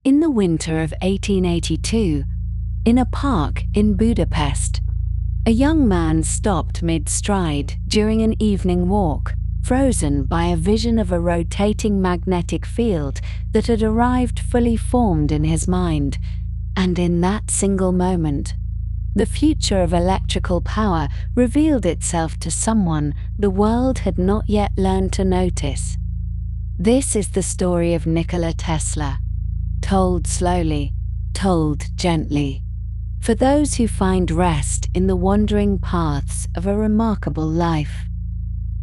In the winter of 1882, in a park in Budapest, a young man stopped mid-stride during an evening walk, frozen by a vision of a rotating magnetic field that had arrived fully formed in his mind, and in that single moment, the future of electrical power revealed itself to someone the world had not yet learned to notice. This is the story of Nikola Tesla, told slowly, told gently, for those who find rest in the wandering paths of a remarkable life.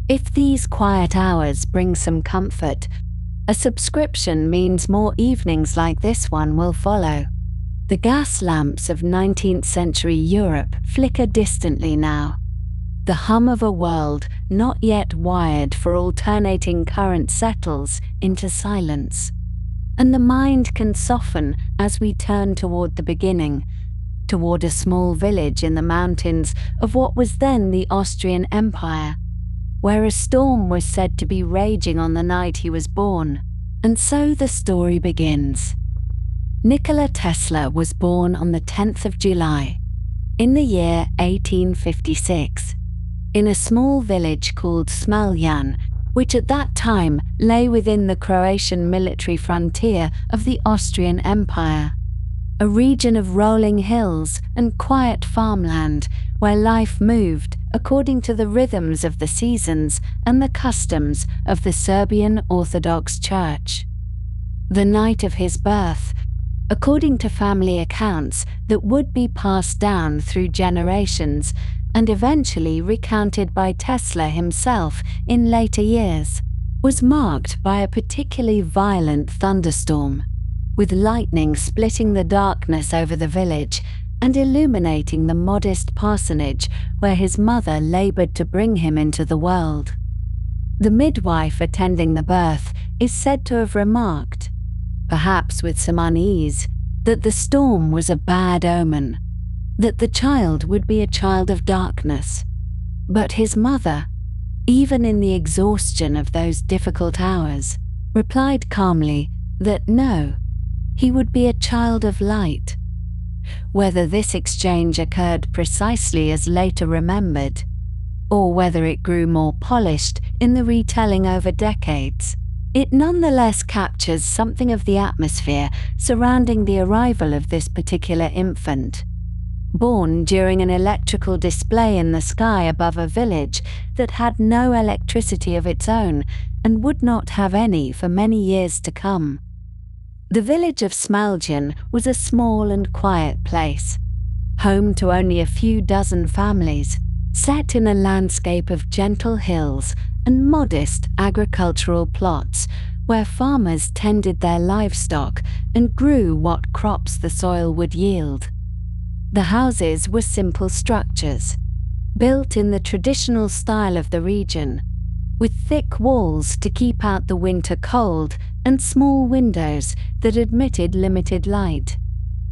If these quiet hours bring some comfort, a subscription means more evenings like this one will follow. The gas lamps of 19th century Europe flicker distantly now. The hum of a world not yet wired for alternating current settles into silence. And the mind can soften as we turn toward the beginning, toward a small village in the mountains of what was then the Austrian Empire, where a storm was said to be raging on the night he was born. And so the story begins. Nikola Tesla was born on the 10th of July, in the year 1856, in a small village called Smiljan, which at that time lay within the Croatian military frontier of the Austrian Empire, a region of rolling hills and quiet farmland where life moved according to the rhythms of the seasons and the customs of the Serbian Orthodox Church. The night of his birth, according to family accounts that would be passed down through generations and eventually recounted by Tesla himself in later years, was marked by a particularly violent thunderstorm, with lightning splitting the darkness over the village and illuminating the modest parsonage where his mother labored to bring him into the world. The midwife attending the birth is said to have remarked, perhaps with some unease, that the storm was a bad omen, that the child would be a child of darkness. But his mother, even in the exhaustion of those difficult hours, replied calmly that no, he would be a child of light. Whether this exchange occurred precisely as later remembered, or whether it grew more polished in the retelling over decades, it nonetheless captures something of the atmosphere surrounding the arrival of this particular infant, born during an electrical display in the sky above a village that had no electricity of its own and would not have any for many years to come. The village of Smiljan was a small and quiet place, home to only a few dozen families, set in a landscape of gentle hills and modest agricultural plots where farmers tended their livestock and grew what crops the soil would yield. The houses were simple structures, built in the traditional style of the region, with thick walls to keep out the winter cold and small windows that admitted limited light.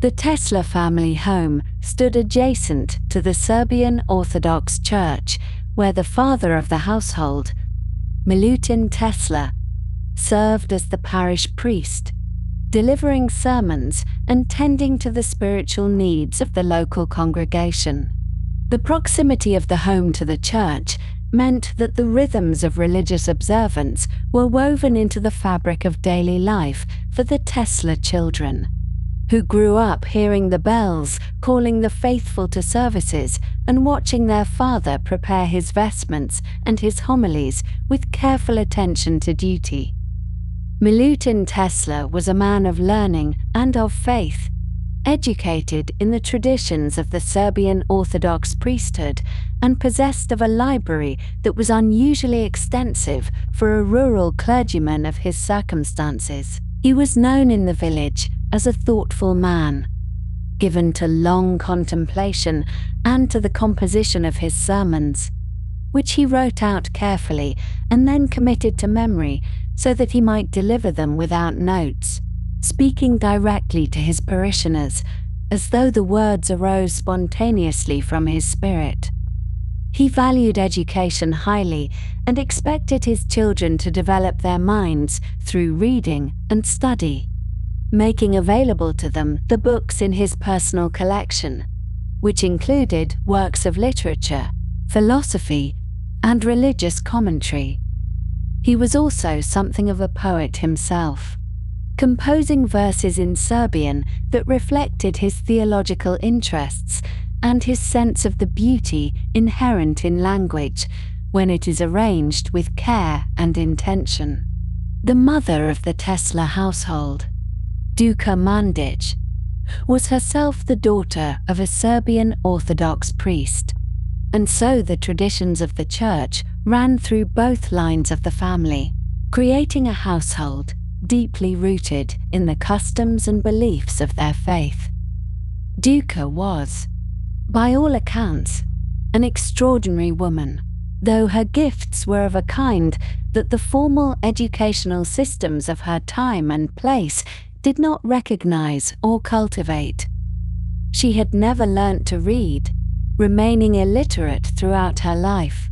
The Tesla family home stood adjacent to the Serbian Orthodox Church, where the father of the household, Milutin Tesla, served as the parish priest, delivering sermons and tending to the spiritual needs of the local congregation. The proximity of the home to the church meant that the rhythms of religious observance were woven into the fabric of daily life for the Tesla children, who grew up hearing the bells calling the faithful to services and watching their father prepare his vestments and his homilies with careful attention to duty. Milutin Tesla was a man of learning and of faith, educated in the traditions of the Serbian Orthodox priesthood and possessed of a library that was unusually extensive for a rural clergyman of his circumstances. He was known in the village as a thoughtful man, given to long contemplation and to the composition of his sermons, which he wrote out carefully and then committed to memory so that he might deliver them without notes, speaking directly to his parishioners as though the words arose spontaneously from his spirit. He valued education highly and expected his children to develop their minds through reading and study. making available to them the books in his personal collection, which included works of literature, philosophy, and religious commentary. He was also something of a poet himself, composing verses in Serbian that reflected his theological interests and his sense of the beauty inherent in language when it is arranged with care and intention. The mother of the Tesla household, Duka Mandić, was herself the daughter of a Serbian Orthodox priest, and so the traditions of the church ran through both lines of the family, creating a household deeply rooted in the customs and beliefs of their faith. Duka was, by all accounts, an extraordinary woman, though her gifts were of a kind that the formal educational systems of her time and place did not recognize or cultivate. She had never learnt to read, remaining illiterate throughout her life,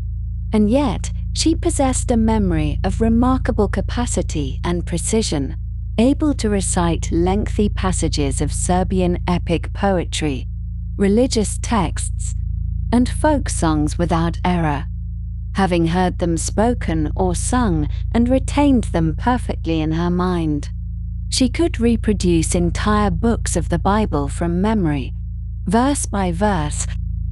and yet she possessed a memory of remarkable capacity and precision, able to recite lengthy passages of Serbian epic poetry, religious texts, and folk songs without error, having heard them spoken or sung and retained them perfectly in her mind. She could reproduce entire books of the Bible from memory, verse by verse,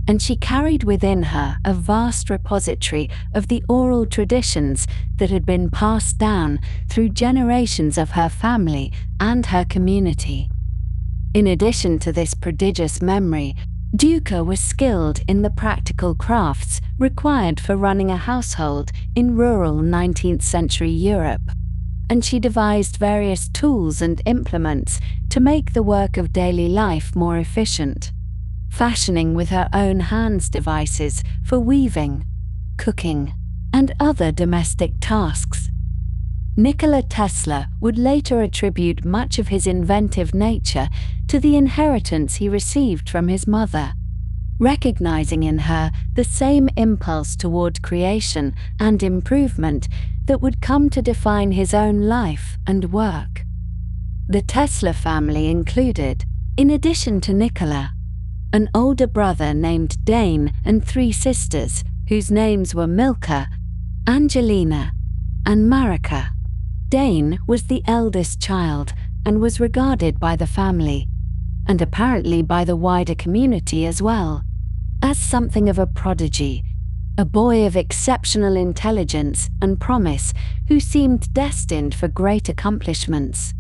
and she carried within her a vast repository of the oral traditions that had been passed down through generations of her family and her community. In addition to this prodigious memory, Duka was skilled in the practical crafts required for running a household in rural 19th century Europe, and she devised various tools and implements to make the work of daily life more efficient, fashioning with her own hands devices for weaving, cooking, and other domestic tasks. Nikola Tesla would later attribute much of his inventive nature to the inheritance he received from his mother, recognizing in her the same impulse toward creation and improvement that would come to define his own life and work. The Tesla family included, in addition to Nikola, an older brother named Dane and 3 sisters whose names were Milka, Angelina, and Marika. Dane was the eldest child and was regarded by the family, and apparently by the wider community as well, as something of a prodigy, a boy of exceptional intelligence and promise who seemed destined for great accomplishments.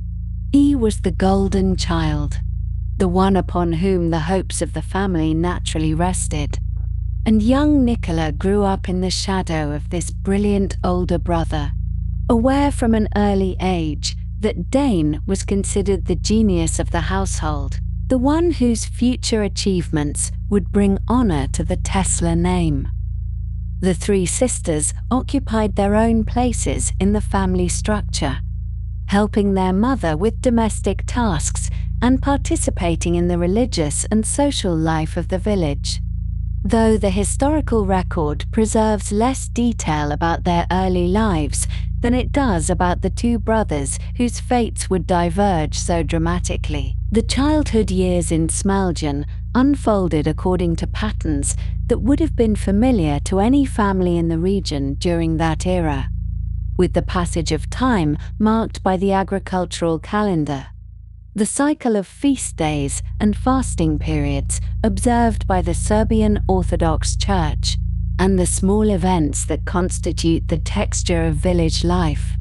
He was the golden child, the one upon whom the hopes of the family naturally rested, and young Nikola grew up in the shadow of this brilliant older brother, aware from an early age that Dane was considered the genius of the household, the one whose future achievements would bring honor to the Tesla name. The 3 sisters occupied their own places in the family structure, helping their mother with domestic tasks and participating in the religious and social life of the village. Though the historical record preserves less detail about their early lives than it does about the 2 brothers whose fates would diverge so dramatically, the childhood years in Smiljan unfolded according to patterns that would have been familiar to any family in the region during that era, with the passage of time marked by the agricultural calendar, the cycle of feast days and fasting periods observed by the Serbian Orthodox Church, and the small events that constitute the texture of village life.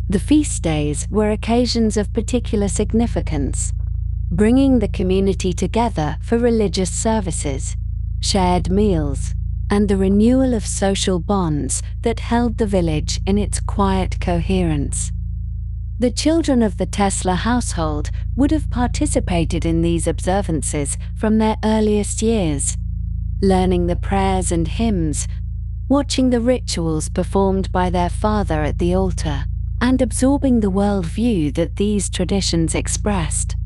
The feast days were occasions of particular significance, bringing the community together for religious services, shared meals, and the renewal of social bonds that held the village in its quiet coherence. The children of the Tesla household would have participated in these observances from their earliest years, learning the prayers and hymns, watching the rituals performed by their father at the altar, and absorbing the worldview that these traditions expressed.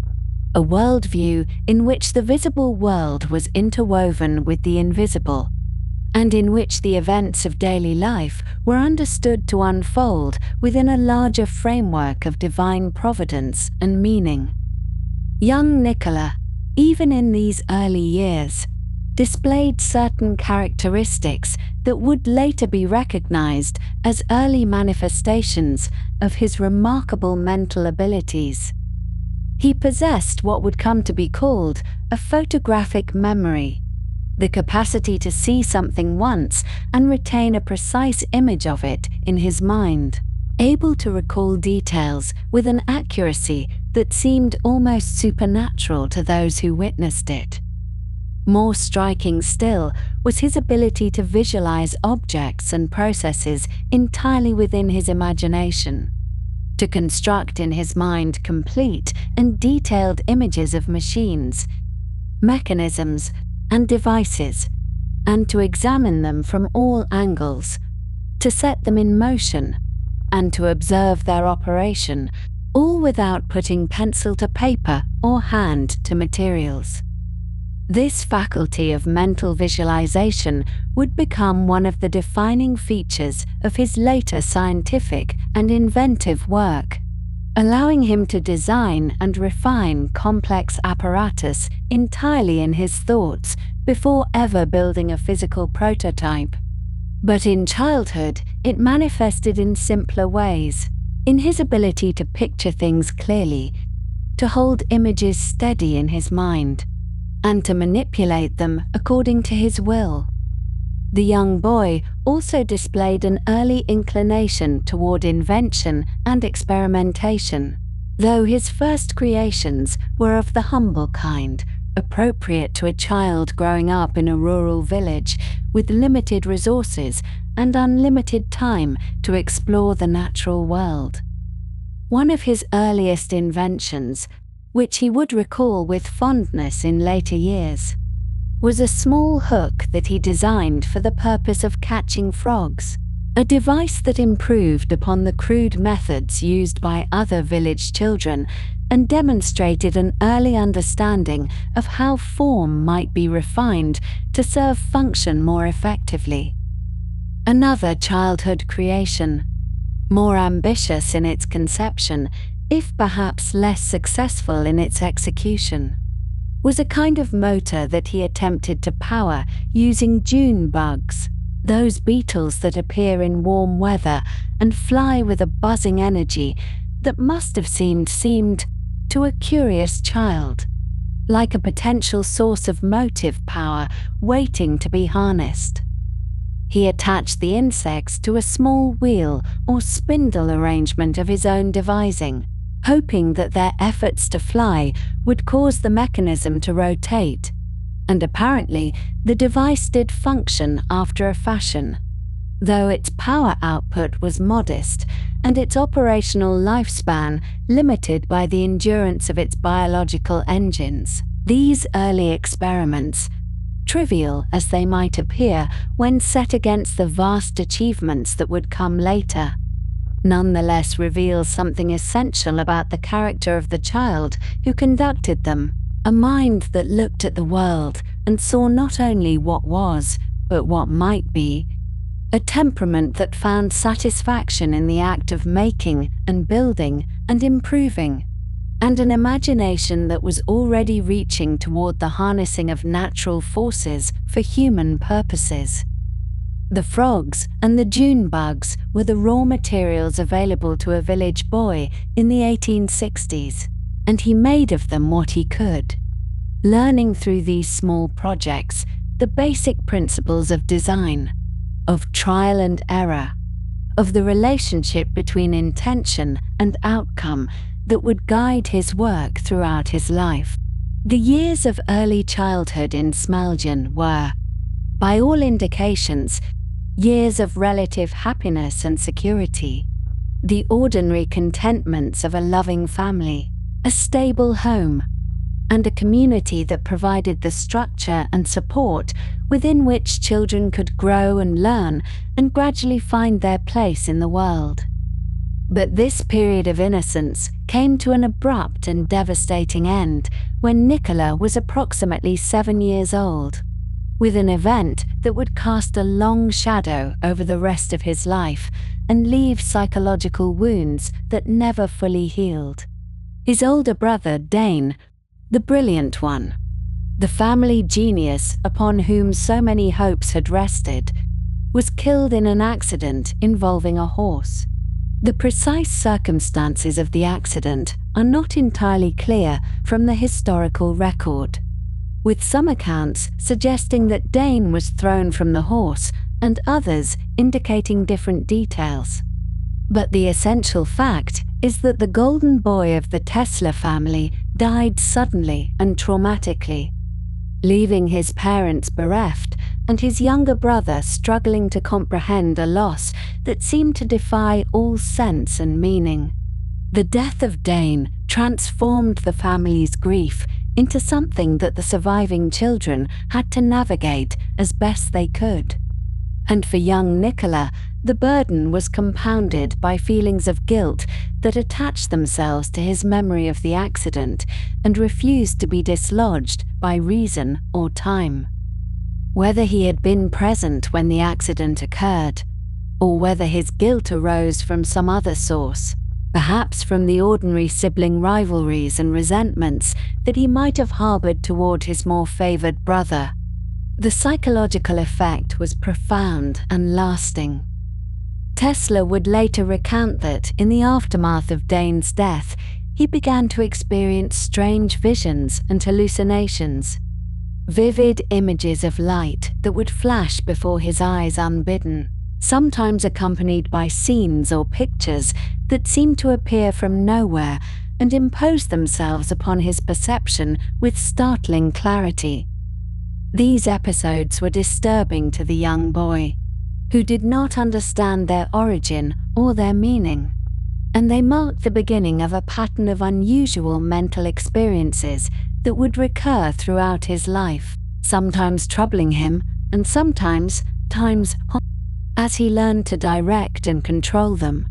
A worldview in which the visible world was interwoven with the invisible, and in which the events of daily life were understood to unfold within a larger framework of divine providence and meaning. Young Nikola, even in these early years, displayed certain characteristics that would later be recognized as early manifestations of his remarkable mental abilities. He possessed what would come to be called a photographic memory, the capacity to see something once and retain a precise image of it in his mind, able to recall details with an accuracy that seemed almost supernatural to those who witnessed it. More striking still was his ability to visualize objects and processes entirely within his imagination, to construct in his mind complete and detailed images of machines, mechanisms, and devices, and to examine them from all angles, to set them in motion, and to observe their operation, all without putting pencil to paper or hand to materials. This faculty of mental visualization would become one of the defining features of his later scientific and inventive work, allowing him to design and refine complex apparatus entirely in his thoughts before ever building a physical prototype. But in childhood, it manifested in simpler ways, in his ability to picture things clearly, to hold images steady in his mind, and to manipulate them according to his will. The young boy also displayed an early inclination toward invention and experimentation, though his first creations were of the humble kind, appropriate to a child growing up in a rural village with limited resources and unlimited time to explore the natural world. One of his earliest inventions, which he would recall with fondness in later years, was a small hook that he designed for the purpose of catching frogs, a device that improved upon the crude methods used by other village children and demonstrated an early understanding of how form might be refined to serve function more effectively. Another childhood creation, more ambitious in its conception, if perhaps less successful in its execution, was a kind of motor that he attempted to power using June bugs, those beetles that appear in warm weather and fly with a buzzing energy that must have seemed to a curious child like a potential source of motive power waiting to be harnessed. He attached the insects to a small wheel or spindle arrangement of his own devising, hoping that their efforts to fly would cause the mechanism to rotate, and apparently the device did function after a fashion, though its power output was modest and its operational lifespan limited by the endurance of its biological engines. These early experiments, trivial as they might appear when set against the vast achievements that would come later, nonetheless reveal something essential about the character of the child who conducted them, a mind that looked at the world and saw not only what was, but what might be, a temperament that found satisfaction in the act of making and building and improving, and an imagination that was already reaching toward the harnessing of natural forces for human purposes. The frogs and the June bugs were the raw materials available to a village boy in the 1860s, and he made of them what he could, learning through these small projects the basic principles of design, of trial and error, of the relationship between intention and outcome that would guide his work throughout his life. The years of early childhood in Smiljan were, by all indications, years of relative happiness and security, the ordinary contentments of a loving family, a stable home, and a community that provided the structure and support within which children could grow and learn and gradually find their place in the world. But this period of innocence came to an abrupt and devastating end when Nikola was approximately 7 years old. with an event that would cast a long shadow over the rest of his life and leave psychological wounds that never fully healed. His older brother, Dane, the brilliant one, the family genius upon whom so many hopes had rested, was killed in an accident involving a horse. The precise circumstances of the accident are not entirely clear from the historical record, with some accounts suggesting that Dane was thrown from the horse and others indicating different details. But the essential fact is that the golden boy of the Tesla family died suddenly and traumatically, leaving his parents bereft and his younger brother struggling to comprehend a loss that seemed to defy all sense and meaning. The death of Dane transformed the family's grief into something that the surviving children had to navigate as best they could. And for young Nikola, the burden was compounded by feelings of guilt that attached themselves to his memory of the accident and refused to be dislodged by reason or time. Whether he had been present when the accident occurred, or whether his guilt arose from some other source, perhaps from the ordinary sibling rivalries and resentments that he might have harbored toward his more favored brother, the psychological effect was profound and lasting. Tesla would later recount that, in the aftermath of Dane's death, he began to experience strange visions and hallucinations, vivid images of light that would flash before his eyes unbidden, sometimes accompanied by scenes or pictures that seemed to appear from nowhere and impose themselves upon his perception with startling clarity. These episodes were disturbing to the young boy, who did not understand their origin or their meaning, and they marked the beginning of a pattern of unusual mental experiences that would recur throughout his life, sometimes troubling him and sometimes as he learned to direct and control them,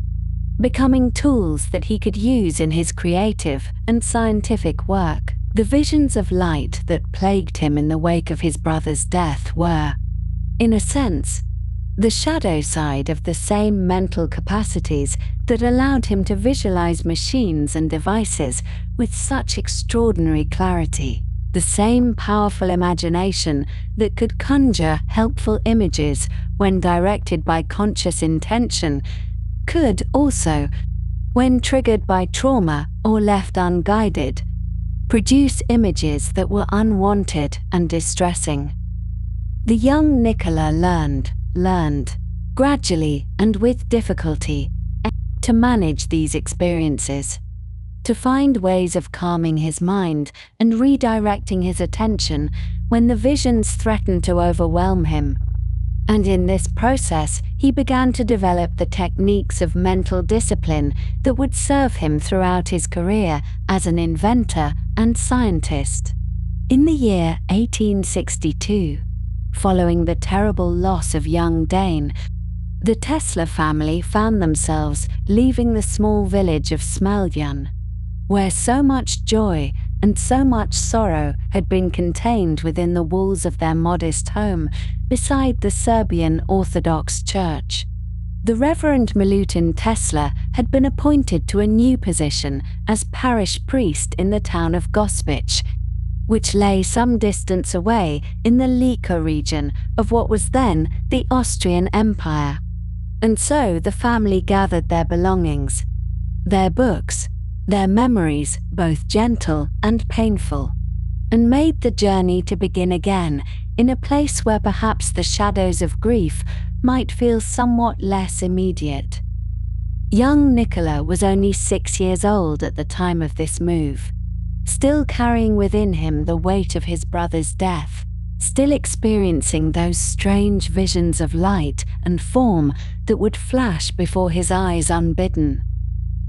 becoming tools that he could use in his creative and scientific work. The visions of light that plagued him in the wake of his brother's death were, in a sense, the shadow side of the same mental capacities that allowed him to visualize machines and devices with such extraordinary clarity, the same powerful imagination that could conjure helpful images when directed by conscious intention, could also, when triggered by trauma or left unguided, produce images that were unwanted and distressing. The young Nikola learned, gradually and with difficulty, to manage these experiences, to find ways of calming his mind and redirecting his attention when the visions threatened to overwhelm him. And in this process, he began to develop the techniques of mental discipline that would serve him throughout his career as an inventor and scientist. In the year 1862, following the terrible loss of young Dane, the Tesla family found themselves leaving the small village of Smiljan, where so much joy and so much sorrow had been contained within the walls of their modest home beside the Serbian Orthodox Church. The Reverend Milutin Tesla had been appointed to a new position as parish priest in the town of Gospić, which lay some distance away in the Lika region of what was then the Austrian Empire. And so the family gathered their belongings, their books, their memories, both gentle and painful, and made the journey to begin again in a place where perhaps the shadows of grief might feel somewhat less immediate. Young Nikola was only 6 years old at the time of this move, still carrying within him the weight of his brother's death, still experiencing those strange visions of light and form that would flash before his eyes unbidden,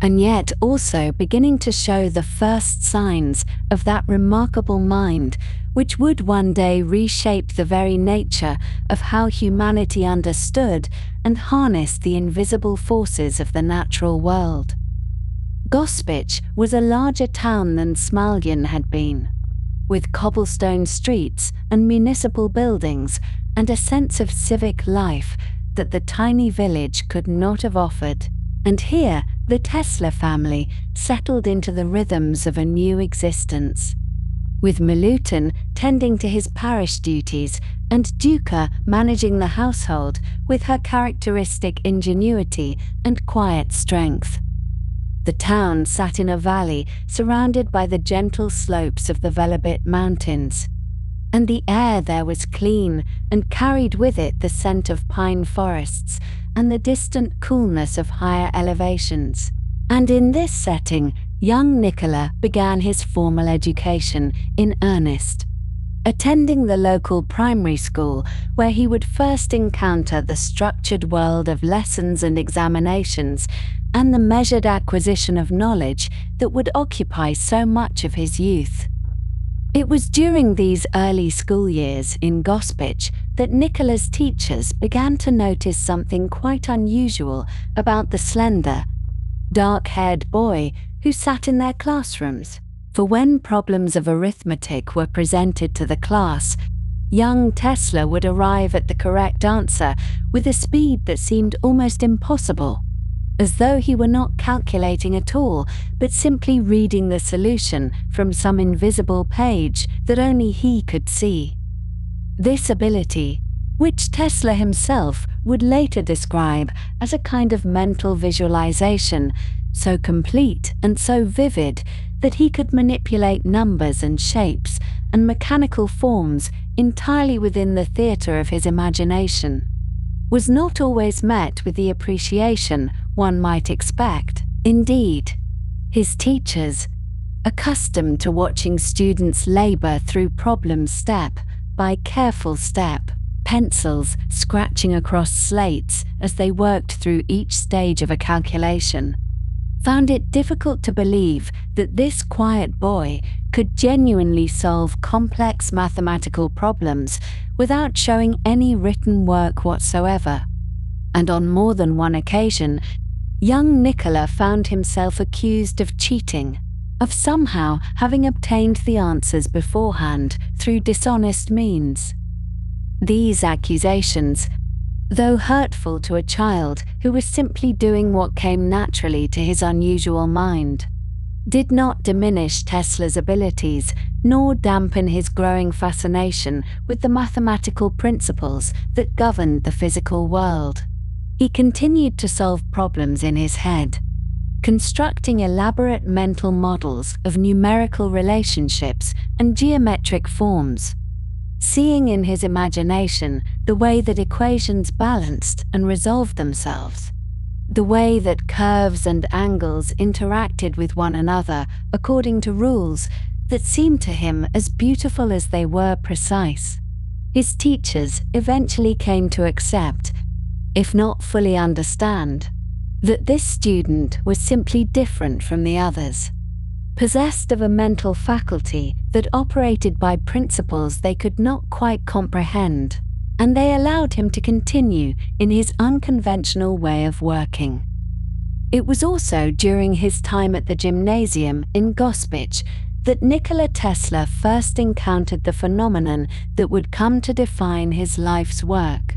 and yet also beginning to show the first signs of that remarkable mind which would one day reshape the very nature of how humanity understood and harnessed the invisible forces of the natural world. Gospić was a larger town than Smiljan had been, with cobblestone streets and municipal buildings, and a sense of civic life that the tiny village could not have offered. And here, the Tesla family settled into the rhythms of a new existence, with Milutin tending to his parish duties and Duca managing the household with her characteristic ingenuity and quiet strength. The town sat in a valley surrounded by the gentle slopes of the Velebit Mountains, and the air there was clean and carried with it the scent of pine forests and the distant coolness of higher elevations. And in this setting, young Nikola began his formal education in earnest, attending the local primary school where he would first encounter the structured world of lessons and examinations and the measured acquisition of knowledge that would occupy so much of his youth. It was during these early school years in Gospić that Nikola's teachers began to notice something quite unusual about the slender, dark-haired boy who sat in their classrooms. For when problems of arithmetic were presented to the class, young Tesla would arrive at the correct answer with a speed that seemed almost impossible, as though he were not calculating at all, but simply reading the solution from some invisible page that only he could see. This ability, which Tesla himself would later describe as a kind of mental visualization, so complete and so vivid that he could manipulate numbers and shapes and mechanical forms entirely within the theater of his imagination, was not always met with the appreciation one might expect. Indeed, his teachers, accustomed to watching students labor through problems step by careful step, pencils scratching across slates as they worked through each stage of a calculation, found it difficult to believe that this quiet boy could genuinely solve complex mathematical problems without showing any written work whatsoever. And on more than one occasion, young Nikola found himself accused of cheating, of somehow having obtained the answers beforehand through dishonest means. These accusations, though hurtful to a child who was simply doing what came naturally to his unusual mind, did not diminish Tesla's abilities nor dampen his growing fascination with the mathematical principles that governed the physical world. He continued to solve problems in his head, constructing elaborate mental models of numerical relationships and geometric forms, seeing in his imagination the way that equations balanced and resolved themselves, the way that curves and angles interacted with one another according to rules that seemed to him as beautiful as they were precise. His teachers eventually came to accept, if not fully understand, that this student was simply different from the others, possessed of a mental faculty that operated by principles they could not quite comprehend, and they allowed him to continue in his unconventional way of working. It was also during his time at the gymnasium in Gospić that Nikola Tesla first encountered the phenomenon that would come to define his life's work,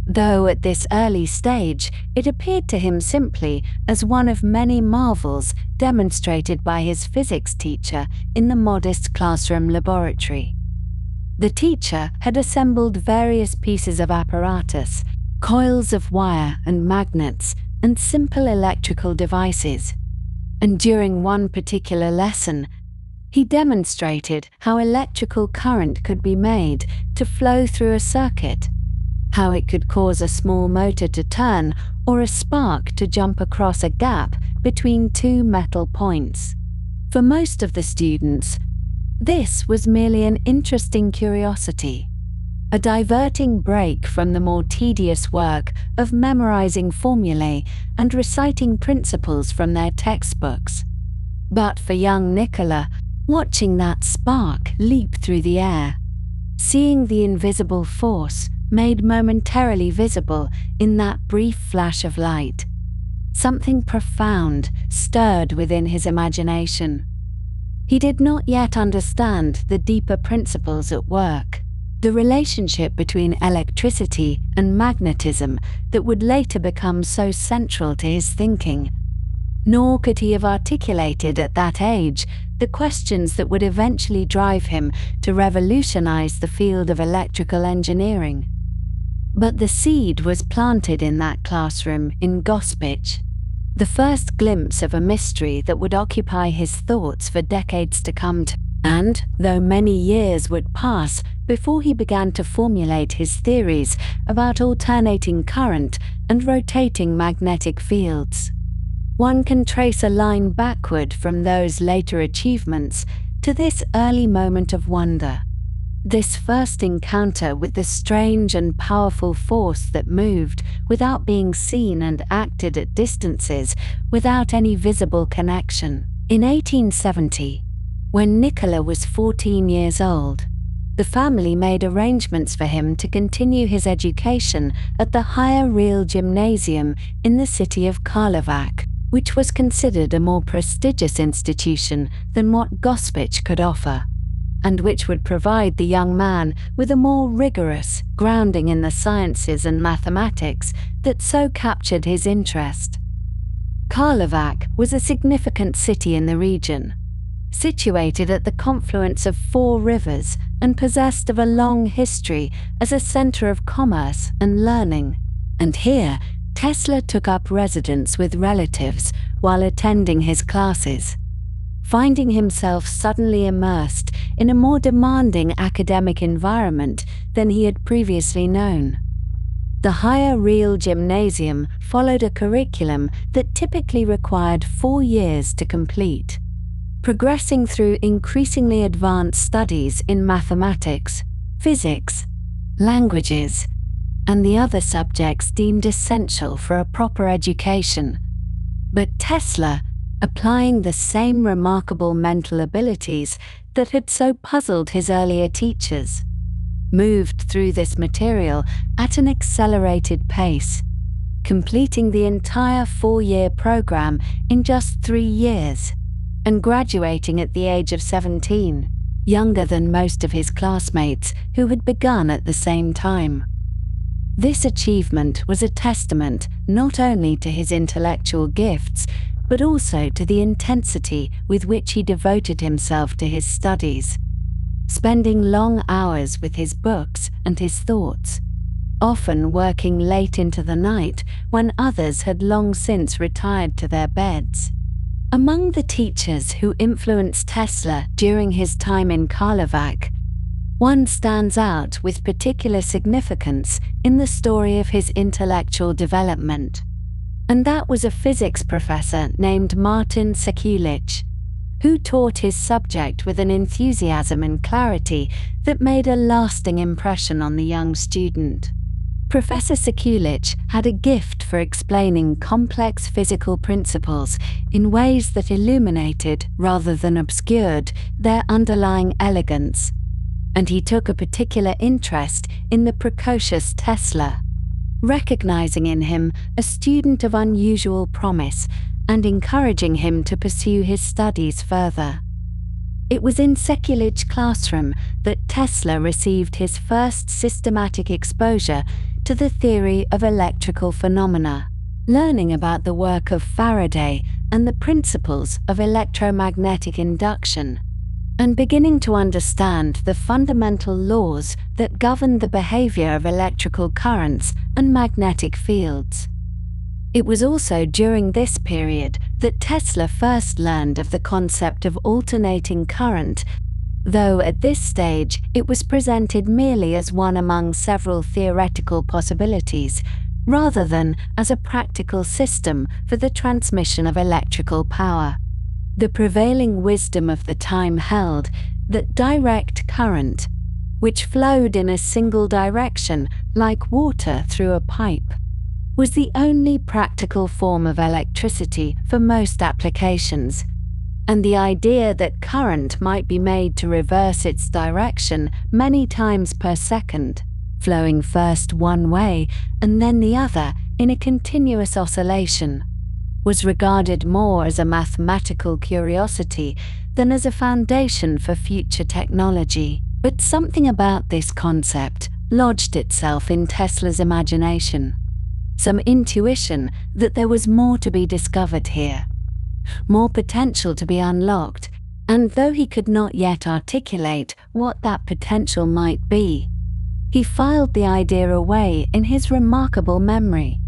though at this early stage it appeared to him simply as one of many marvels demonstrated by his physics teacher in the modest classroom laboratory. The teacher had assembled various pieces of apparatus, coils of wire and magnets, and simple electrical devices, and during one particular lesson, he demonstrated how electrical current could be made to flow through a circuit, how it could cause a small motor to turn or a spark to jump across a gap between two metal points. For most of the students, this was merely an interesting curiosity, a diverting break from the more tedious work of memorizing formulae and reciting principles from their textbooks. But for young Nikola, watching that spark leap through the air, seeing the invisible force made momentarily visible in that brief flash of light, something profound stirred within his imagination. He did not yet understand the deeper principles at work, the relationship between electricity and magnetism that would later become so central to his thinking. Nor could he have articulated at that age the questions that would eventually drive him to revolutionize the field of electrical engineering. But the seed was planted in that classroom in Gospić, the first glimpse of a mystery that would occupy his thoughts for decades to come. And, though many years would pass before he began to formulate his theories about alternating current and rotating magnetic fields, one can trace a line backward from those later achievements to this early moment of wonder, this first encounter with the strange and powerful force that moved without being seen and acted at distances without any visible connection. In 1870, when Nikola was 14 years old, the family made arrangements for him to continue his education at the Higher Real Gymnasium in the city of Karlovac, which was considered a more prestigious institution than what Gospić could offer, and which would provide the young man with a more rigorous grounding in the sciences and mathematics that so captured his interest. Karlovac was a significant city in the region, situated at the confluence of 4 rivers and possessed of a long history as a center of commerce and learning. And here, Tesla took up residence with relatives while attending his classes, finding himself suddenly immersed in a more demanding academic environment than he had previously known. The Higher Real Gymnasium followed a curriculum that typically required 4 years to complete, progressing through increasingly advanced studies in mathematics, physics, languages, and the other subjects deemed essential for a proper education. But Tesla, applying the same remarkable mental abilities that had so puzzled his earlier teachers, moved through this material at an accelerated pace, completing the entire 4-year program in just 3 years, and graduating at the age of 17, younger than most of his classmates who had begun at the same time. This achievement was a testament not only to his intellectual gifts, but also to the intensity with which he devoted himself to his studies, spending long hours with his books and his thoughts, often working late into the night when others had long since retired to their beds. Among the teachers who influenced Tesla during his time in Karlovac, one stands out with particular significance in the story of his intellectual development, and that was a physics professor named Martin Sekulic, who taught his subject with an enthusiasm and clarity that made a lasting impression on the young student. Professor Sekulic had a gift for explaining complex physical principles in ways that illuminated rather than obscured their underlying elegance, and he took a particular interest in the precocious Tesla, recognizing in him a student of unusual promise and encouraging him to pursue his studies further. It was in Sekulic's classroom that Tesla received his first systematic exposure to the theory of electrical phenomena, learning about the work of Faraday and the principles of electromagnetic induction, and beginning to understand the fundamental laws that govern the behavior of electrical currents and magnetic fields. It was also during this period that Tesla first learned of the concept of alternating current, though at this stage it was presented merely as one among several theoretical possibilities, rather than as a practical system for the transmission of electrical power. The prevailing wisdom of the time held that direct current, which flowed in a single direction like water through a pipe, was the only practical form of electricity for most applications, and the idea that current might be made to reverse its direction many times per second, flowing first one way and then the other in a continuous oscillation, was regarded more as a mathematical curiosity than as a foundation for future technology. But something about this concept lodged itself in Tesla's imagination. Some intuition that there was more to be discovered here, more potential to be unlocked, and though he could not yet articulate what that potential might be, he filed the idea away in his remarkable memory,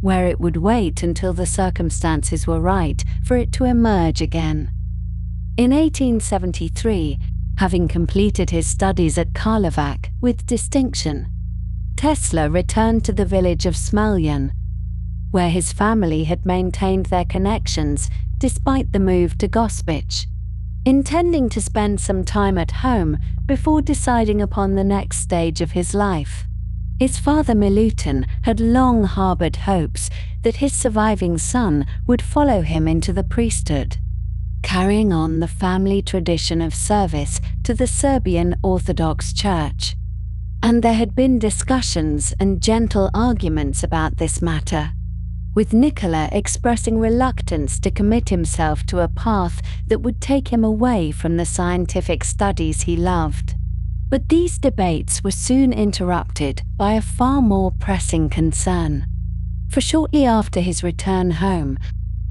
where it would wait until the circumstances were right for it to emerge again. In 1873, having completed his studies at Karlovac with distinction, Tesla returned to the village of Smiljan, where his family had maintained their connections despite the move to Gospić, intending to spend some time at home before deciding upon the next stage of his life. His father Milutin had long harbored hopes that his surviving son would follow him into the priesthood, carrying on the family tradition of service to the Serbian Orthodox Church. And there had been discussions and gentle arguments about this matter, with Nikola expressing reluctance to commit himself to a path that would take him away from the scientific studies he loved. But these debates were soon interrupted by a far more pressing concern. For shortly after his return home,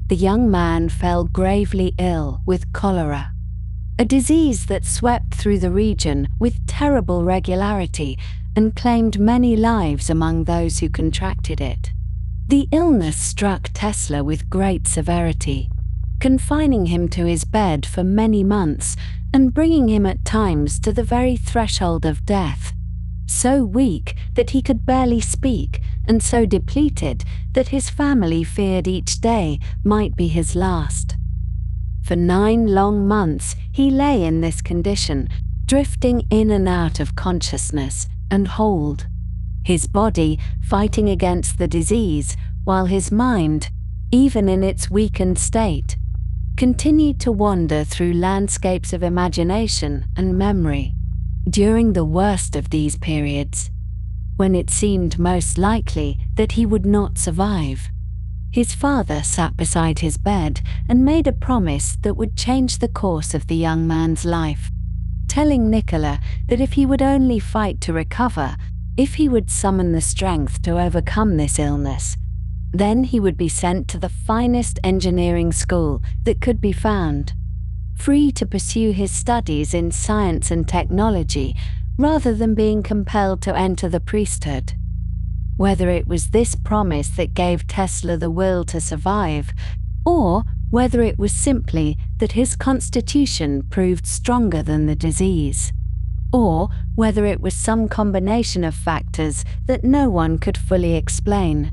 the young man fell gravely ill with cholera, a disease that swept through the region with terrible regularity and claimed many lives among those who contracted it. The illness struck Tesla with great severity, confining him to his bed for many months and bringing him at times to the very threshold of death, so weak that he could barely speak and so depleted that his family feared each day might be his last. For 9 long months he lay in this condition, drifting in and out of consciousness and hold, his body fighting against the disease, while his mind, even in its weakened state, continued to wander through landscapes of imagination and memory. During the worst of these periods, when it seemed most likely that he would not survive, his father sat beside his bed and made a promise that would change the course of the young man's life, telling Nikola that if he would only fight to recover, if he would summon the strength to overcome this illness, then he would be sent to the finest engineering school that could be found, free to pursue his studies in science and technology rather than being compelled to enter the priesthood. Whether it was this promise that gave Tesla the will to survive, or whether it was simply that his constitution proved stronger than the disease, or whether it was some combination of factors that no one could fully explain,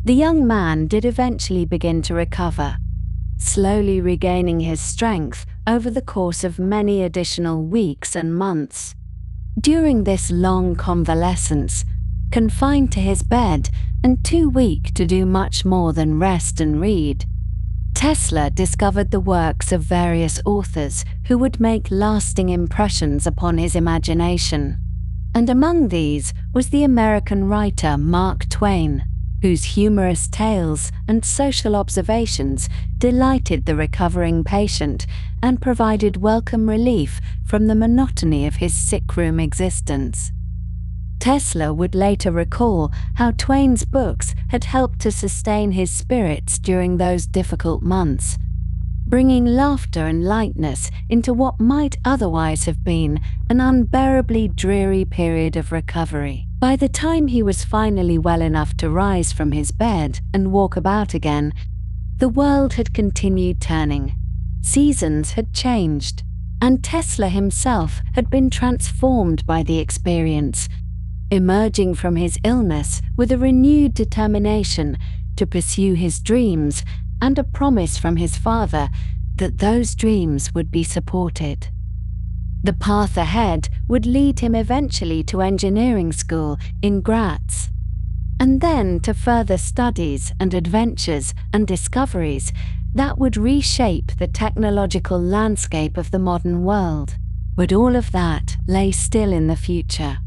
the young man did eventually begin to recover, slowly regaining his strength over the course of many additional weeks and months. During this long convalescence, confined to his bed and too weak to do much more than rest and read, Tesla discovered the works of various authors who would make lasting impressions upon his imagination. And among these was the American writer Mark Twain, whose humorous tales and social observations delighted the recovering patient and provided welcome relief from the monotony of his sick-room existence. Tesla would later recall how Twain's books had helped to sustain his spirits during those difficult months, bringing laughter and lightness into what might otherwise have been an unbearably dreary period of recovery. By the time he was finally well enough to rise from his bed and walk about again, the world had continued turning. Seasons had changed, and Tesla himself had been transformed by the experience, emerging from his illness with a renewed determination to pursue his dreams and a promise from his father that those dreams would be supported. The path ahead would lead him eventually to engineering school in Graz, and then to further studies and adventures and discoveries that would reshape the technological landscape of the modern world. But all of that lay still in the future,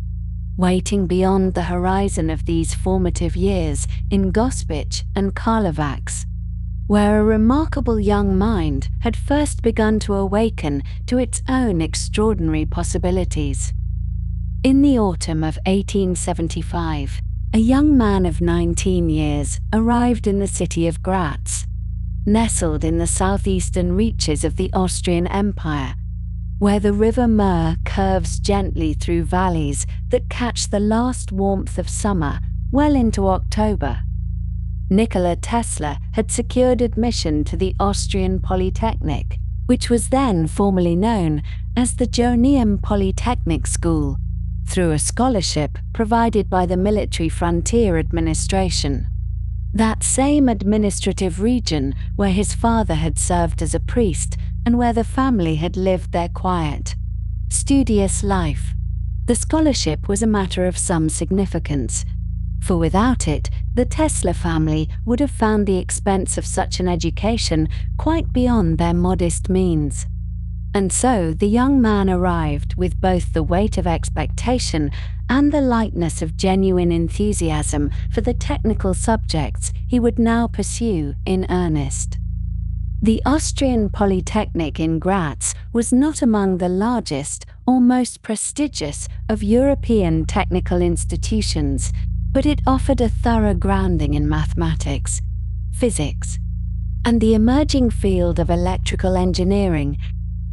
waiting beyond the horizon of these formative years in Gospić and Karlovac, where a remarkable young mind had first begun to awaken to its own extraordinary possibilities. In the autumn of 1875, a young man of 19 years arrived in the city of Graz, nestled in the southeastern reaches of the Austrian Empire, where the river Mur curves gently through valleys that catch the last warmth of summer well into October. Nikola Tesla had secured admission to the Austrian Polytechnic, which was then formerly known as the Joanneum Polytechnic School, through a scholarship provided by the Military Frontier Administration. That same administrative region where his father had served as a priest and where the family had lived their quiet, studious life. The scholarship was a matter of some significance, for without it, the Tesla family would have found the expense of such an education quite beyond their modest means. And so the young man arrived with both the weight of expectation and the lightness of genuine enthusiasm for the technical subjects he would now pursue in earnest. The Austrian Polytechnic in Graz was not among the largest or most prestigious of European technical institutions, but it offered a thorough grounding in mathematics, physics, and the emerging field of electrical engineering,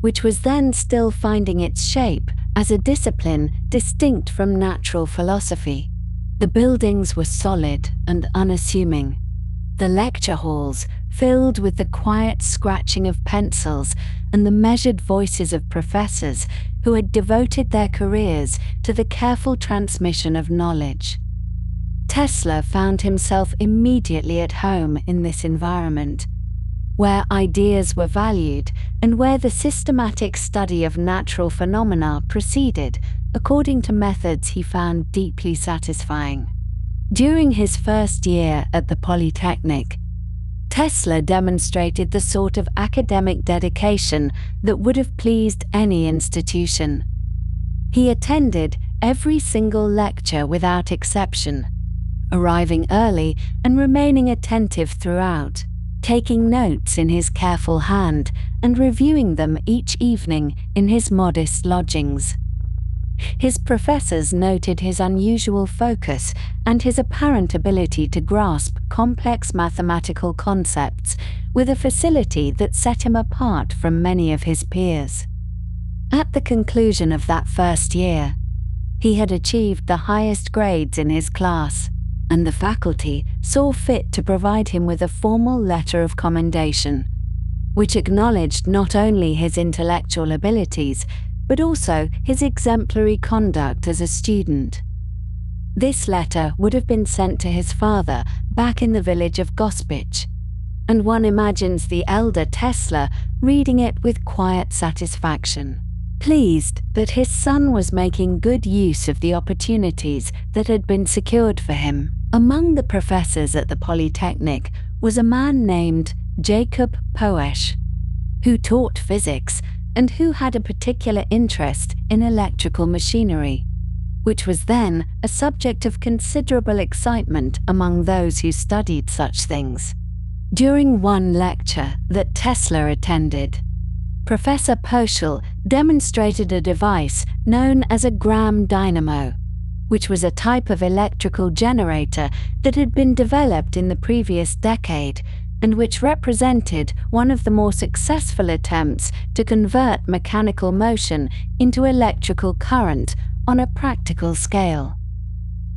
which was then still finding its shape as a discipline distinct from natural philosophy. The buildings were solid and unassuming. The lecture halls filled with the quiet scratching of pencils and the measured voices of professors who had devoted their careers to the careful transmission of knowledge. Tesla found himself immediately at home in this environment, where ideas were valued and where the systematic study of natural phenomena proceeded according to methods he found deeply satisfying. During his first year at the Polytechnic, Tesla demonstrated the sort of academic dedication that would have pleased any institution. He attended every single lecture without exception, arriving early and remaining attentive throughout, taking notes in his careful hand and reviewing them each evening in his modest lodgings. His professors noted his unusual focus and his apparent ability to grasp complex mathematical concepts with a facility that set him apart from many of his peers. At the conclusion of that first year, he had achieved the highest grades in his class, and the faculty saw fit to provide him with a formal letter of commendation, which acknowledged not only his intellectual abilities, but also his exemplary conduct as a student. This letter would have been sent to his father back in the village of Gospić, and one imagines the elder Tesla reading it with quiet satisfaction, pleased that his son was making good use of the opportunities that had been secured for him. Among the professors at the Polytechnic was a man named Jacob Poesch, who taught physics and who had a particular interest in electrical machinery, which was then a subject of considerable excitement among those who studied such things. During one lecture that Tesla attended, Professor Poeschl demonstrated a device known as a Gram dynamo, which was a type of electrical generator that had been developed in the previous decade and which represented one of the more successful attempts to convert mechanical motion into electrical current on a practical scale.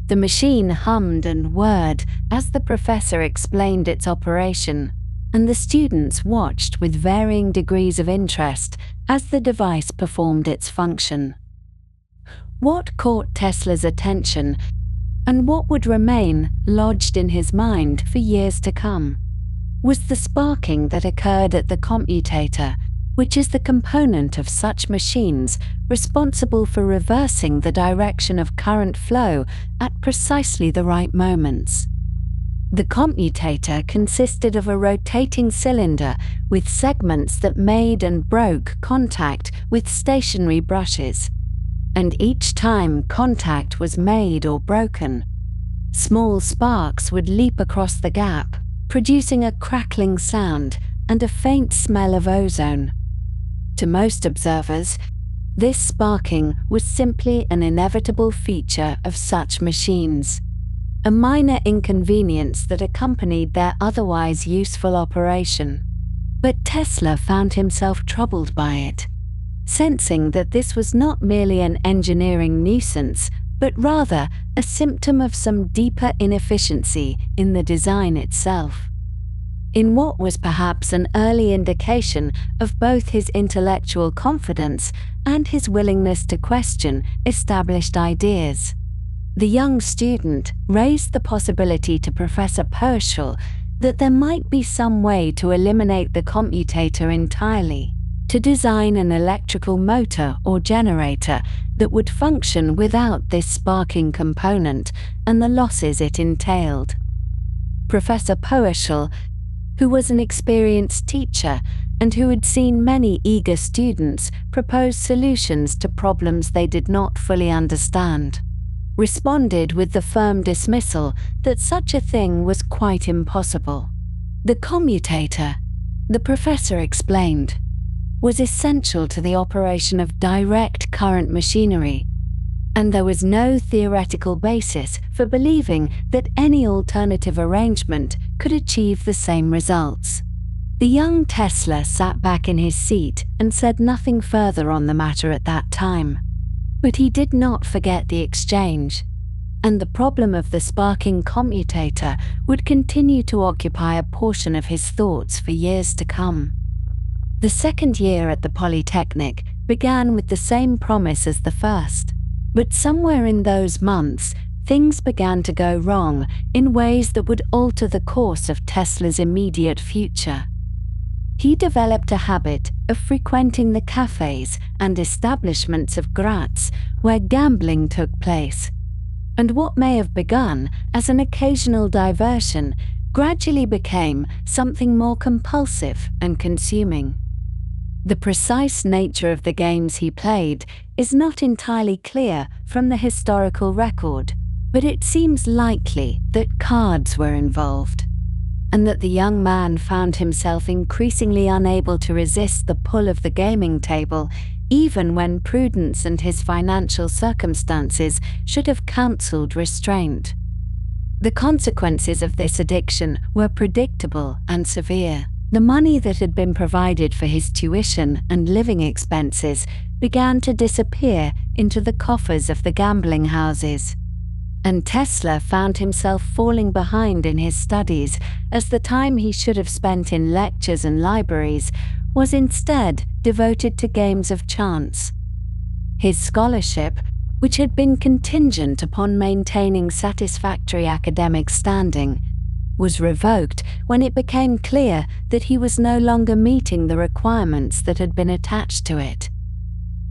The machine hummed and whirred as the professor explained its operation, and the students watched with varying degrees of interest as the device performed its function. What caught Tesla's attention, and what would remain lodged in his mind for years to come, was the sparking that occurred at the commutator, which is the component of such machines responsible for reversing the direction of current flow at precisely the right moments. The commutator consisted of a rotating cylinder with segments that made and broke contact with stationary brushes, and each time contact was made or broken, small sparks would leap across the gap, producing a crackling sound and a faint smell of ozone. To most observers, this sparking was simply an inevitable feature of such machines, a minor inconvenience that accompanied their otherwise useful operation. But Tesla found himself troubled by it, sensing that this was not merely an engineering nuisance, but rather a symptom of some deeper inefficiency in the design itself. In what was perhaps an early indication of both his intellectual confidence and his willingness to question established ideas, the young student raised the possibility to Professor Poeschl that there might be some way to eliminate the commutator entirely, to design an electrical motor or generator that would function without this sparking component and the losses it entailed. Professor Poeschl, who was an experienced teacher and who had seen many eager students propose solutions to problems they did not fully understand, responded with the firm dismissal that such a thing was quite impossible. The commutator, the professor explained, was essential to the operation of direct current machinery, and there was no theoretical basis for believing that any alternative arrangement could achieve the same results. The young Tesla sat back in his seat and said nothing further on the matter at that time. But he did not forget the exchange, and the problem of the sparking commutator would continue to occupy a portion of his thoughts for years to come. The second year at the Polytechnic began with the same promise as the first, but somewhere in those months, things began to go wrong in ways that would alter the course of Tesla's immediate future. He developed a habit of frequenting the cafes and establishments of Graz where gambling took place, and what may have begun as an occasional diversion gradually became something more compulsive and consuming. The precise nature of the games he played is not entirely clear from the historical record, but it seems likely that cards were involved, and that the young man found himself increasingly unable to resist the pull of the gaming table, even when prudence and his financial circumstances should have counseled restraint. The consequences of this addiction were predictable and severe. The money that had been provided for his tuition and living expenses began to disappear into the coffers of the gambling houses, and Tesla found himself falling behind in his studies as the time he should have spent in lectures and libraries was instead devoted to games of chance. His scholarship, which had been contingent upon maintaining satisfactory academic standing, was revoked when it became clear that he was no longer meeting the requirements that had been attached to it.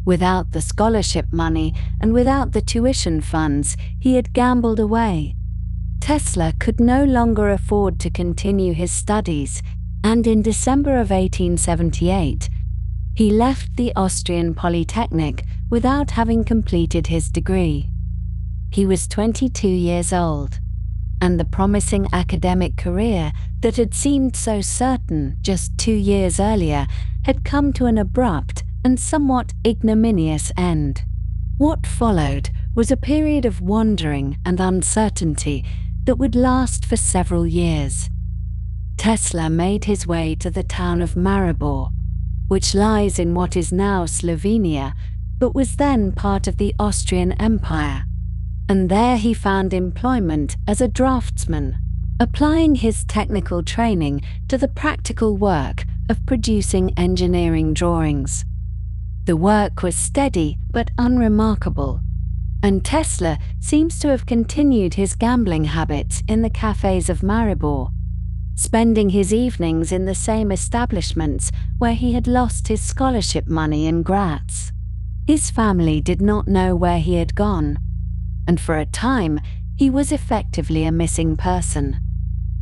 Without the scholarship money and without the tuition funds he had gambled away, Tesla could no longer afford to continue his studies, and in December of 1878, he left the Austrian Polytechnic without having completed his degree. He was 22 years old, and the promising academic career that had seemed so certain just 2 years earlier had come to an abrupt and somewhat ignominious end. What followed was a period of wandering and uncertainty that would last for several years. Tesla made his way to the town of Maribor, which lies in what is now Slovenia, but was then part of the Austrian Empire, and there he found employment as a draftsman, applying his technical training to the practical work of producing engineering drawings. The work was steady but unremarkable, and Tesla seems to have continued his gambling habits in the cafes of Maribor, spending his evenings in the same establishments where he had lost his scholarship money in Graz. His family did not know where he had gone, and for a time he was effectively a missing person,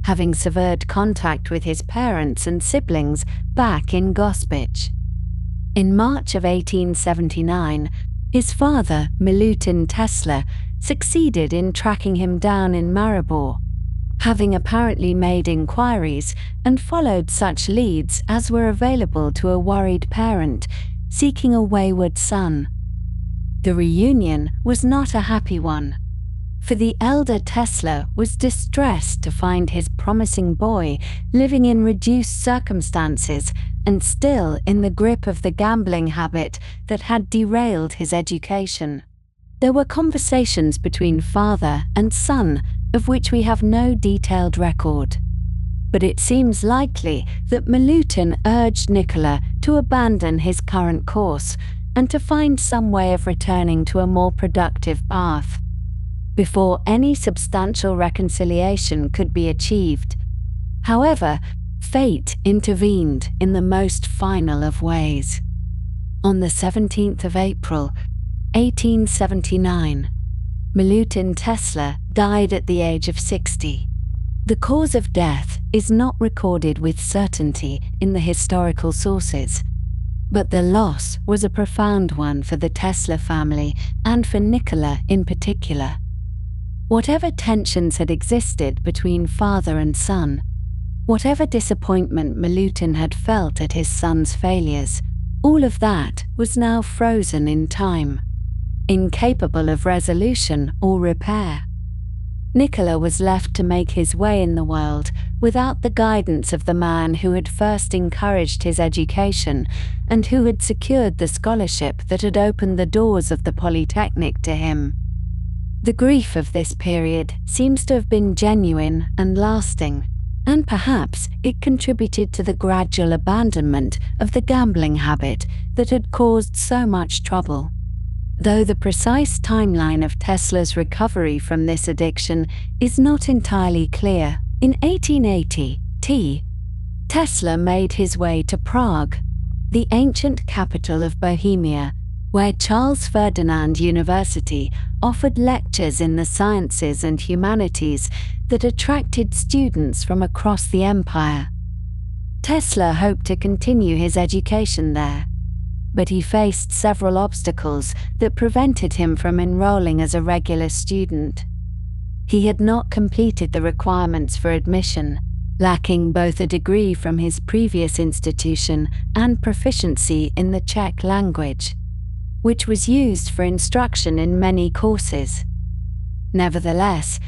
having severed contact with his parents and siblings back in Gospić. In March of 1879, his father, Milutin Tesla, succeeded in tracking him down in Maribor, having apparently made inquiries and followed such leads as were available to a worried parent seeking a wayward son. The reunion was not a happy one, for the elder Tesla was distressed to find his promising boy living in reduced circumstances and still in the grip of the gambling habit that had derailed his education. There were conversations between father and son of which we have no detailed record, but it seems likely that Milutin urged Nikola to abandon his current course and to find some way of returning to a more productive path before any substantial reconciliation could be achieved. However, fate intervened in the most final of ways. On the 17th of April, 1879, Milutin Tesla died at the age of 60. The cause of death is not recorded with certainty in the historical sources, but the loss was a profound one for the Tesla family and for Nikola in particular. Whatever tensions had existed between father and son, whatever disappointment Milutin had felt at his son's failures, all of that was now frozen in time, incapable of resolution or repair. Nikola was left to make his way in the world without the guidance of the man who had first encouraged his education and who had secured the scholarship that had opened the doors of the Polytechnic to him. The grief of this period seems to have been genuine and lasting, and perhaps it contributed to the gradual abandonment of the gambling habit that had caused so much trouble. Though the precise timeline of Tesla's recovery from this addiction is not entirely clear, in 1880, Tesla made his way to Prague, the ancient capital of Bohemia, where Charles Ferdinand University offered lectures in the sciences and humanities that attracted students from across the empire. Tesla hoped to continue his education there, but he faced several obstacles that prevented him from enrolling as a regular student. He had not completed the requirements for admission, lacking both a degree from his previous institution and proficiency in the Czech language, which was used for instruction in many courses. Nevertheless,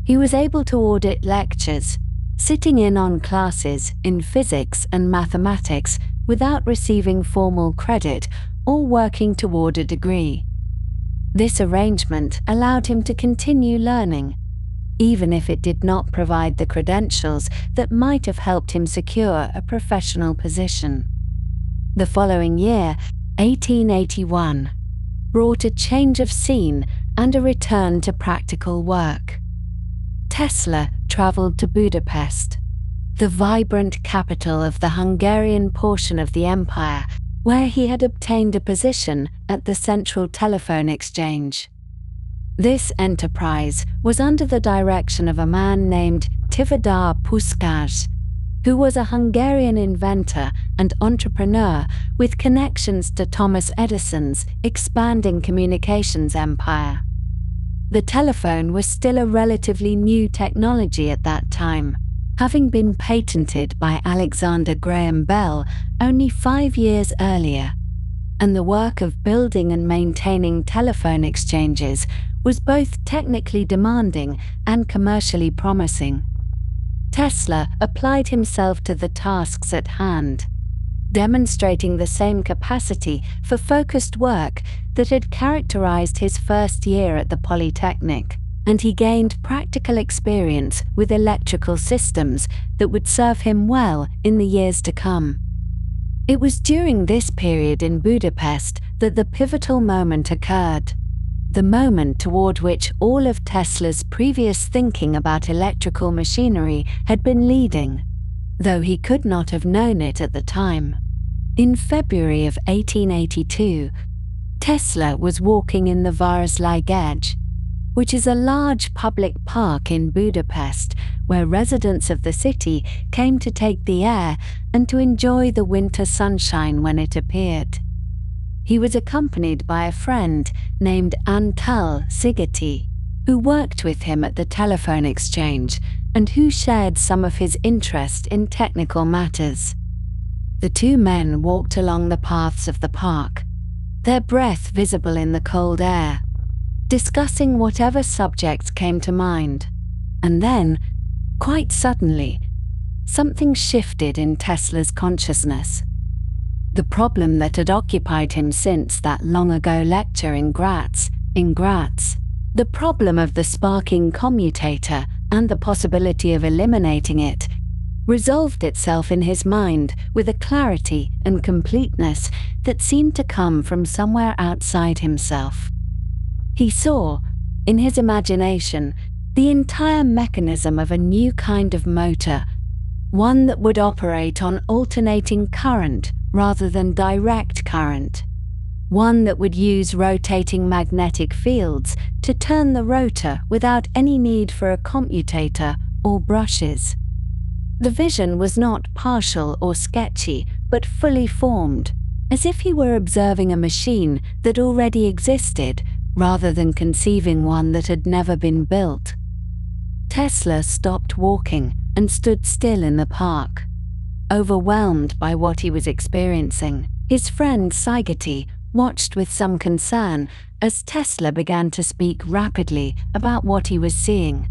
he was able to audit lectures, sitting in on classes in physics and mathematics without receiving formal credit or working toward a degree. This arrangement allowed him to continue learning, even if it did not provide the credentials that might have helped him secure a professional position. The following year, 1881, brought a change of scene and a return to practical work. Tesla traveled to Budapest, the vibrant capital of the Hungarian portion of the empire, where he had obtained a position at the Central Telephone Exchange. This enterprise was under the direction of a man named Tivadar Puskás, who was a Hungarian inventor and entrepreneur with connections to Thomas Edison's expanding communications empire. The telephone was still a relatively new technology at that time, having been patented by Alexander Graham Bell only 5 years earlier, and the work of building and maintaining telephone exchanges was both technically demanding and commercially promising. Tesla applied himself to the tasks at hand, demonstrating the same capacity for focused work that had characterized his first year at the Polytechnic, and he gained practical experience with electrical systems that would serve him well in the years to come. It was during this period in Budapest that the pivotal moment occurred, the moment toward which all of Tesla's previous thinking about electrical machinery had been leading, though he could not have known it at the time. In February of 1882, Tesla was walking in the Városliget, which is a large public park in Budapest where residents of the city came to take the air and to enjoy the winter sunshine when it appeared. He was accompanied by a friend named Antal Szigeti, who worked with him at the telephone exchange and who shared some of his interest in technical matters. The two men walked along the paths of the park, their breath visible in the cold air, discussing whatever subjects came to mind. And then, quite suddenly, something shifted in Tesla's consciousness. The problem that had occupied him since that long-ago lecture in Graz, the problem of the sparking commutator and the possibility of eliminating it, resolved itself in his mind with a clarity and completeness that seemed to come from somewhere outside himself. He saw, in his imagination, the entire mechanism of a new kind of motor, one that would operate on alternating current rather than direct current, one that would use rotating magnetic fields to turn the rotor without any need for a commutator or brushes. The vision was not partial or sketchy, but fully formed, as if he were observing a machine that already existed rather than conceiving one that had never been built. Tesla stopped walking and stood still in the park, overwhelmed by what he was experiencing. His friend Sigeti watched with some concern as Tesla began to speak rapidly about what he was seeing,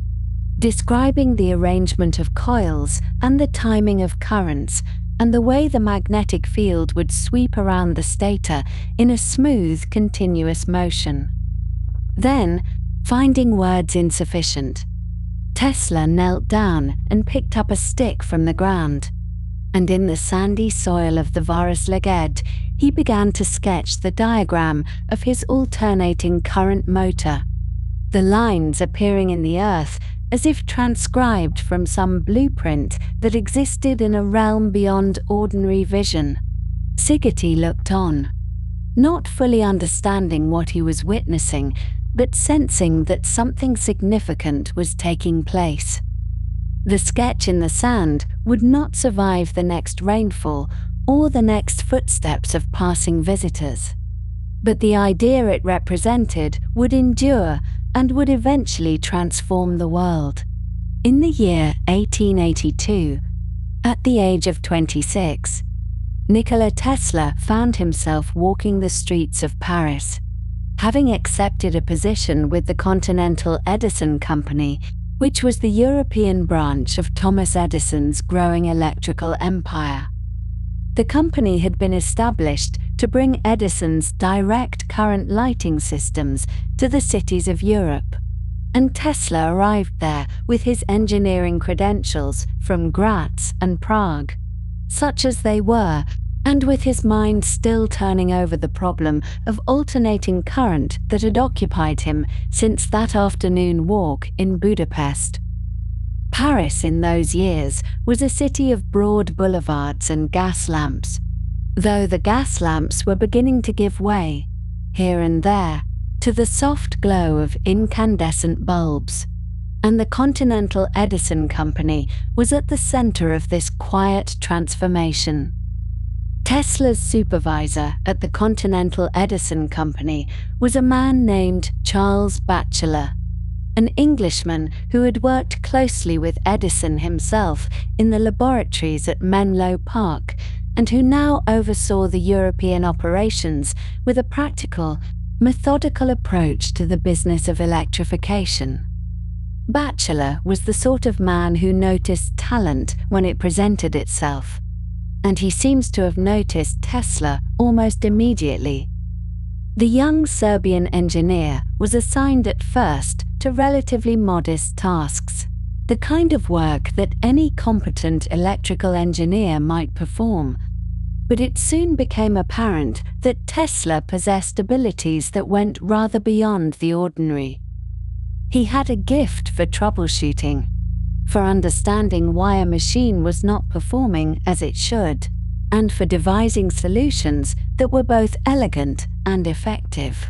describing the arrangement of coils and the timing of currents and the way the magnetic field would sweep around the stator in a smooth, continuous motion. Then, finding words insufficient, Tesla knelt down and picked up a stick from the ground, and in the sandy soil of the Wardenclyffe, he began to sketch the diagram of his alternating current motor, the lines appearing in the earth as if transcribed from some blueprint that existed in a realm beyond ordinary vision. Sigeti looked on, not fully understanding what he was witnessing, but sensing that something significant was taking place. The sketch in the sand would not survive the next rainfall or the next footsteps of passing visitors, but the idea it represented would endure and would eventually transform the world. In the year 1882, at the age of 26, Nikola Tesla found himself walking the streets of Paris, having accepted a position with the Continental Edison Company, which was the European branch of Thomas Edison's growing electrical empire. The company had been established to bring Edison's direct current lighting systems to the cities of Europe, and Tesla arrived there with his engineering credentials from Graz and Prague, such as they were, and with his mind still turning over the problem of alternating current that had occupied him since that afternoon walk in Budapest. Paris in those years was a city of broad boulevards and gas lamps, though the gas lamps were beginning to give way, here and there, to the soft glow of incandescent bulbs, and the Continental Edison Company was at the center of this quiet transformation. Tesla's supervisor at the Continental Edison Company was a man named Charles Batchelor, an Englishman who had worked closely with Edison himself in the laboratories at Menlo Park and who now oversaw the European operations with a practical, methodical approach to the business of electrification. Batchelor was the sort of man who noticed talent when it presented itself, and he seems to have noticed Tesla almost immediately. The young Serbian engineer was assigned at first to relatively modest tasks, the kind of work that any competent electrical engineer might perform. But it soon became apparent that Tesla possessed abilities that went rather beyond the ordinary. He had a gift for troubleshooting, for understanding why a machine was not performing as it should, and for devising solutions that were both elegant and effective.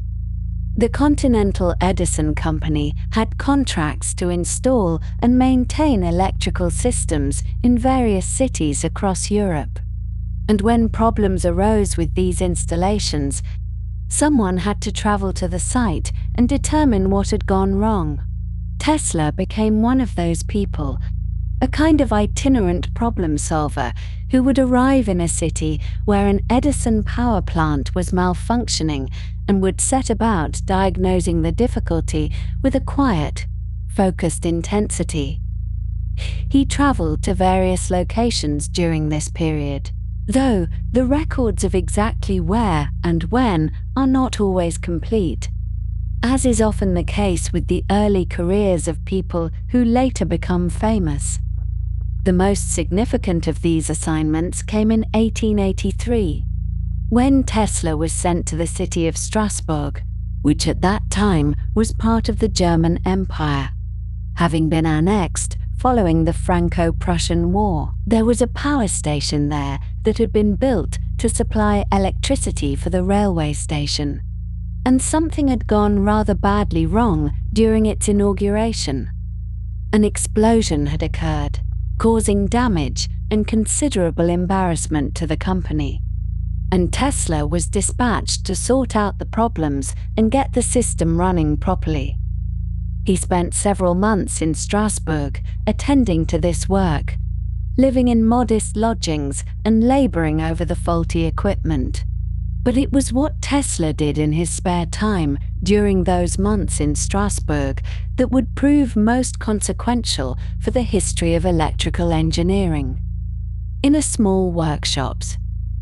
The Continental Edison Company had contracts to install and maintain electrical systems in various cities across Europe, and when problems arose with these installations, someone had to travel to the site and determine what had gone wrong. Tesla became one of those people, a kind of itinerant problem solver who would arrive in a city where an Edison power plant was malfunctioning and would set about diagnosing the difficulty with a quiet, focused intensity. He traveled to various locations during this period, though the records of exactly where and when are not always complete, as is often the case with the early careers of people who later become famous. The most significant of these assignments came in 1883, when Tesla was sent to the city of Strasbourg, which at that time was part of the German Empire, having been annexed following the Franco-Prussian War. There was a power station there that had been built to supply electricity for the railway station, and something had gone rather badly wrong during its inauguration. An explosion had occurred, causing damage and considerable embarrassment to the company, and Tesla was dispatched to sort out the problems and get the system running properly. He spent several months in Strasbourg attending to this work, living in modest lodgings and laboring over the faulty equipment. But it was what Tesla did in his spare time during those months in Strasbourg that would prove most consequential for the history of electrical engineering. In a small workshops,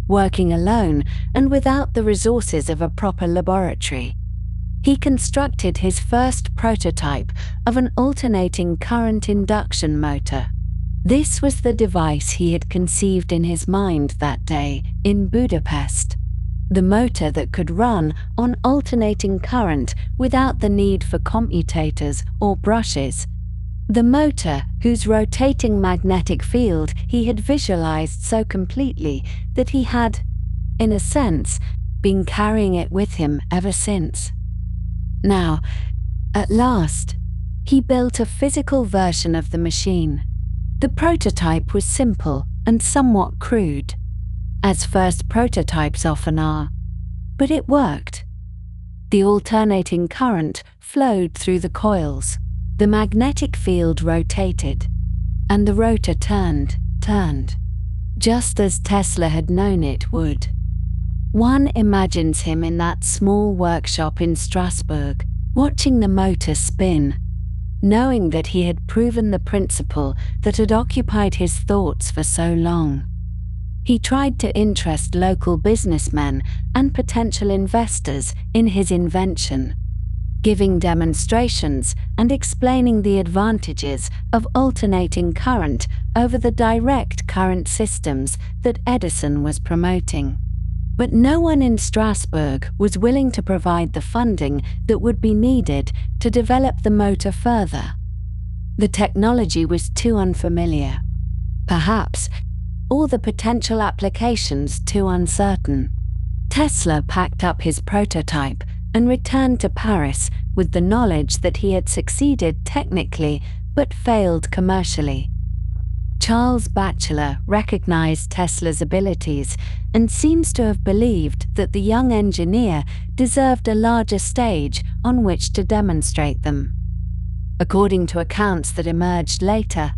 working alone and without the resources of a proper laboratory, he constructed his first prototype of an alternating current induction motor. This was the device he had conceived in his mind that day in Budapest. The motor that could run on alternating current without the need for commutators or brushes. The motor whose rotating magnetic field he had visualized so completely that he had, in a sense, been carrying it with him ever since. Now, at last, he built a physical version of the machine. The prototype was simple and somewhat crude, as first prototypes often are, but it worked. The alternating current flowed through the coils, the magnetic field rotated, and the rotor turned, just as Tesla had known it would. One imagines him in that small workshop in Strasbourg, watching the motor spin, knowing that he had proven the principle that had occupied his thoughts for so long. He tried to interest local businessmen and potential investors in his invention, giving demonstrations and explaining the advantages of alternating current over the direct current systems that Edison was promoting. But no one in Strasbourg was willing to provide the funding that would be needed to develop the motor further. The technology was too unfamiliar, perhaps, or the potential applications too uncertain. Tesla packed up his prototype and returned to Paris with the knowledge that he had succeeded technically but failed commercially. Charles Batchelor recognized Tesla's abilities and seems to have believed that the young engineer deserved a larger stage on which to demonstrate them. According to accounts that emerged later,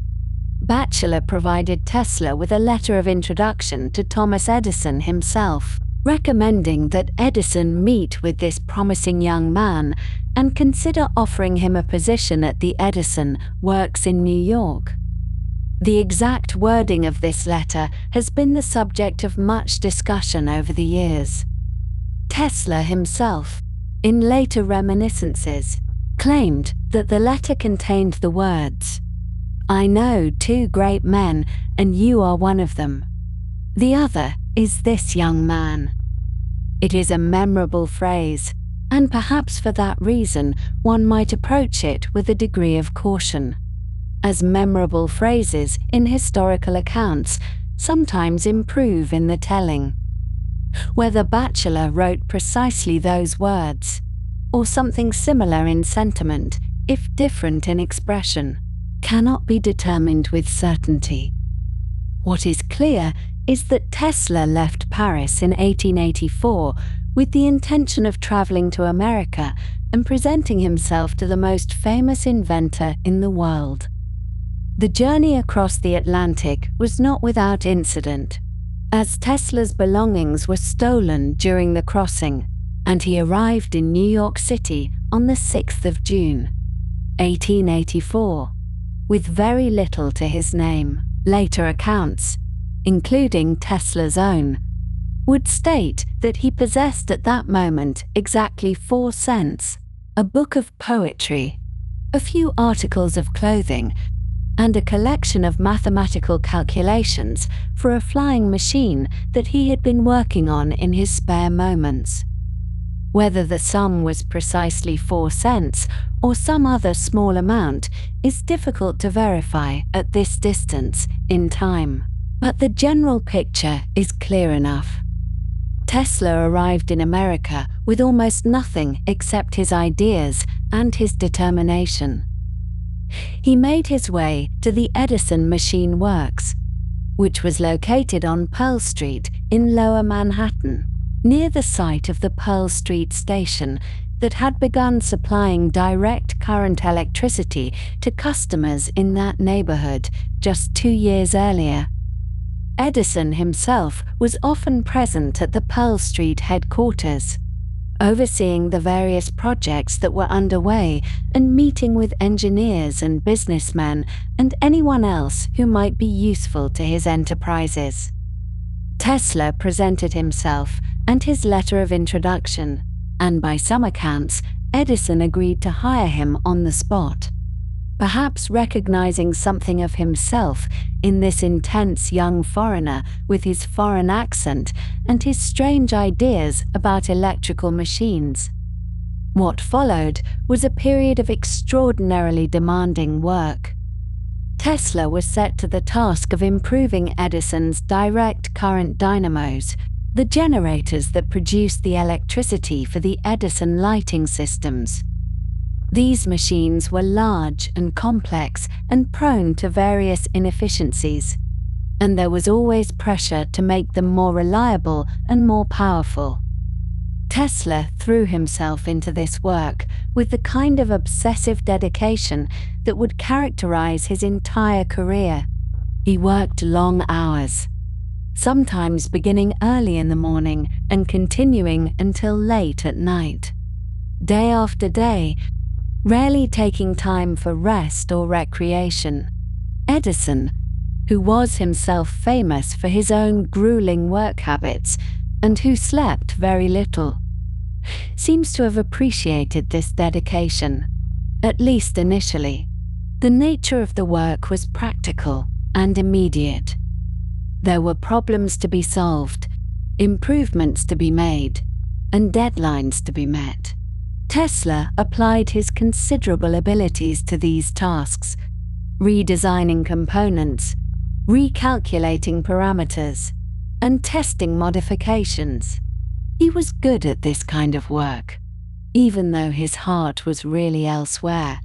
Batchelor provided Tesla with a letter of introduction to Thomas Edison himself, recommending that Edison meet with this promising young man and consider offering him a position at the Edison Works in New York. The exact wording of this letter has been the subject of much discussion over the years. Tesla himself, in later reminiscences, claimed that the letter contained the words, "I know two great men, and you are one of them. The other is this young man." It is a memorable phrase, and perhaps for that reason one might approach it with a degree of caution, as memorable phrases in historical accounts sometimes improve in the telling. Whether Batchelor wrote precisely those words, or something similar in sentiment, if different in expression, cannot be determined with certainty. What is clear is that Tesla left Paris in 1884 with the intention of traveling to America and presenting himself to the most famous inventor in the world. The journey across the Atlantic was not without incident, as Tesla's belongings were stolen during the crossing, and he arrived in New York City on the 6th of June, 1884, with very little to his name. Later accounts, including Tesla's own, would state that he possessed at that moment exactly 4 cents, a book of poetry, a few articles of clothing, and a collection of mathematical calculations for a flying machine that he had been working on in his spare moments. Whether the sum was precisely 4 cents or some other small amount is difficult to verify at this distance in time, but the general picture is clear enough. Tesla arrived in America with almost nothing except his ideas and his determination. He made his way to the Edison Machine Works, which was located on Pearl Street in Lower Manhattan, near the site of the Pearl Street station that had begun supplying direct current electricity to customers in that neighborhood just 2 years earlier. Edison himself was often present at the Pearl Street headquarters, overseeing the various projects that were underway and meeting with engineers and businessmen and anyone else who might be useful to his enterprises. Tesla presented himself and his letter of introduction, and by some accounts, Edison agreed to hire him on the spot, perhaps recognizing something of himself in this intense young foreigner with his foreign accent and his strange ideas about electrical machines. What followed was a period of extraordinarily demanding work. Tesla was set to the task of improving Edison's direct current dynamos, the generators that produced the electricity for the Edison lighting systems. These machines were large and complex and prone to various inefficiencies, and there was always pressure to make them more reliable and more powerful. Tesla threw himself into this work with the kind of obsessive dedication that would characterize his entire career. He worked long hours, sometimes beginning early in the morning and continuing until late at night, day after day, rarely taking time for rest or recreation. Edison, who was himself famous for his own grueling work habits and who slept very little, seems to have appreciated this dedication, at least initially. The nature of the work was practical and immediate. There were problems to be solved, improvements to be made, and deadlines to be met. Tesla applied his considerable abilities to these tasks, redesigning components, recalculating parameters, and testing modifications. He was good at this kind of work, even though his heart was really elsewhere,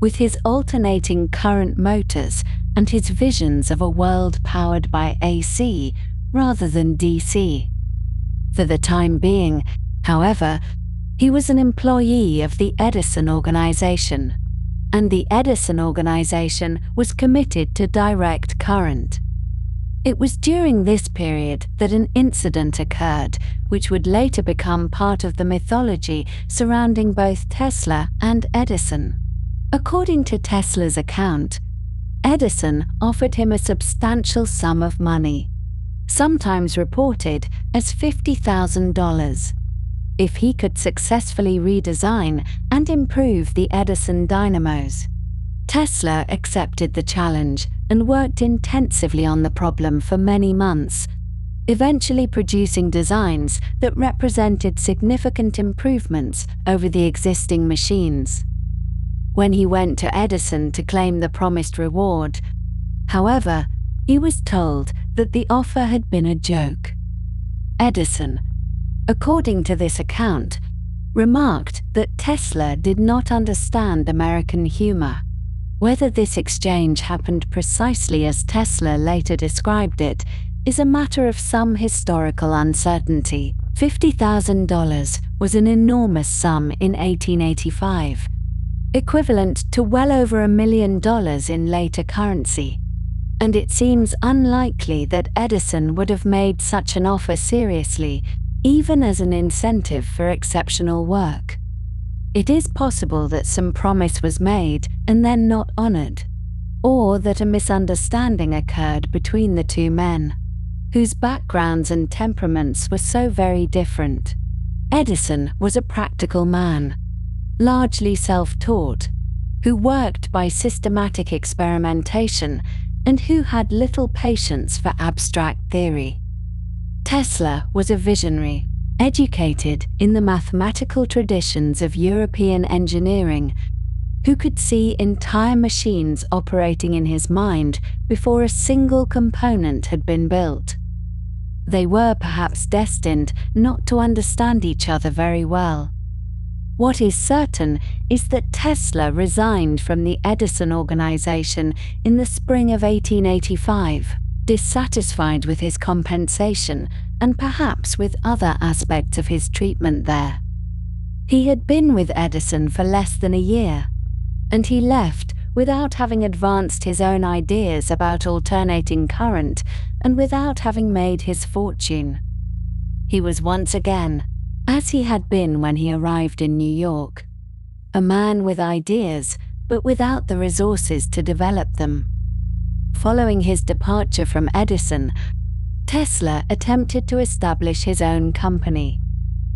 with his alternating current motors and his visions of a world powered by AC rather than DC. For the time being, however, he was an employee of the Edison organization, and the Edison organization was committed to direct current. It was during this period that an incident occurred which would later become part of the mythology surrounding both Tesla and Edison. According to Tesla's account, Edison offered him a substantial sum of money, sometimes reported as $50,000, if he could successfully redesign and improve the Edison dynamos. Tesla accepted the challenge and worked intensively on the problem for many months, eventually producing designs that represented significant improvements over the existing machines. When he went to Edison to claim the promised reward, however, he was told that the offer had been a joke. Edison, according to this account, remarked that Tesla did not understand American humor. Whether this exchange happened precisely as Tesla later described it is a matter of some historical uncertainty. $50,000 was an enormous sum in 1885, equivalent to well over $1 million in later currency, and it seems unlikely that Edison would have made such an offer seriously, even as an incentive for exceptional work. It is possible that some promise was made and then not honored, or that a misunderstanding occurred between the two men, whose backgrounds and temperaments were so very different. Edison was a practical man, largely self-taught, who worked by systematic experimentation and who had little patience for abstract theory. Tesla was a visionary, educated in the mathematical traditions of European engineering, who could see entire machines operating in his mind before a single component had been built. They were perhaps destined not to understand each other very well. What is certain is that Tesla resigned from the Edison organization in the spring of 1885, dissatisfied with his compensation and perhaps with other aspects of his treatment there. He had been with Edison for less than a year, and he left without having advanced his own ideas about alternating current and without having made his fortune. He was once again, as he had been when he arrived in New York, a man with ideas but without the resources to develop them. Following his departure from Edison, Tesla attempted to establish his own company.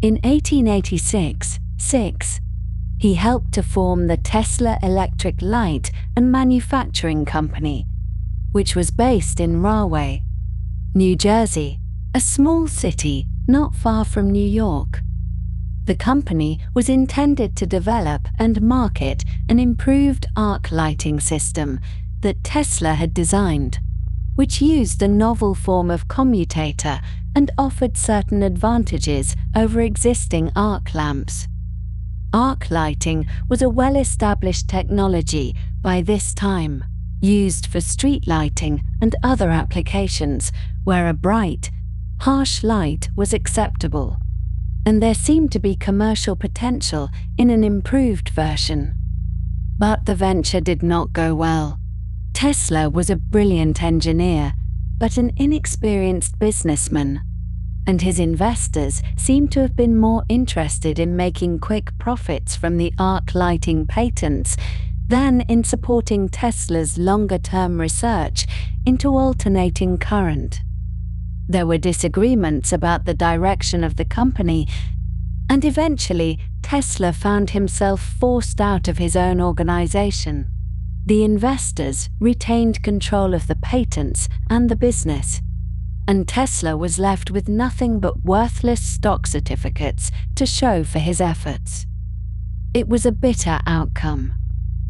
In 1886, he helped to form the Tesla Electric Light and Manufacturing Company, which was based in Rahway, New Jersey, a small city not far from New York. The company was intended to develop and market an improved arc lighting system that Tesla had designed, which used a novel form of commutator and offered certain advantages over existing arc lamps. Arc lighting was a well-established technology by this time, used for street lighting and other applications where a bright, harsh light was acceptable, and there seemed to be commercial potential in an improved version. But the venture did not go well. Tesla was a brilliant engineer, but an inexperienced businessman, and his investors seemed to have been more interested in making quick profits from the arc lighting patents than in supporting Tesla's longer-term research into alternating current. There were disagreements about the direction of the company, and eventually Tesla found himself forced out of his own organization. The investors retained control of the patents and the business, and Tesla was left with nothing but worthless stock certificates to show for his efforts. It was a bitter outcome,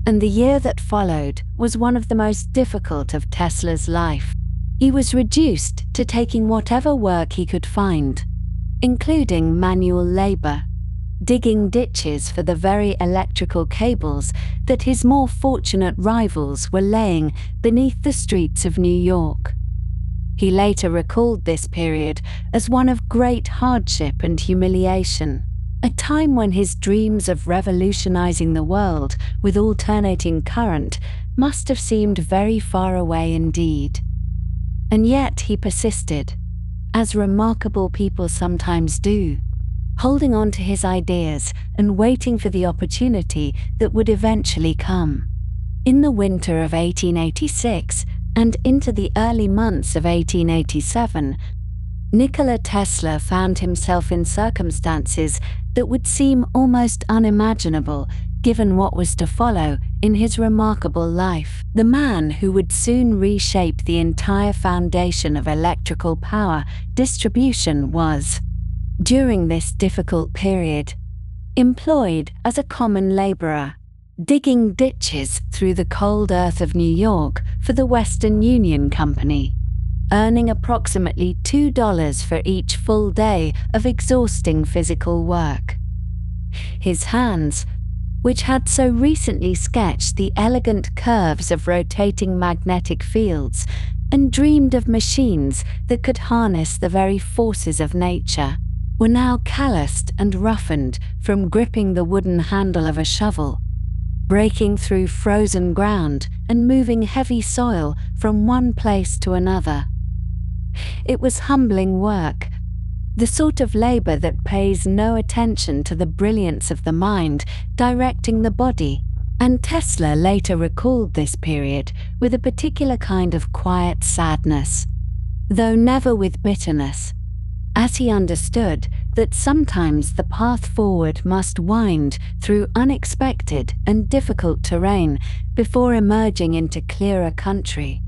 and the year that followed was one of the most difficult of Tesla's life. He was reduced to taking whatever work he could find, including manual labor, digging ditches for the very electrical cables that his more fortunate rivals were laying beneath the streets of New York. He later recalled this period as one of great hardship and humiliation, a time when his dreams of revolutionizing the world with alternating current must have seemed very far away indeed. And yet he persisted, as remarkable people sometimes do, holding on to his ideas and waiting for the opportunity that would eventually come. In the winter of 1886 and into the early months of 1887, Nikola Tesla found himself in circumstances that would seem almost unimaginable given what was to follow in his remarkable life. The man who would soon reshape the entire foundation of electrical power distribution was, during this difficult period, employed as a common laborer, digging ditches through the cold earth of New York for the Western Union Company, earning approximately $2 for each full day of exhausting physical work. His hands, which had so recently sketched the elegant curves of rotating magnetic fields and dreamed of machines that could harness the very forces of nature, were now calloused and roughened from gripping the wooden handle of a shovel, breaking through frozen ground and moving heavy soil from one place to another. It was humbling work, the sort of labor that pays no attention to the brilliance of the mind directing the body, and Tesla later recalled this period with a particular kind of quiet sadness, though never with bitterness, as he understood that sometimes the path forward must wind through unexpected and difficult terrain before emerging into clearer country.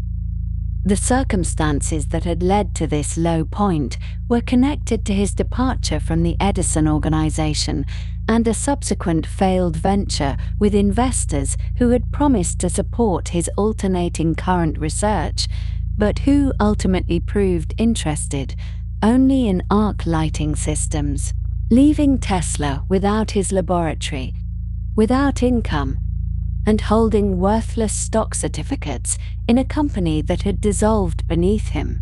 The circumstances that had led to this low point were connected to his departure from the Edison organization and a subsequent failed venture with investors who had promised to support his alternating current research, but who ultimately proved interested only in arc lighting systems, leaving Tesla without his laboratory, without income, and holding worthless stock certificates in a company that had dissolved beneath him.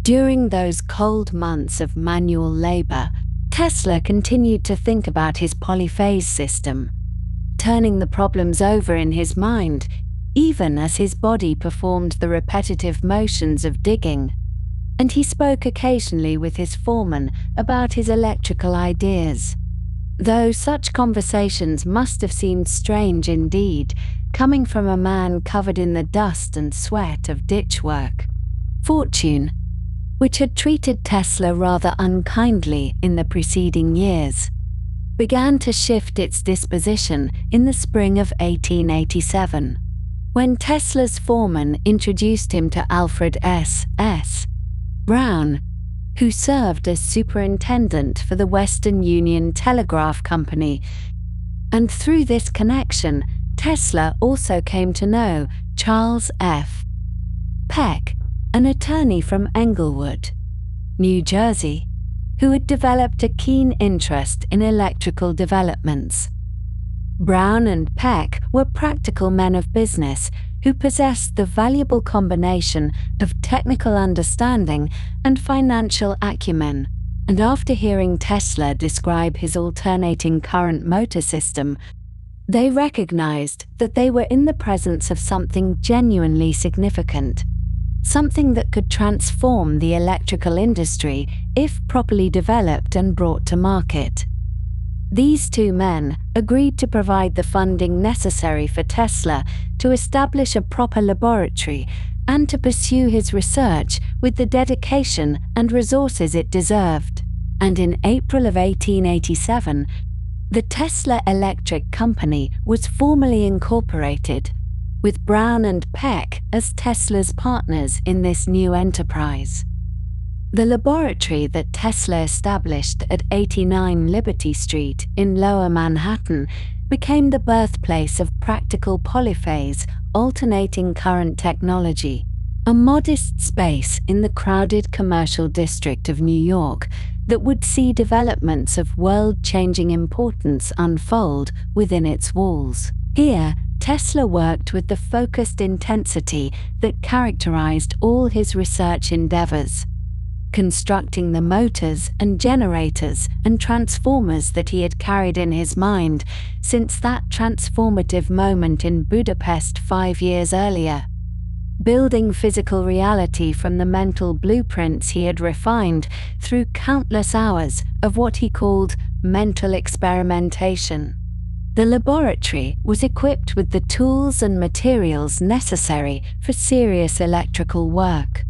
During those cold months of manual labor, Tesla continued to think about his polyphase system, turning the problems over in his mind, even as his body performed the repetitive motions of digging. And he spoke occasionally with his foreman about his electrical ideas, though such conversations must have seemed strange indeed, coming from a man covered in the dust and sweat of ditch work. Fortune, which had treated Tesla rather unkindly in the preceding years, began to shift its disposition in the spring of 1887, when Tesla's foreman introduced him to Alfred S. Brown, who served as superintendent for the Western Union Telegraph Company, and through this connection, Tesla also came to know Charles F. Peck, an attorney from Englewood, New Jersey, who had developed a keen interest in electrical developments. Brown and Peck were practical men of business who possessed the valuable combination of technical understanding and financial acumen, and after hearing Tesla describe his alternating current motor system, they recognized that they were in the presence of something genuinely significant, something that could transform the electrical industry if properly developed and brought to market. These two men agreed to provide the funding necessary for Tesla to establish a proper laboratory and to pursue his research with the dedication and resources it deserved. And in April of 1887, the Tesla Electric Company was formally incorporated, with Brown and Peck as Tesla's partners in this new enterprise. The laboratory that Tesla established at 89 Liberty Street in Lower Manhattan became the birthplace of practical polyphase, alternating current technology, a modest space in the crowded commercial district of New York that would see developments of world-changing importance unfold within its walls. Here, Tesla worked with the focused intensity that characterized all his research endeavors, constructing the motors and generators and transformers that he had carried in his mind since that transformative moment in Budapest 5 years earlier, building physical reality from the mental blueprints he had refined through countless hours of what he called mental experimentation. The laboratory was equipped with the tools and materials necessary for serious electrical work,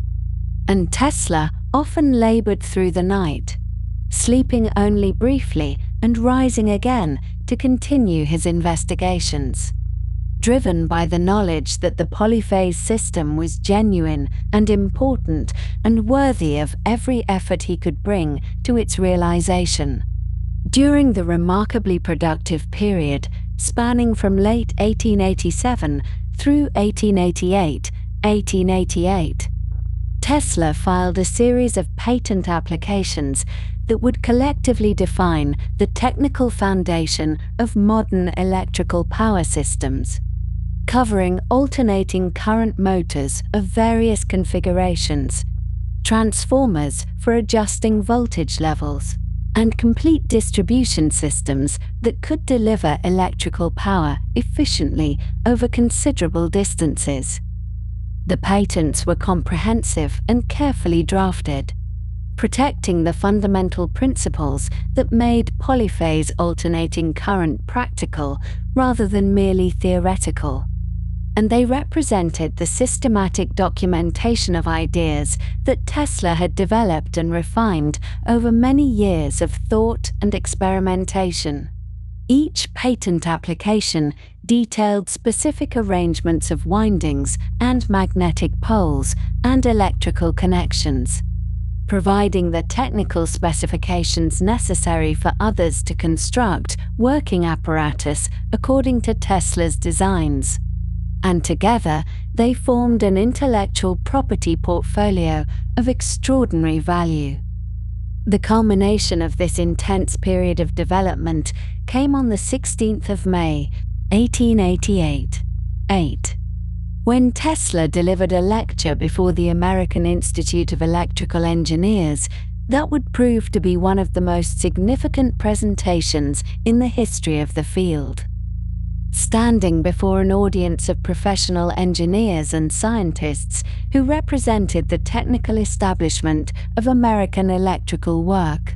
and Tesla often labored through the night, sleeping only briefly and rising again to continue his investigations, driven by the knowledge that the polyphase system was genuine and important and worthy of every effort he could bring to its realization. During the remarkably productive period spanning from late 1887 through 1888, Tesla filed a series of patent applications that would collectively define the technical foundation of modern electrical power systems, covering alternating current motors of various configurations, transformers for adjusting voltage levels, and complete distribution systems that could deliver electrical power efficiently over considerable distances. The patents were comprehensive and carefully drafted, protecting the fundamental principles that made polyphase alternating current practical rather than merely theoretical. And they represented the systematic documentation of ideas that Tesla had developed and refined over many years of thought and experimentation. Each patent application detailed specific arrangements of windings and magnetic poles and electrical connections, providing the technical specifications necessary for others to construct working apparatus according to Tesla's designs. And together, they formed an intellectual property portfolio of extraordinary value. The culmination of this intense period of development came on the 16th of May, 1888, when Tesla delivered a lecture before the American Institute of Electrical Engineers that would prove to be one of the most significant presentations in the history of the field. Standing before an audience of professional engineers and scientists who represented the technical establishment of American electrical work,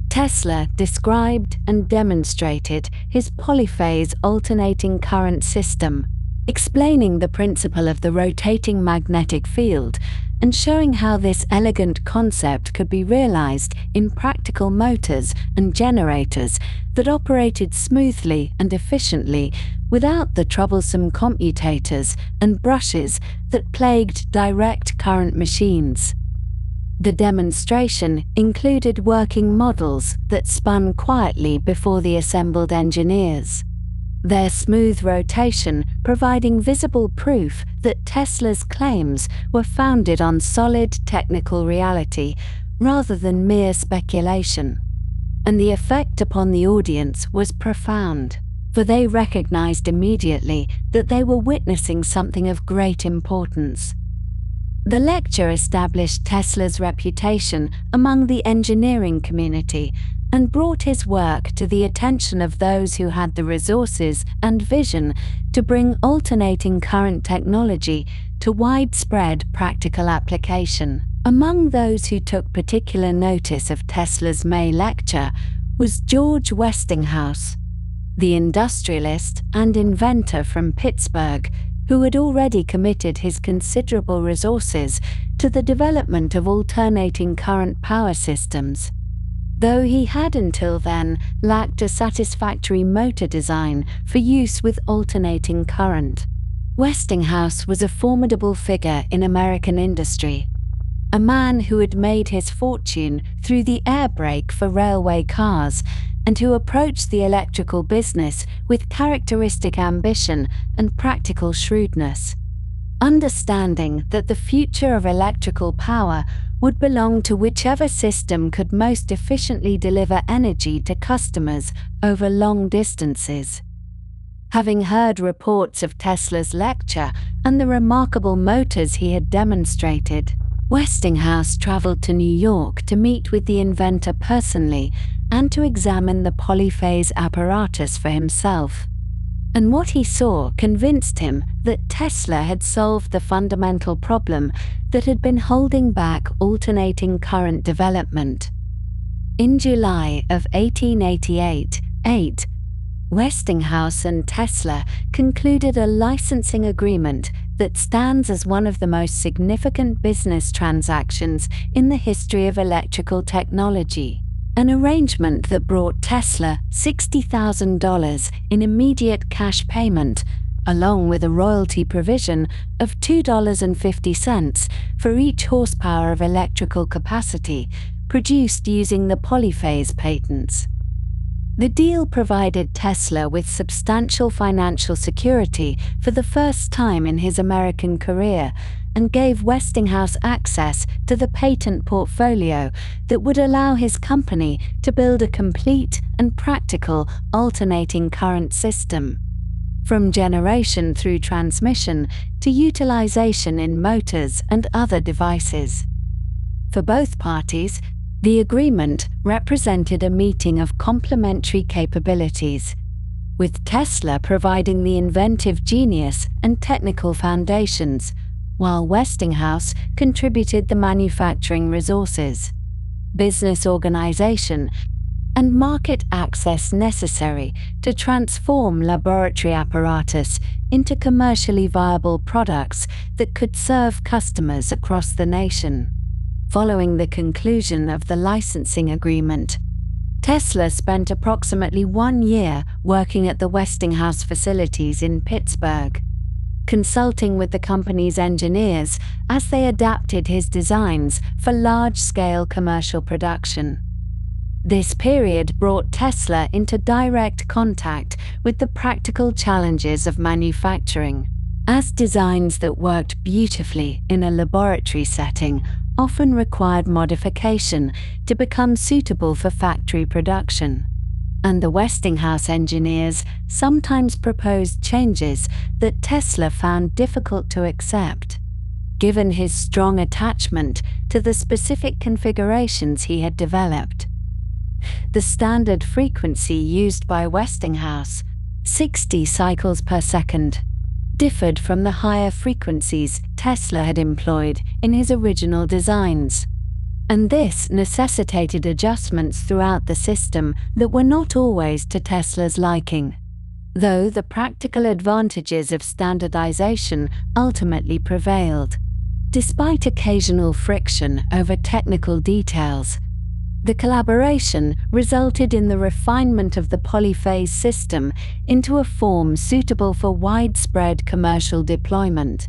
Tesla described and demonstrated his polyphase alternating current system, explaining the principle of the rotating magnetic field and showing how this elegant concept could be realized in practical motors and generators that operated smoothly and efficiently without the troublesome commutators and brushes that plagued direct current machines. The demonstration included working models that spun quietly before the assembled engineers, their smooth rotation providing visible proof that Tesla's claims were founded on solid technical reality rather than mere speculation. And the effect upon the audience was profound, for they recognized immediately that they were witnessing something of great importance. The lecture established Tesla's reputation among the engineering community and brought his work to the attention of those who had the resources and vision to bring alternating current technology to widespread practical application. Among those who took particular notice of Tesla's May lecture was George Westinghouse, the industrialist and inventor from Pittsburgh, who had already committed his considerable resources to the development of alternating current power systems. Though he had until then lacked a satisfactory motor design for use with alternating current, Westinghouse was a formidable figure in American industry, a man who had made his fortune through the air brake for railway cars and who approached the electrical business with characteristic ambition and practical shrewdness, understanding that the future of electrical power would belong to whichever system could most efficiently deliver energy to customers over long distances. Having heard reports of Tesla's lecture and the remarkable motors he had demonstrated, Westinghouse traveled to New York to meet with the inventor personally and to examine the polyphase apparatus for himself. And what he saw convinced him that Tesla had solved the fundamental problem that had been holding back alternating current development. In July of 1888, Westinghouse and Tesla concluded a licensing agreement that stands as one of the most significant business transactions in the history of electrical technology. An arrangement that brought Tesla $60,000 in immediate cash payment, along with a royalty provision of $2.50 for each horsepower of electrical capacity produced using the polyphase patents. The deal provided Tesla with substantial financial security for the first time in his American career and gave Westinghouse access to the patent portfolio that would allow his company to build a complete and practical alternating current system, from generation through transmission to utilization in motors and other devices. For both parties, The agreement represented a meeting of complementary capabilities, with Tesla providing the inventive genius and technical foundations, while Westinghouse contributed the manufacturing resources, business organization, and market access necessary to transform laboratory apparatus into commercially viable products that could serve customers across the nation. Following the conclusion of the licensing agreement, Tesla spent approximately 1 year working at the Westinghouse facilities in Pittsburgh, consulting with the company's engineers as they adapted his designs for large-scale commercial production. This period brought Tesla into direct contact with the practical challenges of manufacturing, as designs that worked beautifully in a laboratory setting often required modification to become suitable for factory production, and the Westinghouse engineers sometimes proposed changes that Tesla found difficult to accept, given his strong attachment to the specific configurations he had developed. The standard frequency used by Westinghouse, 60 cycles per second, differed from the higher frequencies Tesla had employed in his original designs, and this necessitated adjustments throughout the system that were not always to Tesla's liking, though the practical advantages of standardization ultimately prevailed. Despite occasional friction over technical details, the collaboration resulted in the refinement of the Polyphase system into a form suitable for widespread commercial deployment,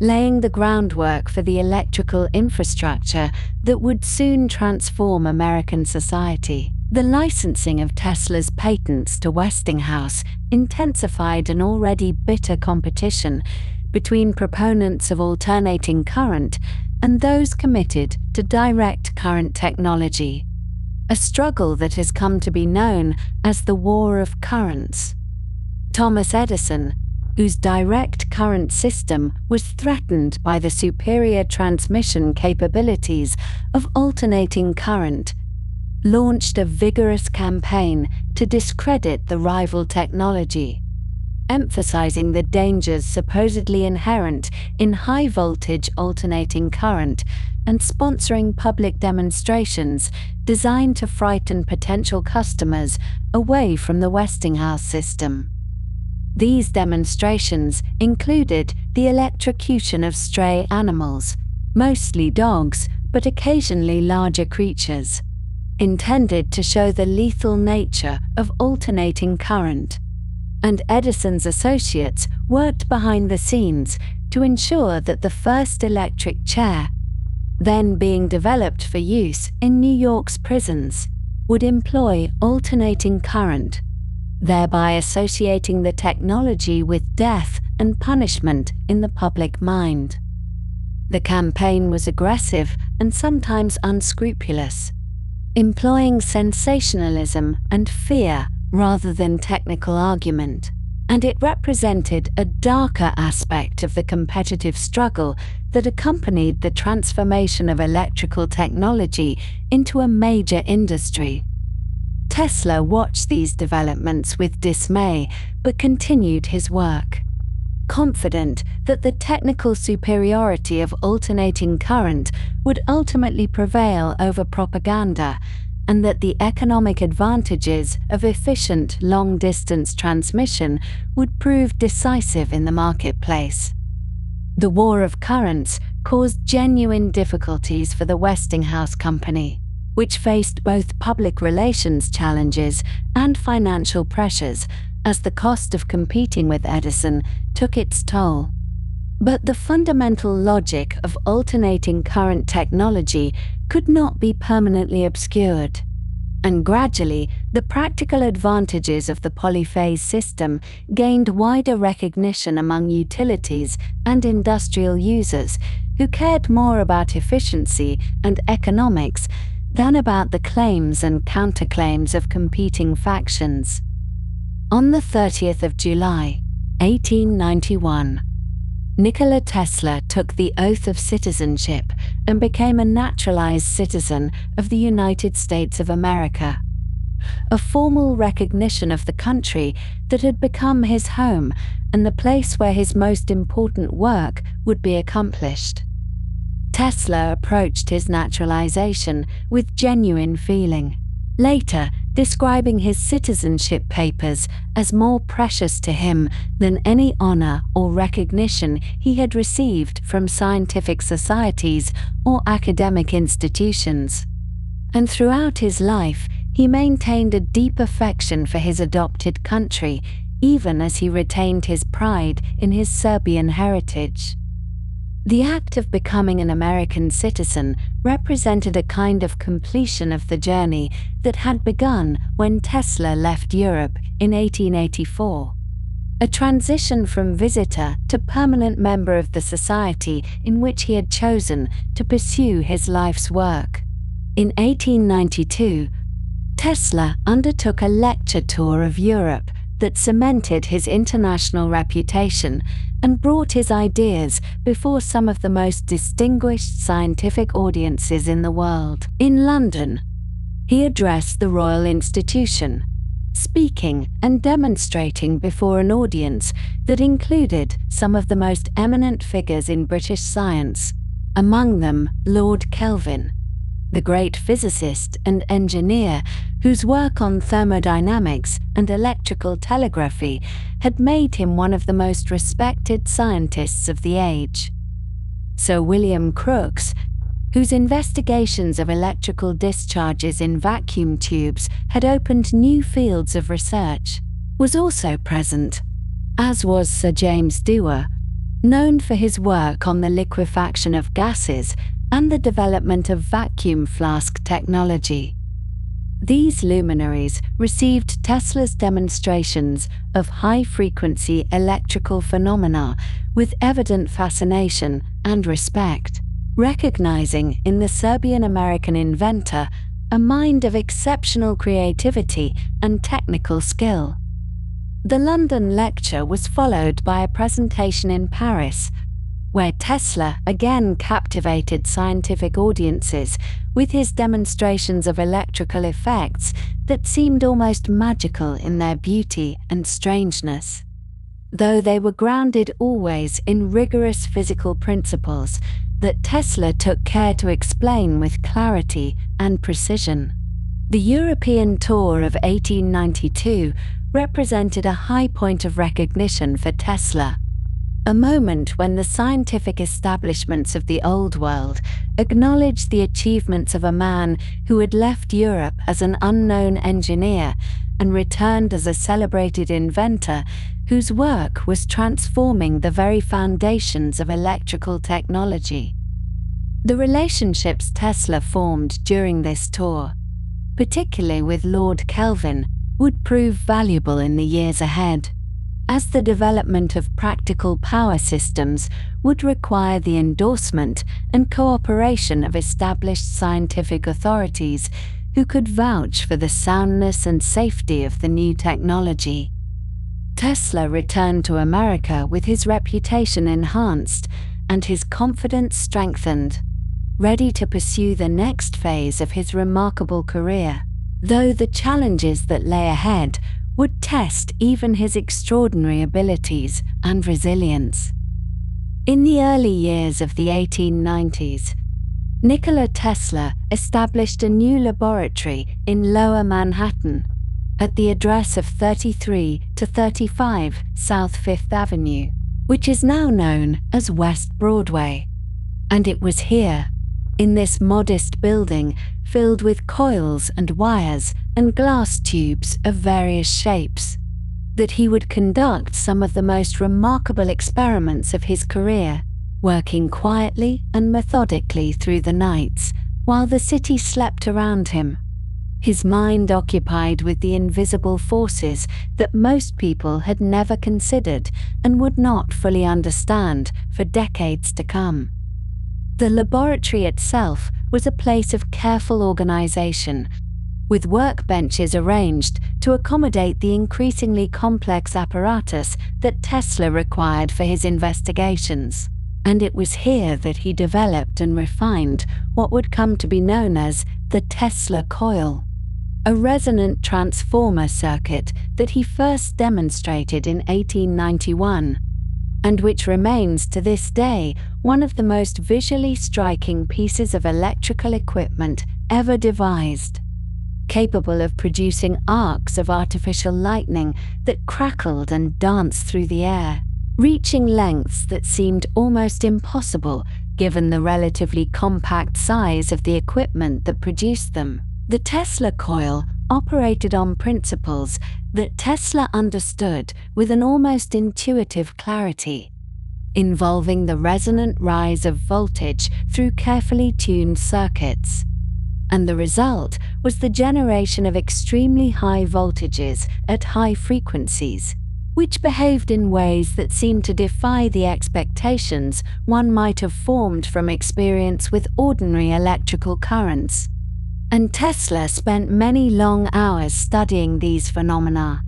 laying the groundwork for the electrical infrastructure that would soon transform American society. The licensing of Tesla's patents to Westinghouse intensified an already bitter competition between proponents of alternating current and those committed to direct current technology, a struggle that has come to be known as the War of Currents. Thomas Edison, whose direct current system was threatened by the superior transmission capabilities of alternating current, launched a vigorous campaign to discredit the rival technology, emphasizing the dangers supposedly inherent in high-voltage alternating current and sponsoring public demonstrations designed to frighten potential customers away from the Westinghouse system. These demonstrations included the electrocution of stray animals, mostly dogs, but occasionally larger creatures, intended to show the lethal nature of alternating current. And Edison's associates worked behind the scenes to ensure that the first electric chair, then being developed for use in New York's prisons, would employ alternating current, thereby associating the technology with death and punishment in the public mind. The campaign was aggressive and sometimes unscrupulous, employing sensationalism and fear rather than technical argument, and it represented a darker aspect of the competitive struggle that accompanied the transformation of electrical technology into a major industry. Tesla watched these developments with dismay, but continued his work, confident that the technical superiority of alternating current would ultimately prevail over propaganda, and that the economic advantages of efficient long-distance transmission would prove decisive in the marketplace. The War of Currents caused genuine difficulties for the Westinghouse Company, which faced both public relations challenges and financial pressures as the cost of competing with Edison took its toll. But the fundamental logic of alternating current technology could not be permanently obscured, and gradually the practical advantages of the Polyphase system gained wider recognition among utilities and industrial users who cared more about efficiency and economics than about the claims and counterclaims of competing factions. On the 30th of July, 1891, Nikola Tesla took the oath of citizenship and became a naturalized citizen of the United States of America. A formal recognition of the country that had become his home and the place where his most important work would be accomplished. Tesla approached his naturalization with genuine feeling, later describing his citizenship papers as more precious to him than any honor or recognition he had received from scientific societies or academic institutions. And throughout his life, he maintained a deep affection for his adopted country, even as he retained his pride in his Serbian heritage. The act of becoming an American citizen represented a kind of completion of the journey that had begun when Tesla left Europe in 1884. A transition from visitor to permanent member of the society in which he had chosen to pursue his life's work. In 1892, Tesla undertook a lecture tour of Europe that cemented his international reputation and brought his ideas before some of the most distinguished scientific audiences in the world. In London, he addressed the Royal Institution, speaking and demonstrating before an audience that included some of the most eminent figures in British science, among them Lord Kelvin, the great physicist and engineer whose work on thermodynamics and electrical telegraphy had made him one of the most respected scientists of the age. Sir William Crookes, whose investigations of electrical discharges in vacuum tubes had opened new fields of research, was also present, as was Sir James Dewar, known for his work on the liquefaction of gases and the development of vacuum flask technology. These luminaries received Tesla's demonstrations of high-frequency electrical phenomena with evident fascination and respect, recognizing in the Serbian-American inventor a mind of exceptional creativity and technical skill. The London lecture was followed by a presentation in Paris, where Tesla again captivated scientific audiences with his demonstrations of electrical effects that seemed almost magical in their beauty and strangeness. Though they were grounded always in rigorous physical principles that Tesla took care to explain with clarity and precision. The European tour of 1892 represented a high point of recognition for Tesla, a moment when the scientific establishments of the Old World acknowledged the achievements of a man who had left Europe as an unknown engineer and returned as a celebrated inventor whose work was transforming the very foundations of electrical technology. The relationships Tesla formed during this tour, particularly with Lord Kelvin, would prove valuable in the years ahead, as the development of practical power systems would require the endorsement and cooperation of established scientific authorities who could vouch for the soundness and safety of the new technology. Tesla returned to America with his reputation enhanced and his confidence strengthened, ready to pursue the next phase of his remarkable career, though the challenges that lay ahead would test even his extraordinary abilities and resilience. In the early years of the 1890s, Nikola Tesla established a new laboratory in Lower Manhattan, at the address of 33 to 35 South Fifth Avenue, which is now known as West Broadway. And it was here, in this modest building filled with coils and wires and glass tubes of various shapes, that he would conduct some of the most remarkable experiments of his career, working quietly and methodically through the nights while the city slept around him, his mind occupied with the invisible forces that most people had never considered and would not fully understand for decades to come. The laboratory itself was a place of careful organization, with workbenches arranged to accommodate the increasingly complex apparatus that Tesla required for his investigations. and it was here that he developed and refined what would come to be known as the Tesla coil, a resonant transformer circuit that he first demonstrated in 1891, and which remains to this day one of the most visually striking pieces of electrical equipment ever devised, capable of producing arcs of artificial lightning that crackled and danced through the air, reaching lengths that seemed almost impossible given the relatively compact size of the equipment that produced them. The Tesla coil operated on principles that Tesla understood with an almost intuitive clarity, involving the resonant rise of voltage through carefully tuned circuits. And the result was the generation of extremely high voltages at high frequencies, which behaved in ways that seemed to defy the expectations one might have formed from experience with ordinary electrical currents. And Tesla spent many long hours studying these phenomena,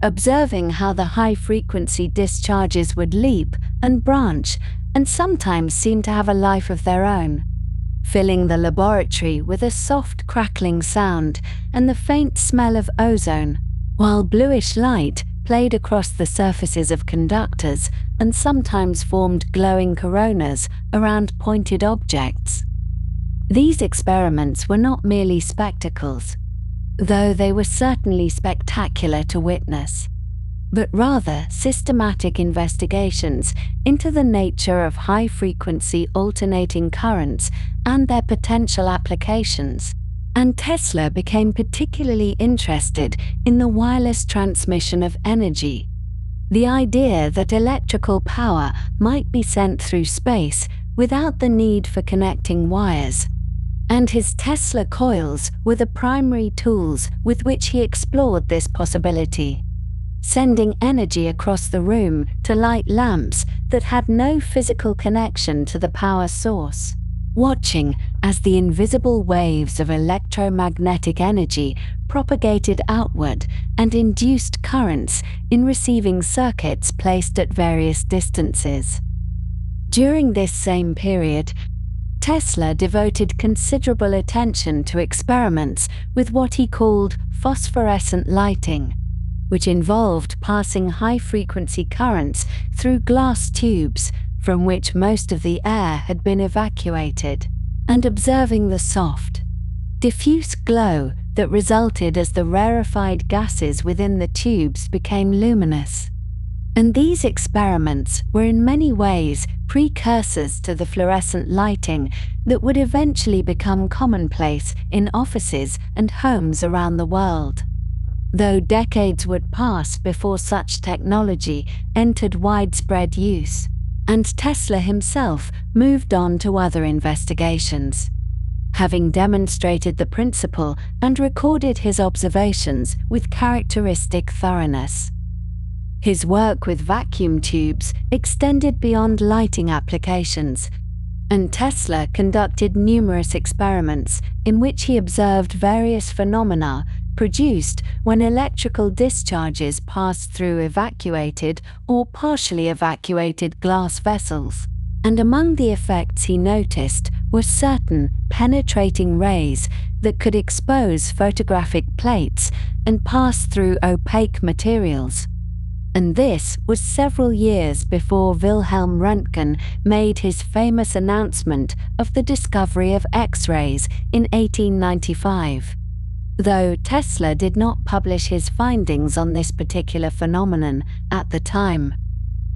observing how the high-frequency discharges would leap and branch and sometimes seem to have a life of their own, filling the laboratory with a soft crackling sound and the faint smell of ozone, while bluish light played across the surfaces of conductors and sometimes formed glowing coronas around pointed objects. These experiments were not merely spectacles, though they were certainly spectacular to witness, but rather systematic investigations into the nature of high-frequency alternating currents and their potential applications. And Tesla became particularly interested in the wireless transmission of energy, the idea that electrical power might be sent through space without the need for connecting wires. And his Tesla coils were the primary tools with which he explored this possibility, sending energy across the room to light lamps that had no physical connection to the power source, watching as the invisible waves of electromagnetic energy propagated outward and induced currents in receiving circuits placed at various distances. During this same period, Tesla devoted considerable attention to experiments with what he called phosphorescent lighting, which involved passing high-frequency currents through glass tubes from which most of the air had been evacuated, and observing the soft, diffuse glow that resulted as the rarefied gases within the tubes became luminous. And these experiments were in many ways precursors to the fluorescent lighting that would eventually become commonplace in offices and homes around the world, though decades would pass before such technology entered widespread use, and Tesla himself moved on to other investigations, having demonstrated the principle and recorded his observations with characteristic thoroughness. His work with vacuum tubes extended beyond lighting applications, and Tesla conducted numerous experiments in which he observed various phenomena produced when electrical discharges passed through evacuated or partially evacuated glass vessels. And among the effects he noticed were certain penetrating rays that could expose photographic plates and pass through opaque materials. And this was several years before Wilhelm Röntgen made his famous announcement of the discovery of X-rays in 1895, though Tesla did not publish his findings on this particular phenomenon at the time.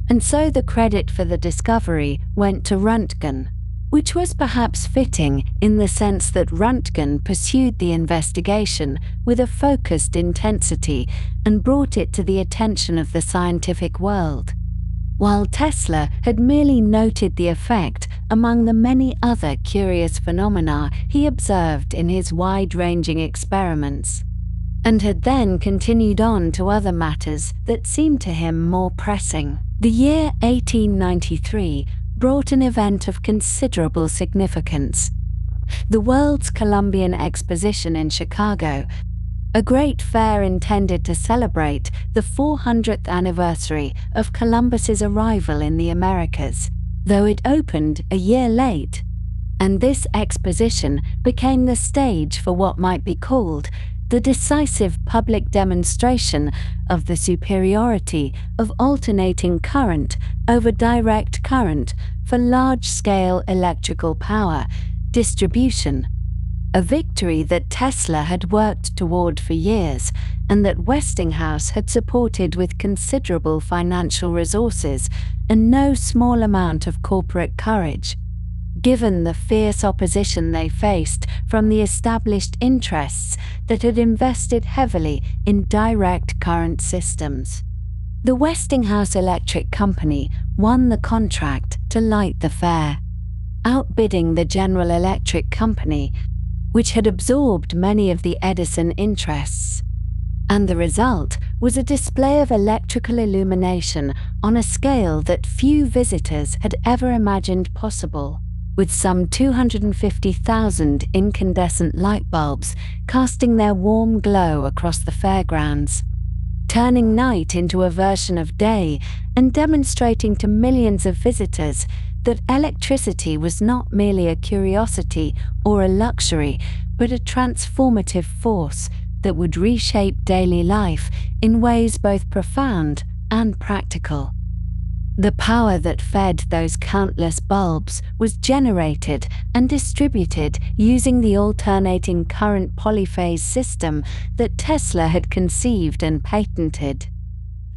And so the credit for the discovery went to Röntgen, which was perhaps fitting in the sense that Röntgen pursued the investigation with a focused intensity and brought it to the attention of the scientific world, while Tesla had merely noted the effect among the many other curious phenomena he observed in his wide-ranging experiments, and had then continued on to other matters that seemed to him more pressing. The year 1893 brought an event of considerable significance: the World's Columbian Exposition in Chicago, a great fair intended to celebrate the 400th anniversary of Columbus's arrival in the Americas, though it opened a year late. And this exposition became the stage for what might be called the decisive public demonstration of the superiority of alternating current over direct current for large-scale electrical power distribution, a victory that Tesla had worked toward for years and that Westinghouse had supported with considerable financial resources and no small amount of corporate courage. Given the fierce opposition they faced from the established interests that had invested heavily in direct current systems. The Westinghouse Electric Company won the contract to light the fair, outbidding the General Electric Company, which had absorbed many of the Edison interests. And the result was a display of electrical illumination on a scale that few visitors had ever imagined possible, with some 250,000 incandescent light bulbs casting their warm glow across the fairgrounds, turning night into a version of day and demonstrating to millions of visitors that electricity was not merely a curiosity or a luxury, but a transformative force that would reshape daily life in ways both profound and practical. The power that fed those countless bulbs was generated and distributed using the alternating current polyphase system that Tesla had conceived and patented.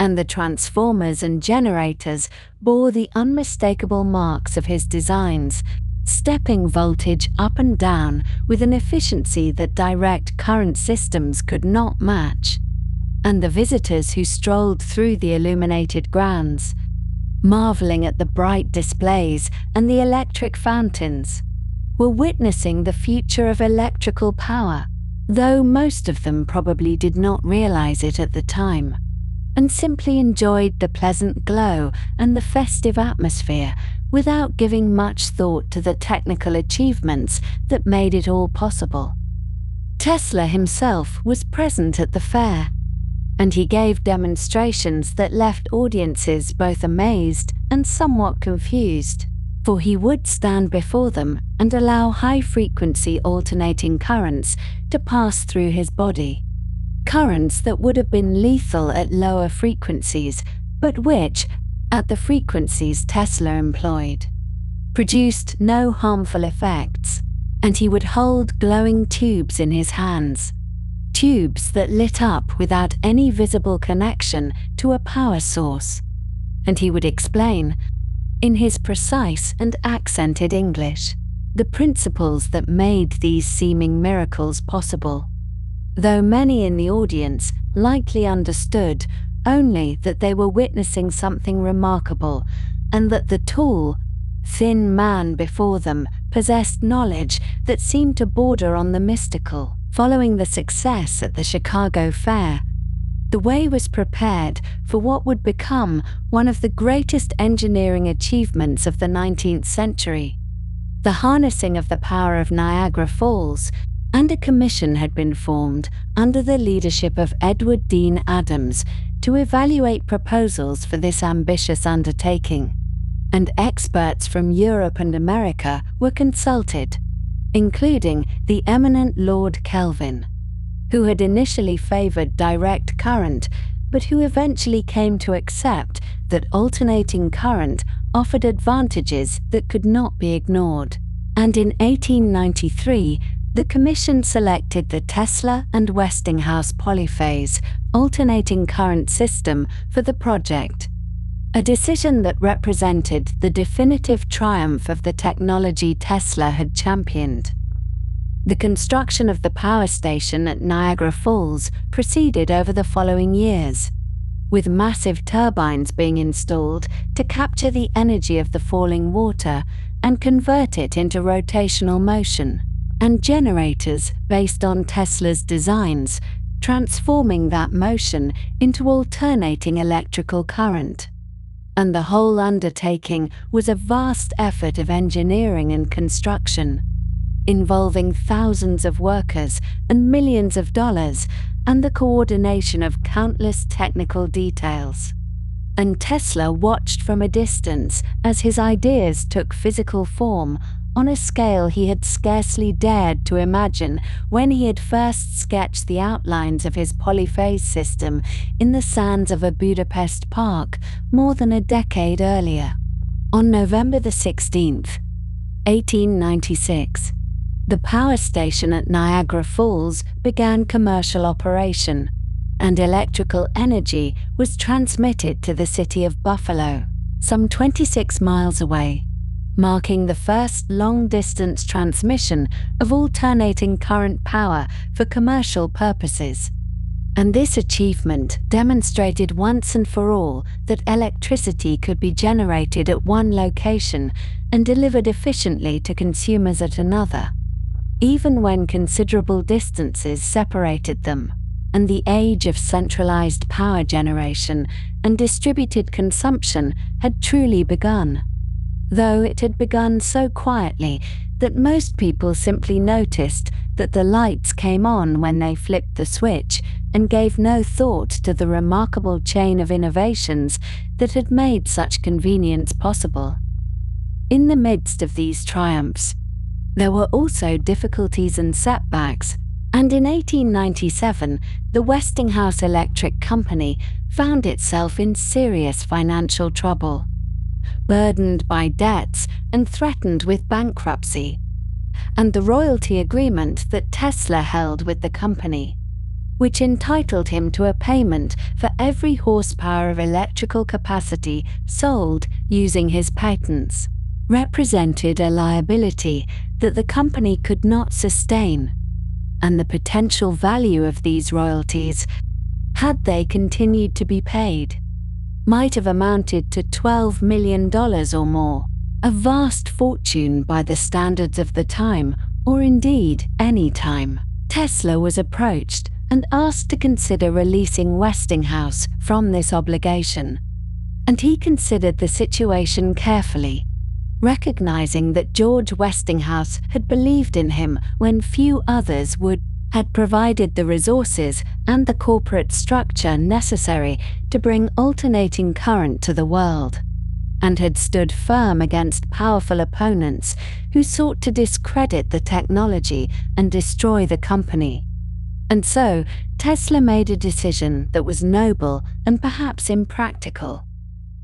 And the transformers and generators bore the unmistakable marks of his designs, stepping voltage up and down with an efficiency that direct current systems could not match. And the visitors who strolled through the illuminated grounds, marveling at the bright displays and the electric fountains, were witnessing the future of electrical power, though most of them probably did not realize it at the time, and simply enjoyed the pleasant glow and the festive atmosphere without giving much thought to the technical achievements that made it all possible. Tesla himself was present at the fair, and he gave demonstrations that left audiences both amazed and somewhat confused, for he would stand before them and allow high-frequency alternating currents to pass through his body, currents that would have been lethal at lower frequencies, but which, at the frequencies Tesla employed, produced no harmful effects, and he would hold glowing tubes in his hands, tubes that lit up without any visible connection to a power source, and he would explain, in his precise and accented English, the principles that made these seeming miracles possible, though many in the audience likely understood only that they were witnessing something remarkable and that the tall, thin man before them possessed knowledge that seemed to border on the mystical. Following the success at the Chicago Fair, the way was prepared for what would become one of the greatest engineering achievements of the 19th century, the harnessing of the power of Niagara Falls, and a commission had been formed under the leadership of Edward Dean Adams to evaluate proposals for this ambitious undertaking, and experts from Europe and America were consulted, including the eminent Lord Kelvin, who had initially favored direct current, but who eventually came to accept that alternating current offered advantages that could not be ignored. And in 1893, the Commission selected the Tesla and Westinghouse Polyphase alternating current system for the project, a decision that represented the definitive triumph of the technology Tesla had championed. The construction of the power station at Niagara Falls proceeded over the following years, with massive turbines being installed to capture the energy of the falling water and convert it into rotational motion, and generators based on Tesla's designs, transforming that motion into alternating electrical current. And the whole undertaking was a vast effort of engineering and construction, involving thousands of workers and millions of dollars and the coordination of countless technical details. and Tesla watched from a distance as his ideas took physical form on a scale he had scarcely dared to imagine when he had first sketched the outlines of his Polyphase system in the sands of a Budapest park more than a decade earlier. On November 16th, 1896, the power station at Niagara Falls began commercial operation, and electrical energy was transmitted to the city of Buffalo, some 26 miles away, marking the first long-distance transmission of alternating current power for commercial purposes. And this achievement demonstrated once and for all that electricity could be generated at one location and delivered efficiently to consumers at another, even when considerable distances separated them, and the age of centralized power generation and distributed consumption had truly begun, though it had begun so quietly that most people simply noticed that the lights came on when they flipped the switch and gave no thought to the remarkable chain of innovations that had made such convenience possible. In the midst of these triumphs, there were also difficulties and setbacks, and in 1897, the Westinghouse Electric Company found itself in serious financial trouble, burdened by debts and threatened with bankruptcy, and the royalty agreement that Tesla held with the company, which entitled him to a payment for every horsepower of electrical capacity sold using his patents, represented a liability that the company could not sustain, and the potential value of these royalties, had they continued to be paid, might have amounted to $12 million or more, a vast fortune by the standards of the time, or indeed any time. Tesla was approached and asked to consider releasing Westinghouse from this obligation, and he considered the situation carefully, recognizing that George Westinghouse had believed in him when few others would, had provided the resources and the corporate structure necessary to bring alternating current to the world, and had stood firm against powerful opponents who sought to discredit the technology and destroy the company. And so, Tesla made a decision that was noble and perhaps impractical,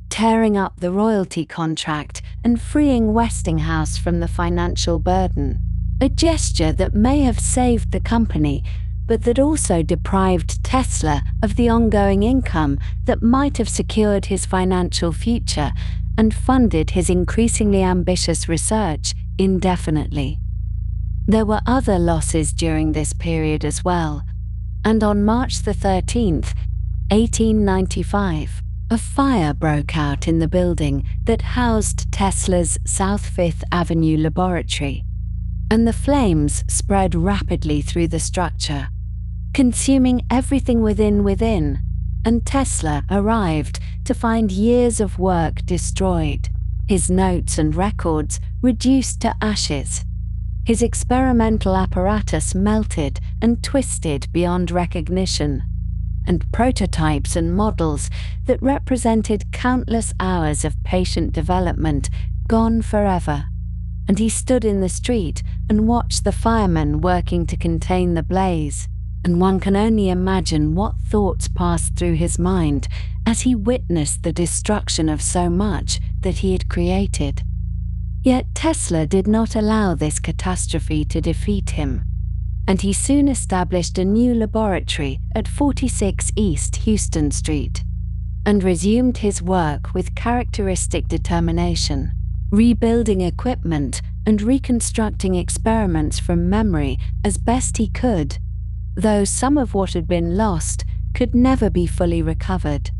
tearing up the royalty contract and freeing Westinghouse from the financial burden, a gesture that may have saved the company, but that also deprived Tesla of the ongoing income that might have secured his financial future and funded his increasingly ambitious research indefinitely. There were other losses during this period as well, and on March 13th, 1895, a fire broke out in the building that housed Tesla's South Fifth Avenue laboratory, and the flames spread rapidly through the structure, consuming everything within, and Tesla arrived to find years of work destroyed, his notes and records reduced to ashes, his experimental apparatus melted and twisted beyond recognition, and prototypes and models that represented countless hours of patient development gone forever. And he stood in the street and watched the firemen working to contain the blaze, and one can only imagine what thoughts passed through his mind as he witnessed the destruction of so much that he had created. Yet Tesla did not allow this catastrophe to defeat him, and he soon established a new laboratory at 46 East Houston Street, and resumed his work with characteristic determination, rebuilding equipment and reconstructing experiments from memory as best he could, though some of what had been lost could never be fully recovered.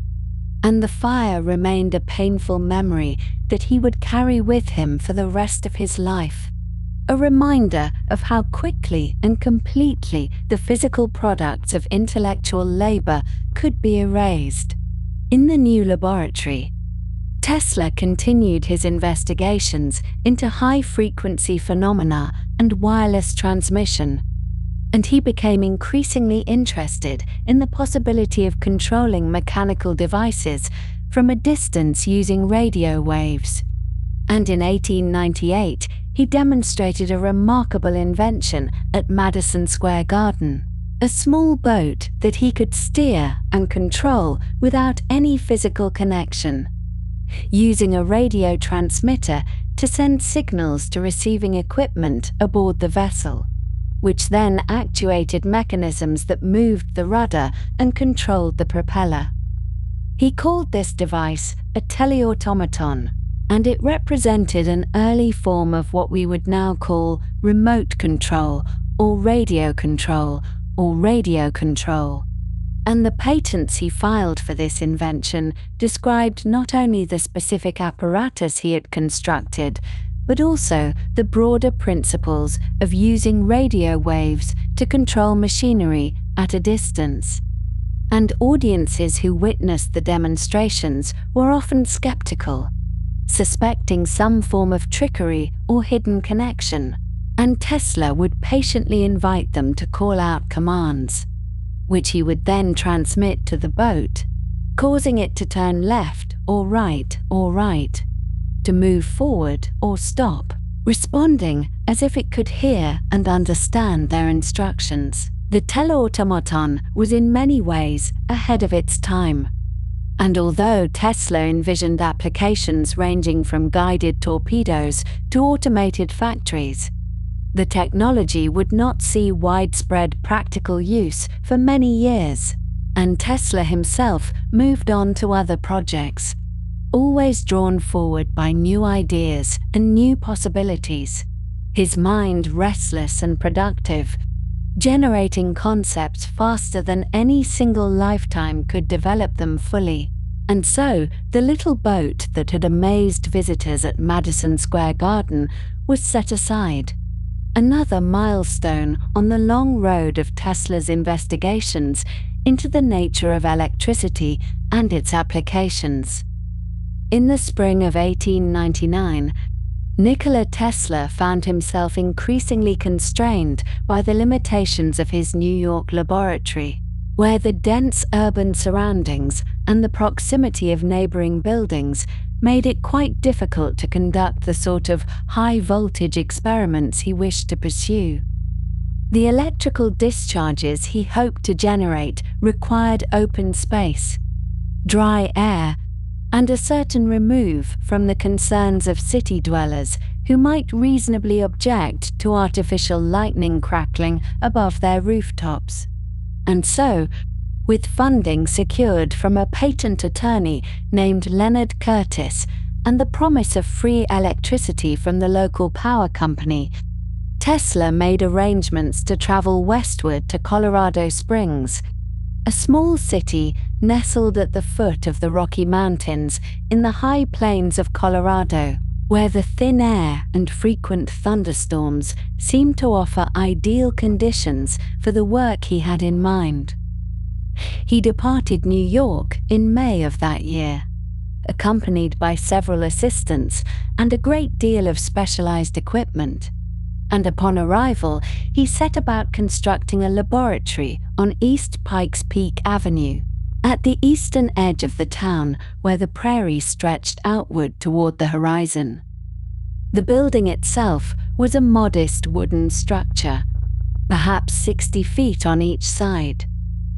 And the fire remained a painful memory that he would carry with him for the rest of his life, a reminder of how quickly and completely the physical products of intellectual labor could be erased. In the new laboratory, Tesla continued his investigations into high-frequency phenomena and wireless transmission, and he became increasingly interested in the possibility of controlling mechanical devices from a distance using radio waves. And in 1898, he demonstrated a remarkable invention at Madison Square Garden, a small boat that he could steer and control without any physical connection, using a radio transmitter to send signals to receiving equipment aboard the vessel, which then actuated mechanisms that moved the rudder and controlled the propeller. He called this device a teleautomaton, and it represented an early form of what we would now call remote control or radio control or radio control. And the patents he filed for this invention described not only the specific apparatus he had constructed, but also the broader principles of using radio waves to control machinery at a distance. And audiences who witnessed the demonstrations were often skeptical, suspecting some form of trickery or hidden connection, and Tesla would patiently invite them to call out commands, which he would then transmit to the boat, causing it to turn left or right, to move forward or stop, responding as if it could hear and understand their instructions. The teleautomaton was in many ways ahead of its time. And although Tesla envisioned applications ranging from guided torpedoes to automated factories, the technology would not see widespread practical use for many years, and Tesla himself moved on to other projects, always drawn forward by new ideas and new possibilities, his mind restless and productive, generating concepts faster than any single lifetime could develop them fully. And so, the little boat that had amazed visitors at Madison Square Garden was set aside, another milestone on the long road of Tesla's investigations into the nature of electricity and its applications. In the spring of 1899, Nikola Tesla found himself increasingly constrained by the limitations of his New York laboratory, where the dense urban surroundings and the proximity of neighboring buildings made it quite difficult to conduct the sort of high-voltage experiments he wished to pursue. The electrical discharges he hoped to generate required open space, dry air, and a certain remove from the concerns of city dwellers who might reasonably object to artificial lightning crackling above their rooftops. And so, with funding secured from a patent attorney named Leonard Curtis and the promise of free electricity from the local power company, Tesla made arrangements to travel westward to Colorado Springs, a small city nestled at the foot of the Rocky Mountains in the high plains of Colorado, where the thin air and frequent thunderstorms seemed to offer ideal conditions for the work he had in mind. He departed New York in May of that year, accompanied by several assistants and a great deal of specialized equipment. And upon arrival, he set about constructing a laboratory on East Pikes Peak Avenue, at the eastern edge of the town where the prairie stretched outward toward the horizon. The building itself was a modest wooden structure, perhaps 60 feet on each side,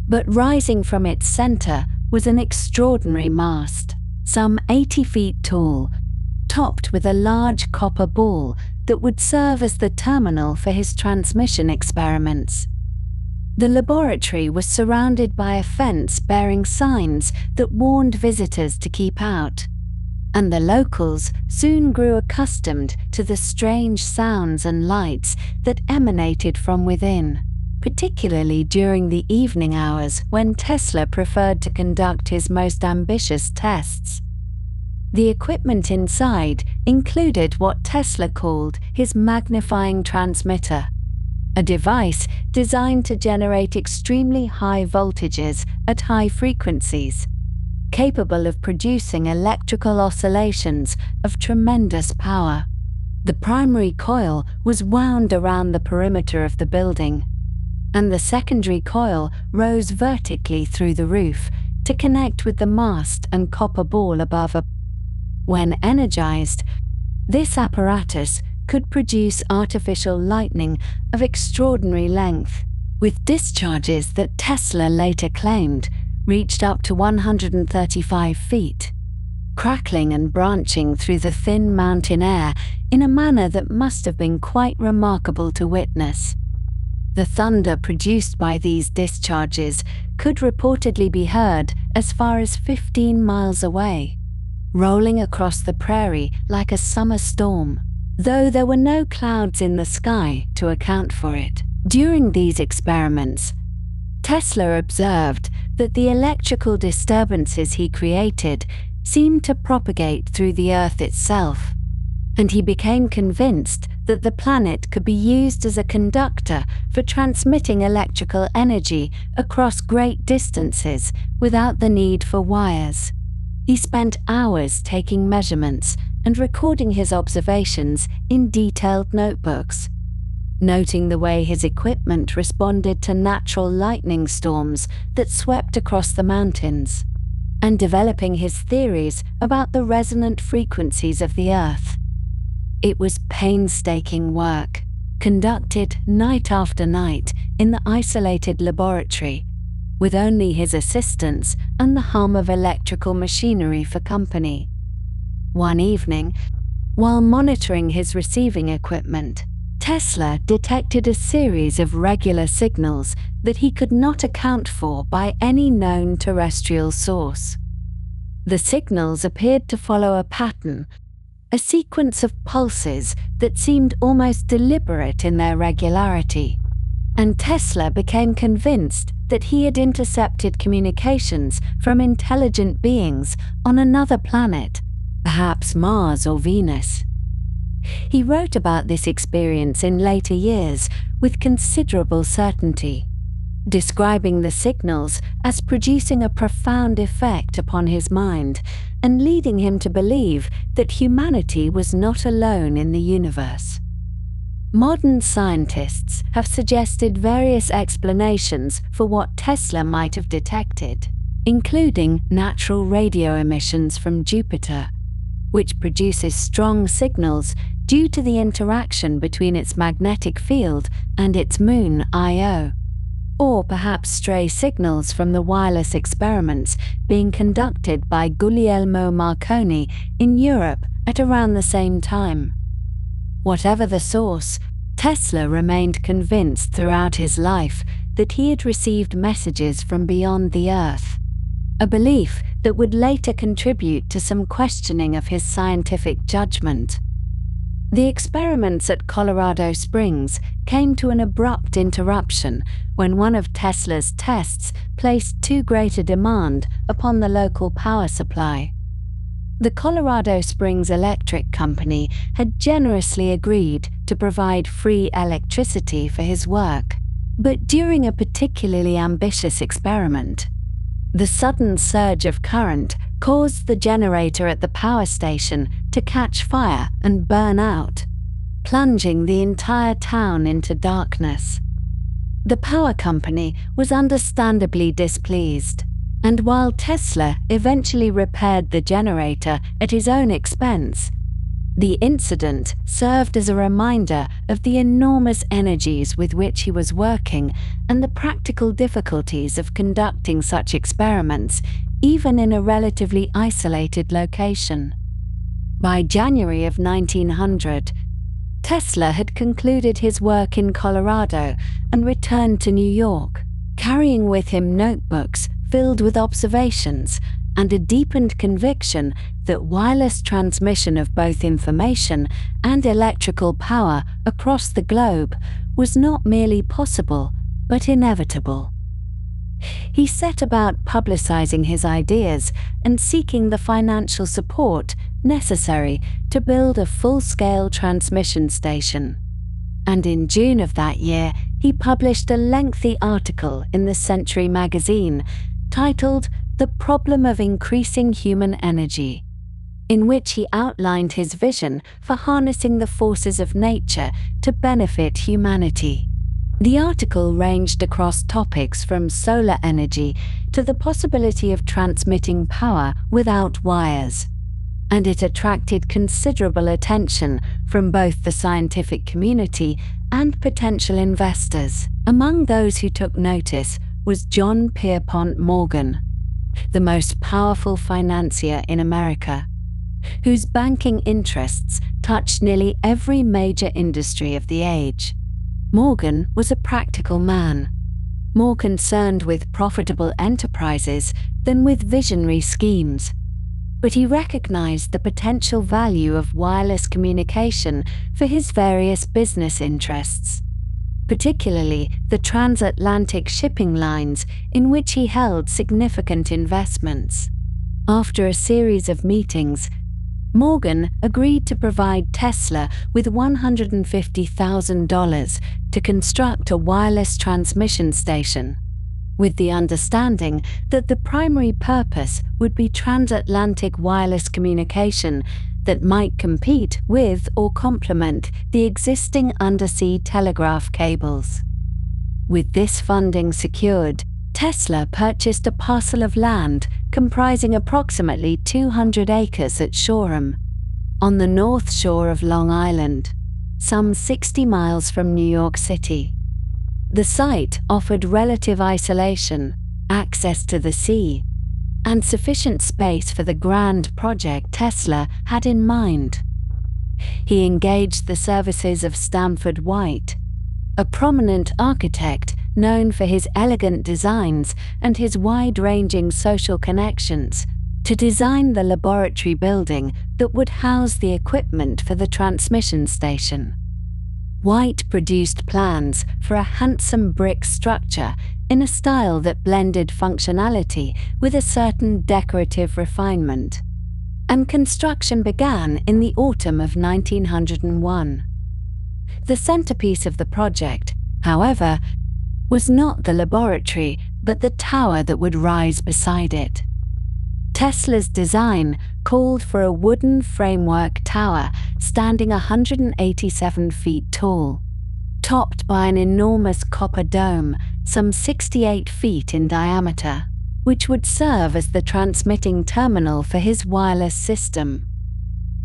but rising from its center was an extraordinary mast, some 80 feet tall, topped with a large copper ball that would serve as the terminal for his transmission experiments. The laboratory was surrounded by a fence bearing signs that warned visitors to keep out, and the locals soon grew accustomed to the strange sounds and lights that emanated from within, particularly during the evening hours when Tesla preferred to conduct his most ambitious tests. The equipment inside included what Tesla called his magnifying transmitter, a device designed to generate extremely high voltages at high frequencies, capable of producing electrical oscillations of tremendous power. The primary coil was wound around the perimeter of the building, and the secondary coil rose vertically through the roof, to connect with the mast and copper ball above. When energized, this apparatus could produce artificial lightning of extraordinary length, with discharges that Tesla later claimed reached up to 135 feet, crackling and branching through the thin mountain air in a manner that must have been quite remarkable to witness. The thunder produced by these discharges could reportedly be heard as far as 15 miles away, rolling across the prairie like a summer storm, though there were no clouds in the sky to account for it. During these experiments, Tesla observed that the electrical disturbances he created seemed to propagate through the Earth itself, and he became convinced that the planet could be used as a conductor for transmitting electrical energy across great distances without the need for wires. He spent hours taking measurements and recording his observations in detailed notebooks, noting the way his equipment responded to natural lightning storms that swept across the mountains, and developing his theories about the resonant frequencies of the Earth. It was painstaking work, conducted night after night in the isolated laboratory, with only his assistants and the hum of electrical machinery for company. One evening, while monitoring his receiving equipment, Tesla detected a series of regular signals that he could not account for by any known terrestrial source. The signals appeared to follow a pattern, a sequence of pulses that seemed almost deliberate in their regularity, and Tesla became convinced that he had intercepted communications from intelligent beings on another planet, perhaps Mars or Venus. He wrote about this experience in later years with considerable certainty, describing the signals as producing a profound effect upon his mind and leading him to believe that humanity was not alone in the universe. Modern scientists have suggested various explanations for what Tesla might have detected, including natural radio emissions from Jupiter, which produces strong signals due to the interaction between its magnetic field and its moon Io, or perhaps stray signals from the wireless experiments being conducted by Guglielmo Marconi in Europe at around the same time. Whatever the source, Tesla remained convinced throughout his life that he had received messages from beyond the Earth, a belief that would later contribute to some questioning of his scientific judgment. The experiments at Colorado Springs came to an abrupt interruption when one of Tesla's tests placed too great a demand upon the local power supply. The Colorado Springs Electric Company had generously agreed to provide free electricity for his work, but during a particularly ambitious experiment, the sudden surge of current caused the generator at the power station to catch fire and burn out, plunging the entire town into darkness. The power company was understandably displeased, and while Tesla eventually repaired the generator at his own expense, the incident served as a reminder of the enormous energies with which he was working and the practical difficulties of conducting such experiments, even in a relatively isolated location. By January of 1900, Tesla had concluded his work in Colorado and returned to New York, carrying with him notebooks filled with observations and a deepened conviction that wireless transmission of both information and electrical power across the globe was not merely possible, but inevitable. He set about publicizing his ideas and seeking the financial support necessary to build a full-scale transmission station. And in June of that year, he published a lengthy article in the Century magazine titled "The Problem of Increasing Human Energy," in which he outlined his vision for harnessing the forces of nature to benefit humanity. The article ranged across topics from solar energy to the possibility of transmitting power without wires, and it attracted considerable attention from both the scientific community and potential investors. Among those who took notice was John Pierpont Morgan, the most powerful financier in America, whose banking interests touched nearly every major industry of the age. Morgan was a practical man, more concerned with profitable enterprises than with visionary schemes. But he recognized the potential value of wireless communication for his various business interests, particularly the transatlantic shipping lines in which he held significant investments. After a series of meetings, Morgan agreed to provide Tesla with $150,000 to construct a wireless transmission station, with the understanding that the primary purpose would be transatlantic wireless communication that might compete with or complement the existing undersea telegraph cables. With this funding secured, Tesla purchased a parcel of land comprising approximately 200 acres at Shoreham, on the north shore of Long Island, some 60 miles from New York City. The site offered relative isolation, access to the sea, and sufficient space for the grand project Tesla had in mind. He engaged the services of Stanford White, a prominent architect known for his elegant designs and his wide-ranging social connections, to design the laboratory building that would house the equipment for the transmission station. White produced plans for a handsome brick structure in a style that blended functionality with a certain decorative refinement, and construction began in the autumn of 1901. The centerpiece of the project, however, was not the laboratory, but the tower that would rise beside it. Tesla's design called for a wooden framework tower standing 187 feet tall, topped by an enormous copper dome some 68 feet in diameter, which would serve as the transmitting terminal for his wireless system.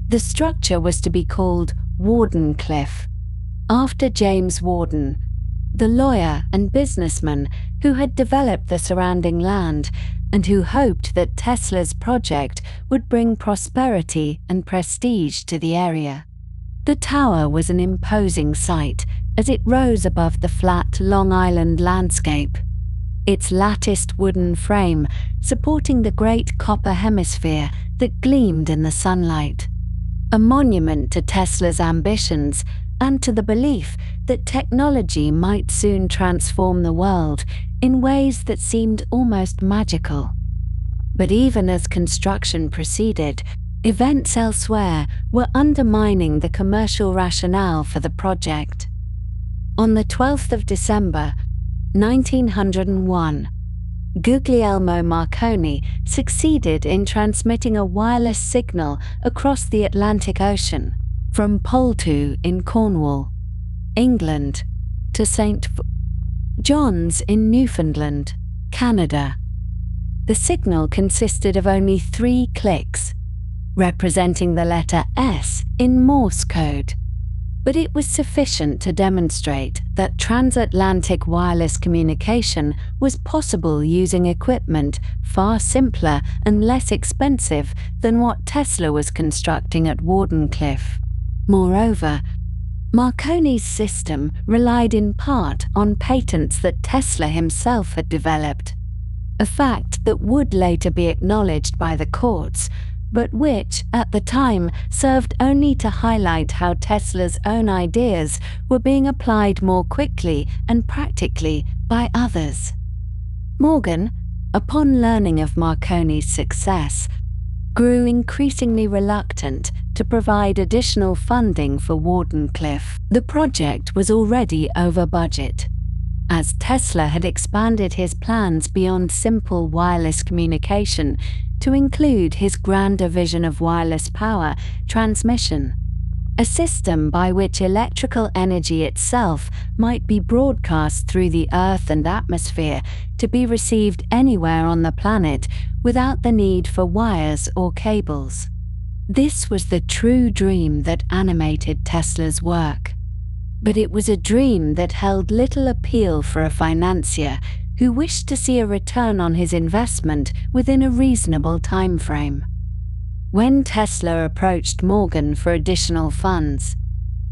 The structure was to be called Wardenclyffe, after James Warden, the lawyer and businessman who had developed the surrounding land and who hoped that Tesla's project would bring prosperity and prestige to the area. The tower was an imposing sight as it rose above the flat Long Island landscape, its latticed wooden frame supporting the great copper hemisphere that gleamed in the sunlight, a monument to Tesla's ambitions and to the belief that technology might soon transform the world in ways that seemed almost magical. But even as construction proceeded, events elsewhere were undermining the commercial rationale for the project. On the 12th of December, 1901, Guglielmo Marconi succeeded in transmitting a wireless signal across the Atlantic Ocean, from Poultou in Cornwall, England, to St. John's in Newfoundland, Canada. The signal consisted of only 3 clicks, representing the letter S in Morse code, but it was sufficient to demonstrate that transatlantic wireless communication was possible using equipment far simpler and less expensive than what Tesla was constructing at Wardenclyffe. Moreover, Marconi's system relied in part on patents that Tesla himself had developed, a fact that would later be acknowledged by the courts, but which, at the time, served only to highlight how Tesla's own ideas were being applied more quickly and practically by others. Morgan, upon learning of Marconi's success, grew increasingly reluctant to provide additional funding for Wardenclyffe. The project was already over budget, as Tesla had expanded his plans beyond simple wireless communication to include his grander vision of wireless power transmission, a system by which electrical energy itself might be broadcast through the Earth and atmosphere to be received anywhere on the planet without the need for wires or cables. This was the true dream that animated Tesla's work. But it was a dream that held little appeal for a financier who wished to see a return on his investment within a reasonable time frame. When Tesla approached Morgan for additional funds,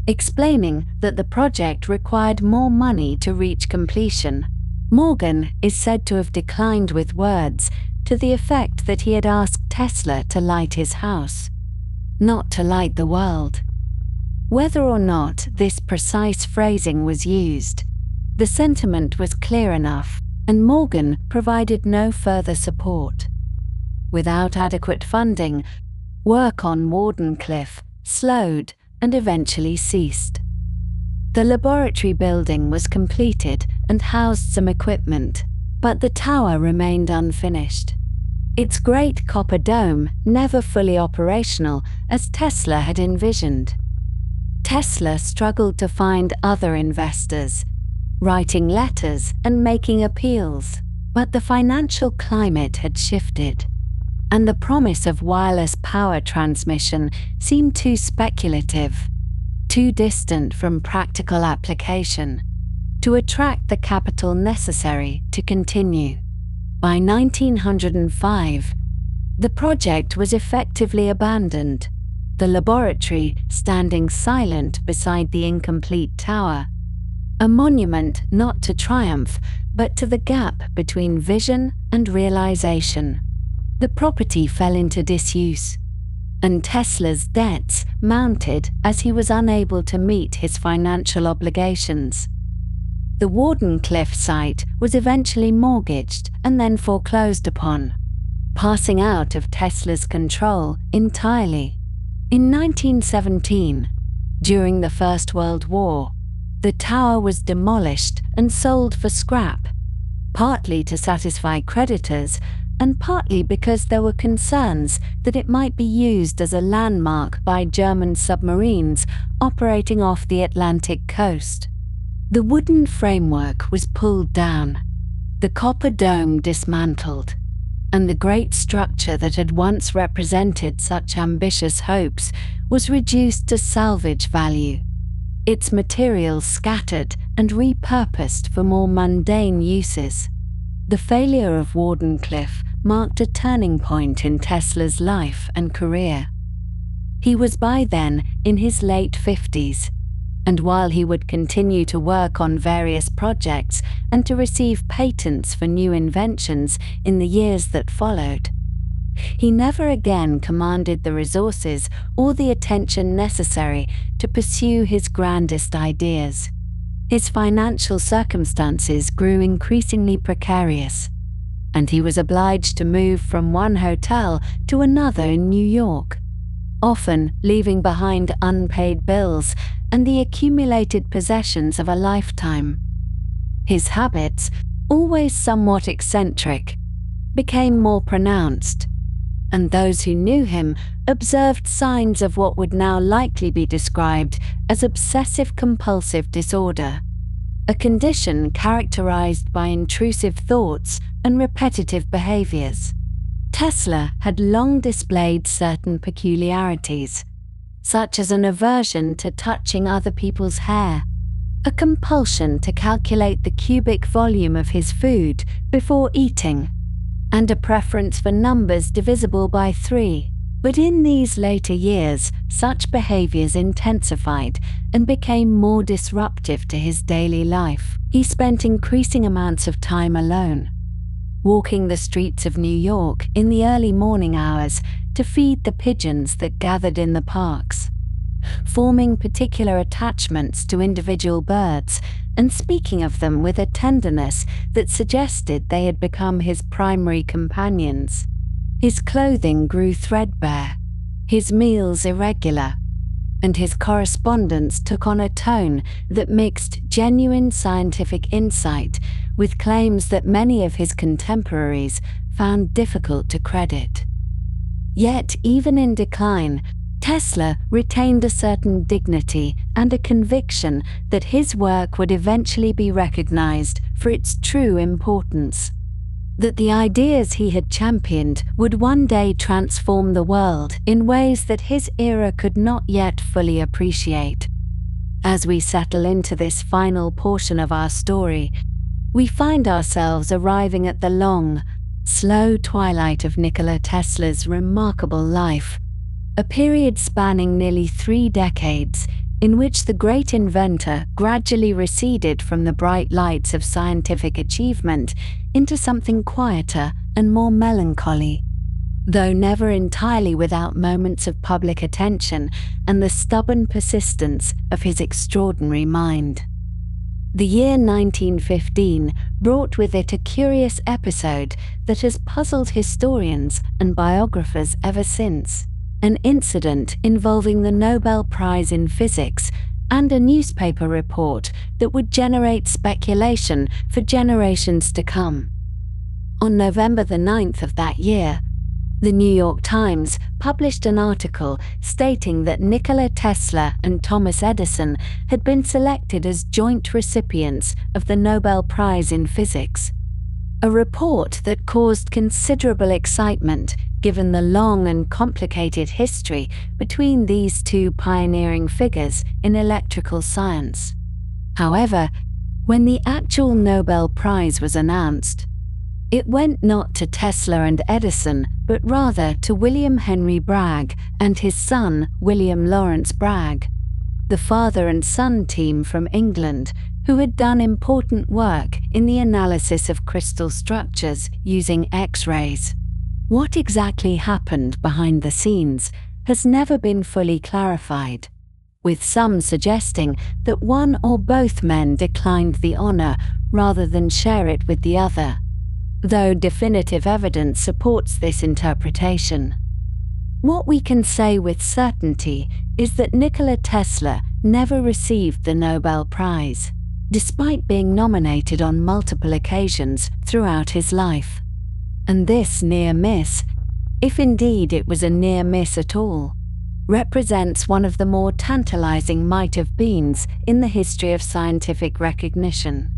explaining that the project required more money to reach completion, Morgan is said to have declined with words to the effect that he had asked Tesla to light his house, not to light the world. Whether or not this precise phrasing was used, the sentiment was clear enough, and Morgan provided no further support. Without adequate funding, work on Wardenclyffe slowed and eventually ceased. The laboratory building was completed and housed some equipment, but the tower remained unfinished. Its great copper dome never fully operational as Tesla had envisioned. Tesla struggled to find other investors, writing letters and making appeals, but the financial climate had shifted, and the promise of wireless power transmission seemed too speculative, too distant from practical application, to attract the capital necessary to continue. By 1905, the project was effectively abandoned, the laboratory standing silent beside the incomplete tower, a monument not to triumph but to the gap between vision and realization. The property fell into disuse, and Tesla's debts mounted as he was unable to meet his financial obligations. The Wardenclyffe site was eventually mortgaged and then foreclosed upon, passing out of Tesla's control entirely. In 1917, during the First World War, the tower was demolished and sold for scrap, partly to satisfy creditors and partly because there were concerns that it might be used as a landmark by German submarines operating off the Atlantic coast. The wooden framework was pulled down, the copper dome dismantled, and the great structure that had once represented such ambitious hopes was reduced to salvage value, its materials scattered and repurposed for more mundane uses. The failure of Wardenclyffe marked a turning point in Tesla's life and career. He was by then in his late 50s, and while he would continue to work on various projects and to receive patents for new inventions in the years that followed, he never again commanded the resources or the attention necessary to pursue his grandest ideas. His financial circumstances grew increasingly precarious, and he was obliged to move from one hotel to another in New York, often leaving behind unpaid bills and the accumulated possessions of a lifetime. His habits, always somewhat eccentric, became more pronounced, and those who knew him observed signs of what would now likely be described as obsessive-compulsive disorder, a condition characterized by intrusive thoughts and repetitive behaviors. Tesla had long displayed certain peculiarities, such as an aversion to touching other people's hair, a compulsion to calculate the cubic volume of his food before eating, and a preference for numbers divisible by 3. But in these later years, such behaviors intensified and became more disruptive to his daily life. He spent increasing amounts of time alone, walking the streets of New York in the early morning hours to feed the pigeons that gathered in the parks, forming particular attachments to individual birds and speaking of them with a tenderness that suggested they had become his primary companions. His clothing grew threadbare, his meals irregular, and his correspondence took on a tone that mixed genuine scientific insight with claims that many of his contemporaries found difficult to credit. Yet, even in decline, Tesla retained a certain dignity and a conviction that his work would eventually be recognized for its true importance. That the ideas he had championed would one day transform the world in ways that his era could not yet fully appreciate. As we settle into this final portion of our story, we find ourselves arriving at the long, slow twilight of Nikola Tesla's remarkable life, a period spanning nearly 3 decades in which the great inventor gradually receded from the bright lights of scientific achievement into something quieter and more melancholy, though never entirely without moments of public attention and the stubborn persistence of his extraordinary mind. The year 1915 brought with it a curious episode that has puzzled historians and biographers ever since. An incident involving the Nobel Prize in Physics and a newspaper report that would generate speculation for generations to come. On November the 9th of that year, the New York Times published an article stating that Nikola Tesla and Thomas Edison had been selected as joint recipients of the Nobel Prize in Physics. A report that caused considerable excitement given the long and complicated history between these two pioneering figures in electrical science. However, when the actual Nobel Prize was announced, it went not to Tesla and Edison, but rather to William Henry Bragg and his son William Lawrence Bragg, the father and son team from England, who had done important work in the analysis of crystal structures using X-rays. What exactly happened behind the scenes has never been fully clarified, with some suggesting that one or both men declined the honor rather than share it with the other, though definitive evidence supports this interpretation. What we can say with certainty is that Nikola Tesla never received the Nobel Prize, despite being nominated on multiple occasions throughout his life. And this near miss, if indeed it was a near miss at all, represents one of the more tantalizing might-have-beens in the history of scientific recognition.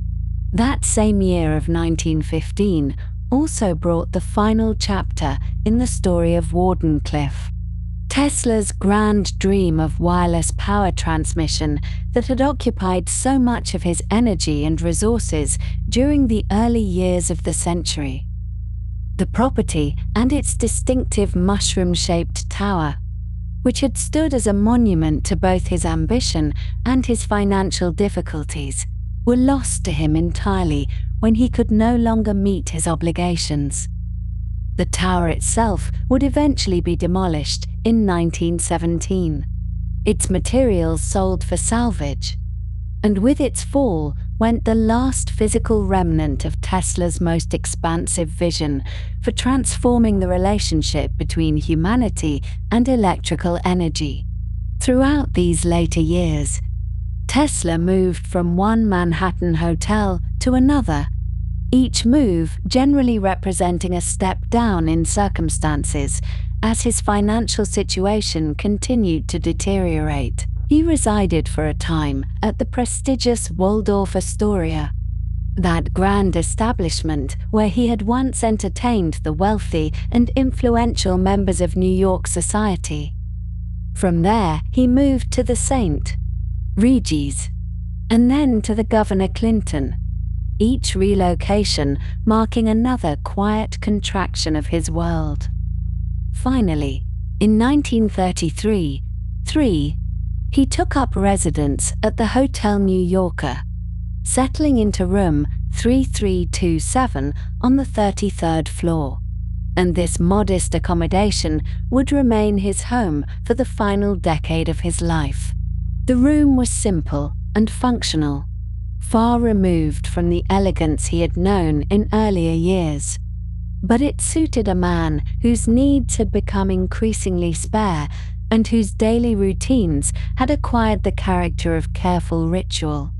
That same year of 1915 also brought the final chapter in the story of Wardenclyffe, Tesla's grand dream of wireless power transmission that had occupied so much of his energy and resources during the early years of the century. The property and its distinctive mushroom-shaped tower, which had stood as a monument to both his ambition and his financial difficulties, were lost to him entirely when he could no longer meet his obligations. The tower itself would eventually be demolished in 1917, its materials sold for salvage, and with its fall went the last physical remnant of Tesla's most expansive vision for transforming the relationship between humanity and electrical energy. Throughout these later years, Tesla moved from one Manhattan hotel to another, each move generally representing a step down in circumstances as his financial situation continued to deteriorate. He resided for a time at the prestigious Waldorf Astoria, that grand establishment where he had once entertained the wealthy and influential members of New York society. From there, he moved to the St. Regis, and then to the Governor Clinton, each relocation marking another quiet contraction of his world. Finally, in 1933, he took up residence at the Hotel New Yorker, settling into room 3327 on the 33rd floor, and this modest accommodation would remain his home for the final decade of his life. The room was simple and functional, far removed from the elegance he had known in earlier years. But it suited a man whose needs had become increasingly spare and whose daily routines had acquired the character of careful ritual.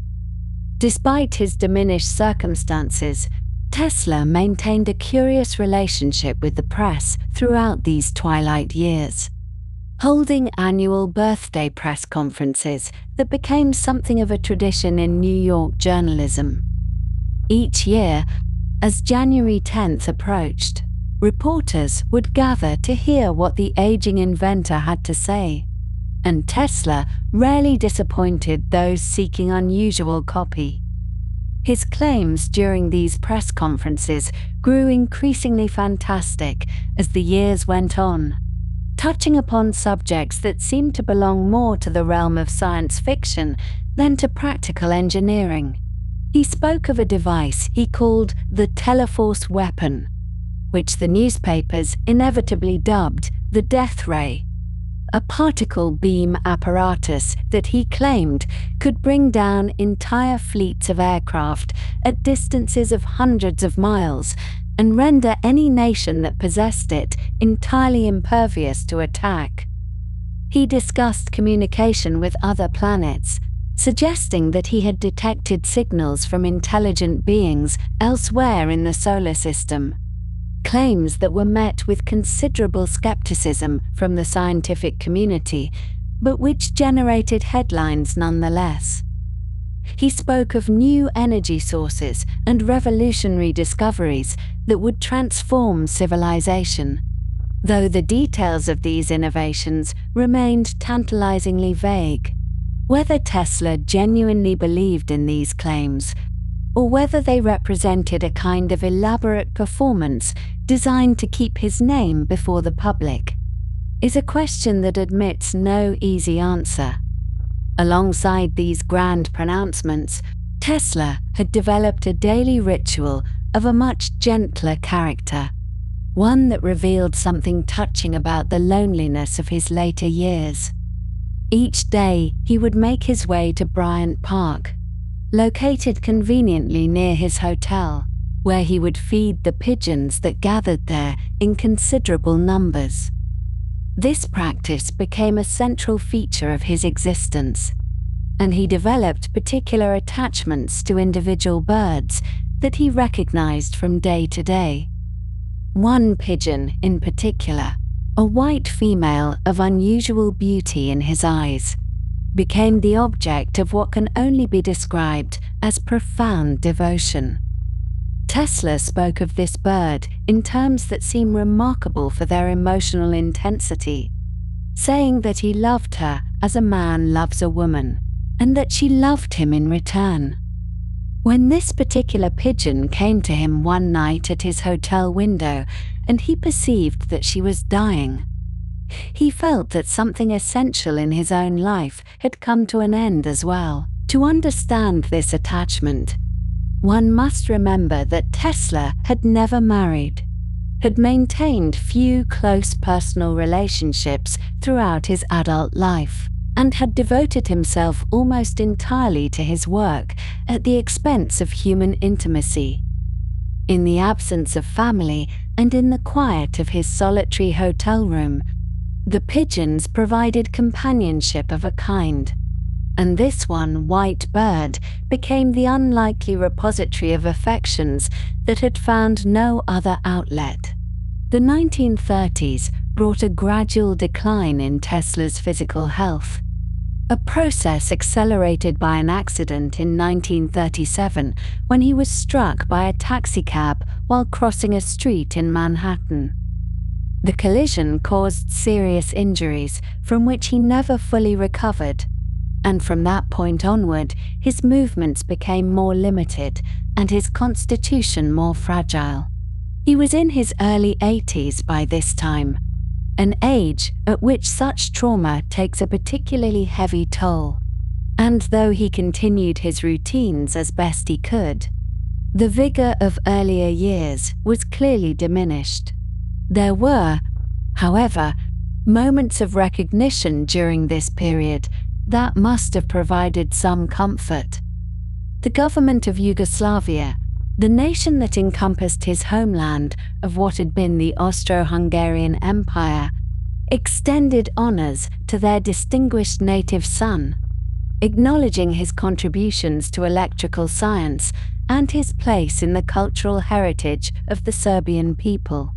Despite his diminished circumstances, Tesla maintained a curious relationship with the press throughout these twilight years. holding annual birthday press conferences that became something of a tradition in New York journalism. Each year, as January 10th approached, reporters would gather to hear what the aging inventor had to say, and Tesla rarely disappointed those seeking unusual copy. His claims during these press conferences grew increasingly fantastic as the years went on, touching upon subjects that seemed to belong more to the realm of science fiction than to practical engineering. He spoke of a device he called the Teleforce weapon, which the newspapers inevitably dubbed the death ray, a particle beam apparatus that he claimed could bring down entire fleets of aircraft at distances of hundreds of miles and render any nation that possessed it entirely impervious to attack. He discussed communication with other planets, suggesting that he had detected signals from intelligent beings elsewhere in the solar system. Claims that were met with considerable skepticism from the scientific community, but which generated headlines nonetheless. He spoke of new energy sources and revolutionary discoveries that would transform civilization, though the details of these innovations remained tantalizingly vague. Whether Tesla genuinely believed in these claims, or whether they represented a kind of elaborate performance designed to keep his name before the public, is a question that admits no easy answer. Alongside these grand pronouncements, Tesla had developed a daily ritual of a much gentler character, one that revealed something touching about the loneliness of his later years. Each day he would make his way to Bryant Park, located conveniently near his hotel, where he would feed the pigeons that gathered there in considerable numbers. This practice became a central feature of his existence, and he developed particular attachments to individual birds that he recognized from day to day. One pigeon in particular, a white female of unusual beauty in his eyes, became the object of what can only be described as profound devotion. Tesla spoke of this bird in terms that seem remarkable for their emotional intensity, saying that he loved her as a man loves a woman, and that she loved him in return. When this particular pigeon came to him one night at his hotel window and he perceived that she was dying, he felt that something essential in his own life had come to an end as well. To understand this attachment, one must remember that Tesla had never married, had maintained few close personal relationships throughout his adult life, and had devoted himself almost entirely to his work at the expense of human intimacy. In the absence of family and in the quiet of his solitary hotel room, the pigeons provided companionship of a kind, and this one white bird became the unlikely repository of affections that had found no other outlet. The 1930s brought a gradual decline in Tesla's physical health, a process accelerated by an accident in 1937 when he was struck by a taxicab while crossing a street in Manhattan. The collision caused serious injuries from which he never fully recovered, and from that point onward, his movements became more limited and his constitution more fragile. He was in his early 80s by this time, an age at which such trauma takes a particularly heavy toll. And though he continued his routines as best he could, the vigor of earlier years was clearly diminished. There were, however, moments of recognition during this period that must have provided some comfort. The government of Yugoslavia, the nation that encompassed his homeland of what had been the Austro-Hungarian Empire, extended honors to their distinguished native son, acknowledging his contributions to electrical science and his place in the cultural heritage of the Serbian people.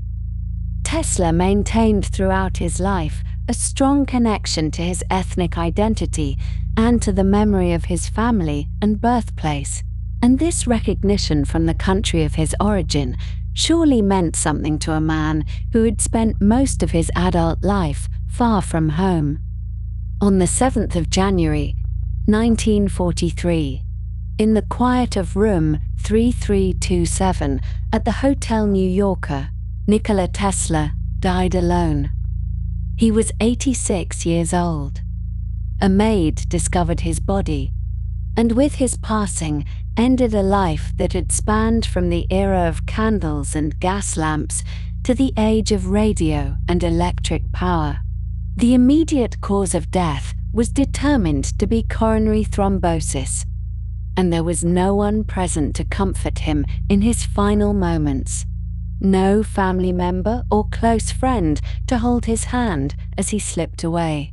Tesla maintained throughout his life a strong connection to his ethnic identity and to the memory of his family and birthplace. And this recognition from the country of his origin surely meant something to a man who had spent most of his adult life far from home. On the 7th of January, 1943, in the quiet of room 3327 at the Hotel New Yorker, Nikola Tesla died alone. He was 86 years old. A maid discovered his body, and with his passing ended a life that had spanned from the era of candles and gas lamps to the age of radio and electric power. The immediate cause of death was determined to be coronary thrombosis, and there was no one present to comfort him in his final moments. No family member or close friend to hold his hand as he slipped away.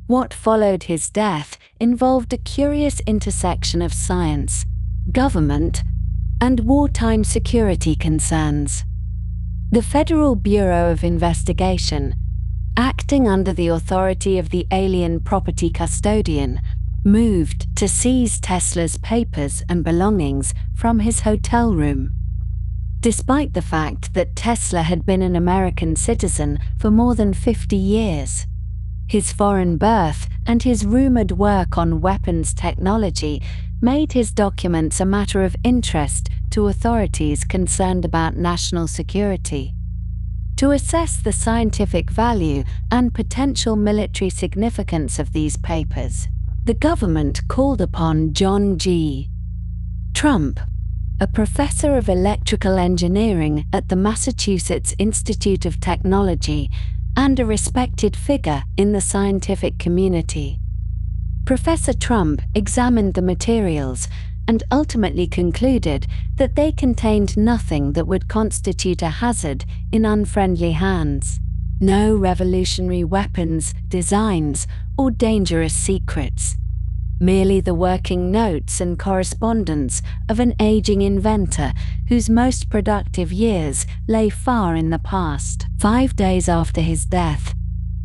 What followed his death involved a curious intersection of science, government, and wartime security concerns. The Federal Bureau of Investigation, acting under the authority of the alien property custodian, moved to seize Tesla's papers and belongings from his hotel room. Despite the fact that Tesla had been an American citizen for more than 50 years, his foreign birth and his rumored work on weapons technology made his documents a matter of interest to authorities concerned about national security. To assess the scientific value and potential military significance of these papers, the government called upon John G. Trump, a professor of electrical engineering at the Massachusetts Institute of Technology and a respected figure in the scientific community. Professor Trump examined the materials and ultimately concluded that they contained nothing that would constitute a hazard in unfriendly hands. No revolutionary weapons, designs, or dangerous secrets. Merely the working notes and correspondence of an aging inventor whose most productive years lay far in the past. 5 days after his death,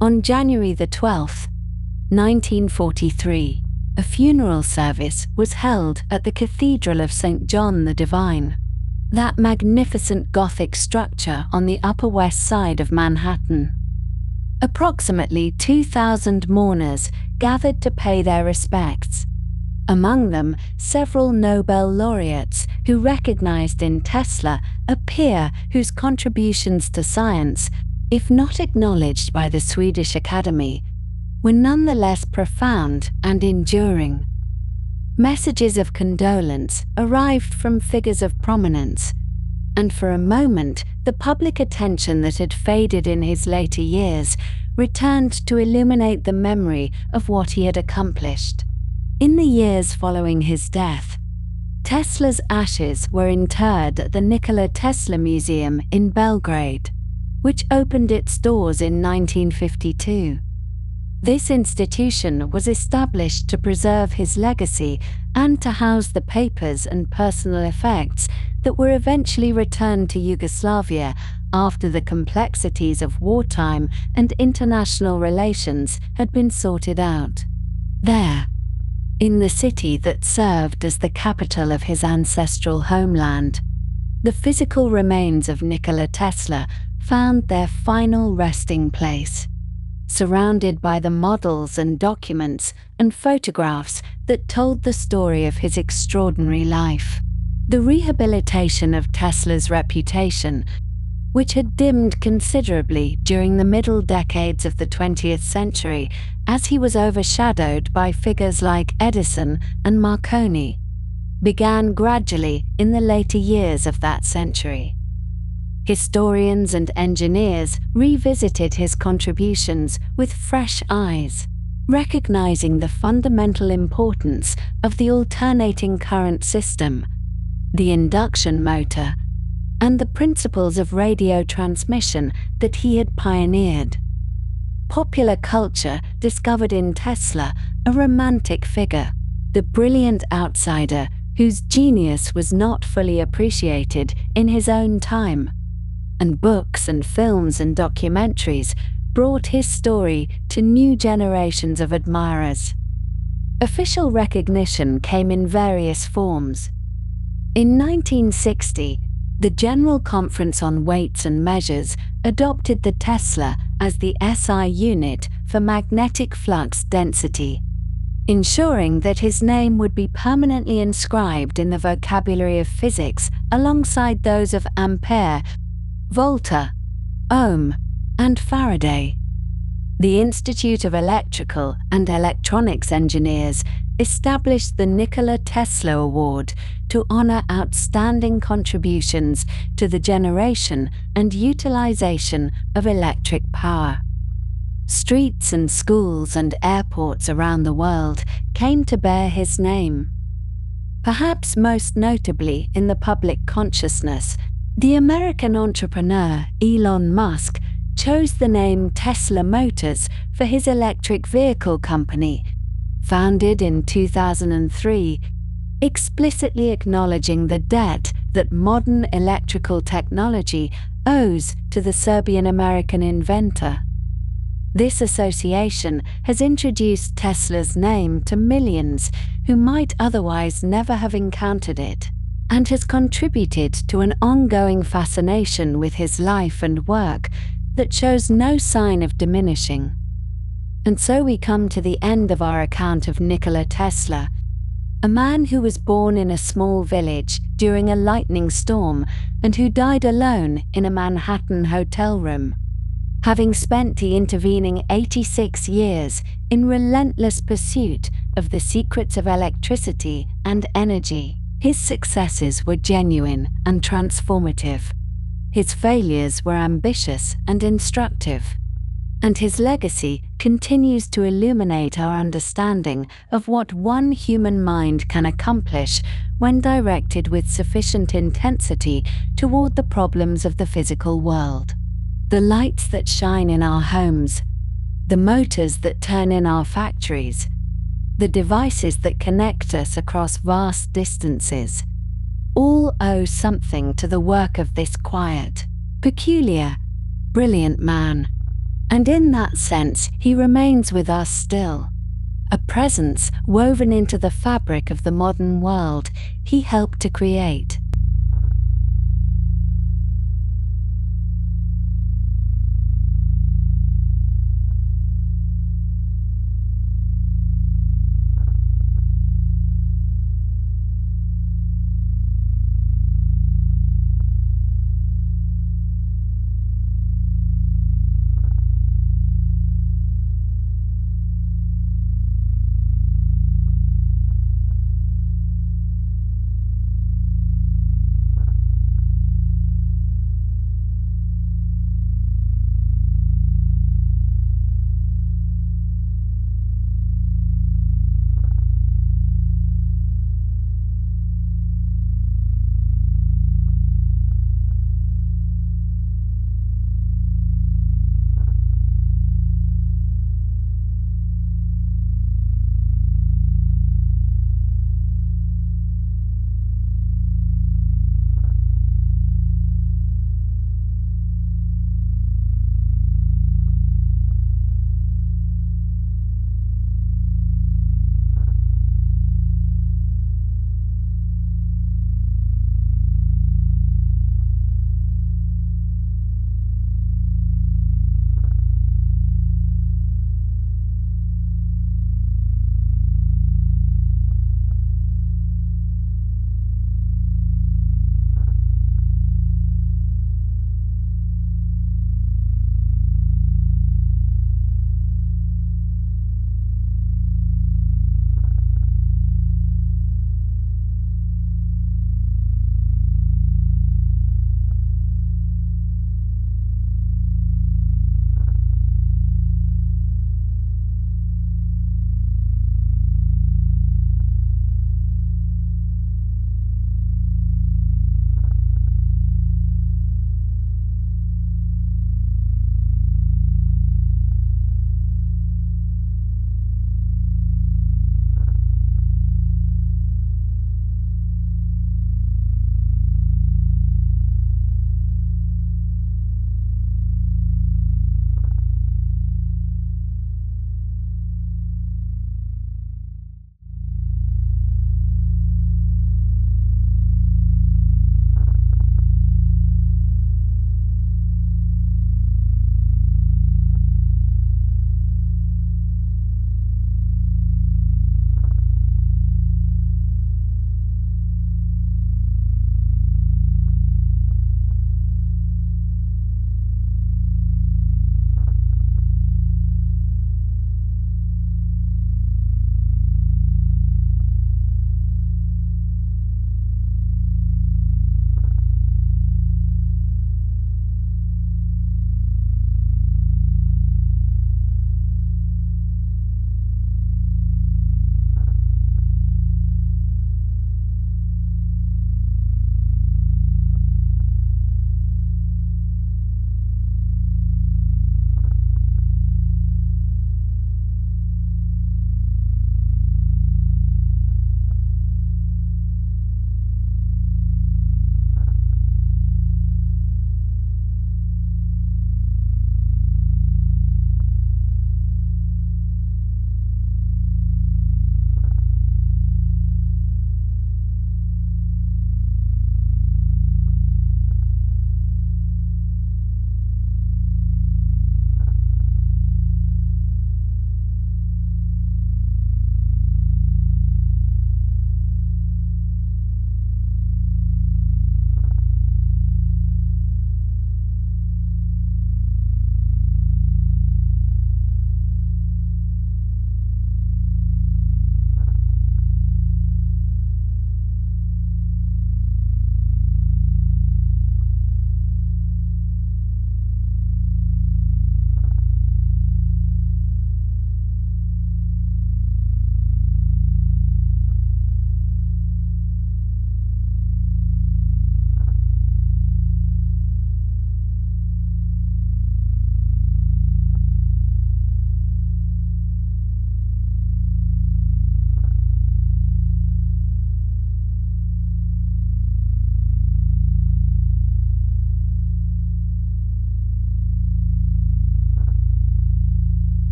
on January the 12th, 1943, a funeral service was held at the Cathedral of St. John the Divine, that magnificent Gothic structure on the Upper West Side of Manhattan. Approximately 2,000 mourners gathered to pay their respects. Among them, several Nobel laureates who recognized in Tesla a peer whose contributions to science, if not acknowledged by the Swedish Academy, were nonetheless profound and enduring. Messages of condolence arrived from figures of prominence, and for a moment the public attention that had faded in his later years returned to illuminate the memory of what he had accomplished. In the years following his death, Tesla's ashes were interred at the Nikola Tesla Museum in Belgrade, which opened its doors in 1952. This institution was established to preserve his legacy and to house the papers and personal effects that were eventually returned to Yugoslavia after the complexities of wartime and international relations had been sorted out. There, in the city that served as the capital of his ancestral homeland, the physical remains of Nikola Tesla found their final resting place, surrounded by the models and documents and photographs that told the story of his extraordinary life. The rehabilitation of Tesla's reputation, which had dimmed considerably during the middle decades of the 20th century as he was overshadowed by figures like Edison and Marconi, began gradually in the later years of that century. Historians and engineers revisited his contributions with fresh eyes, recognizing the fundamental importance of the alternating current system, the induction motor, and the principles of radio transmission that he had pioneered. Popular culture discovered in Tesla a romantic figure, the brilliant outsider whose genius was not fully appreciated in his own time, and books and films and documentaries brought his story to new generations of admirers. Official recognition came in various forms. In 1960, the General Conference on Weights and Measures adopted the Tesla as the SI unit for magnetic flux density, ensuring that his name would be permanently inscribed in the vocabulary of physics alongside those of Ampere, Volta, Ohm, and Faraday. The Institute of Electrical and Electronics Engineers established the Nikola Tesla Award to honor outstanding contributions to the generation and utilization of electric power. Streets and schools and airports around the world came to bear his name. Perhaps most notably in the public consciousness, the American entrepreneur Elon Musk chose the name Tesla Motors for his electric vehicle company, founded in 2003, explicitly acknowledging the debt that modern electrical technology owes to the Serbian-American inventor. This association has introduced Tesla's name to millions who might otherwise never have encountered it, and has contributed to an ongoing fascination with his life and work that shows no sign of diminishing. And so we come to the end of our account of Nikola Tesla, a man who was born in a small village during a lightning storm and who died alone in a Manhattan hotel room. Having spent the intervening 86 years in relentless pursuit of the secrets of electricity and energy, his successes were genuine and transformative. His failures were ambitious and instructive. And his legacy continues to illuminate our understanding of what one human mind can accomplish when directed with sufficient intensity toward the problems of the physical world. The lights that shine in our homes, the motors that turn in our factories, the devices that connect us across vast distances, all owe something to the work of this quiet, peculiar, brilliant man. And in that sense, he remains with us still. A presence woven into the fabric of the modern world he helped to create.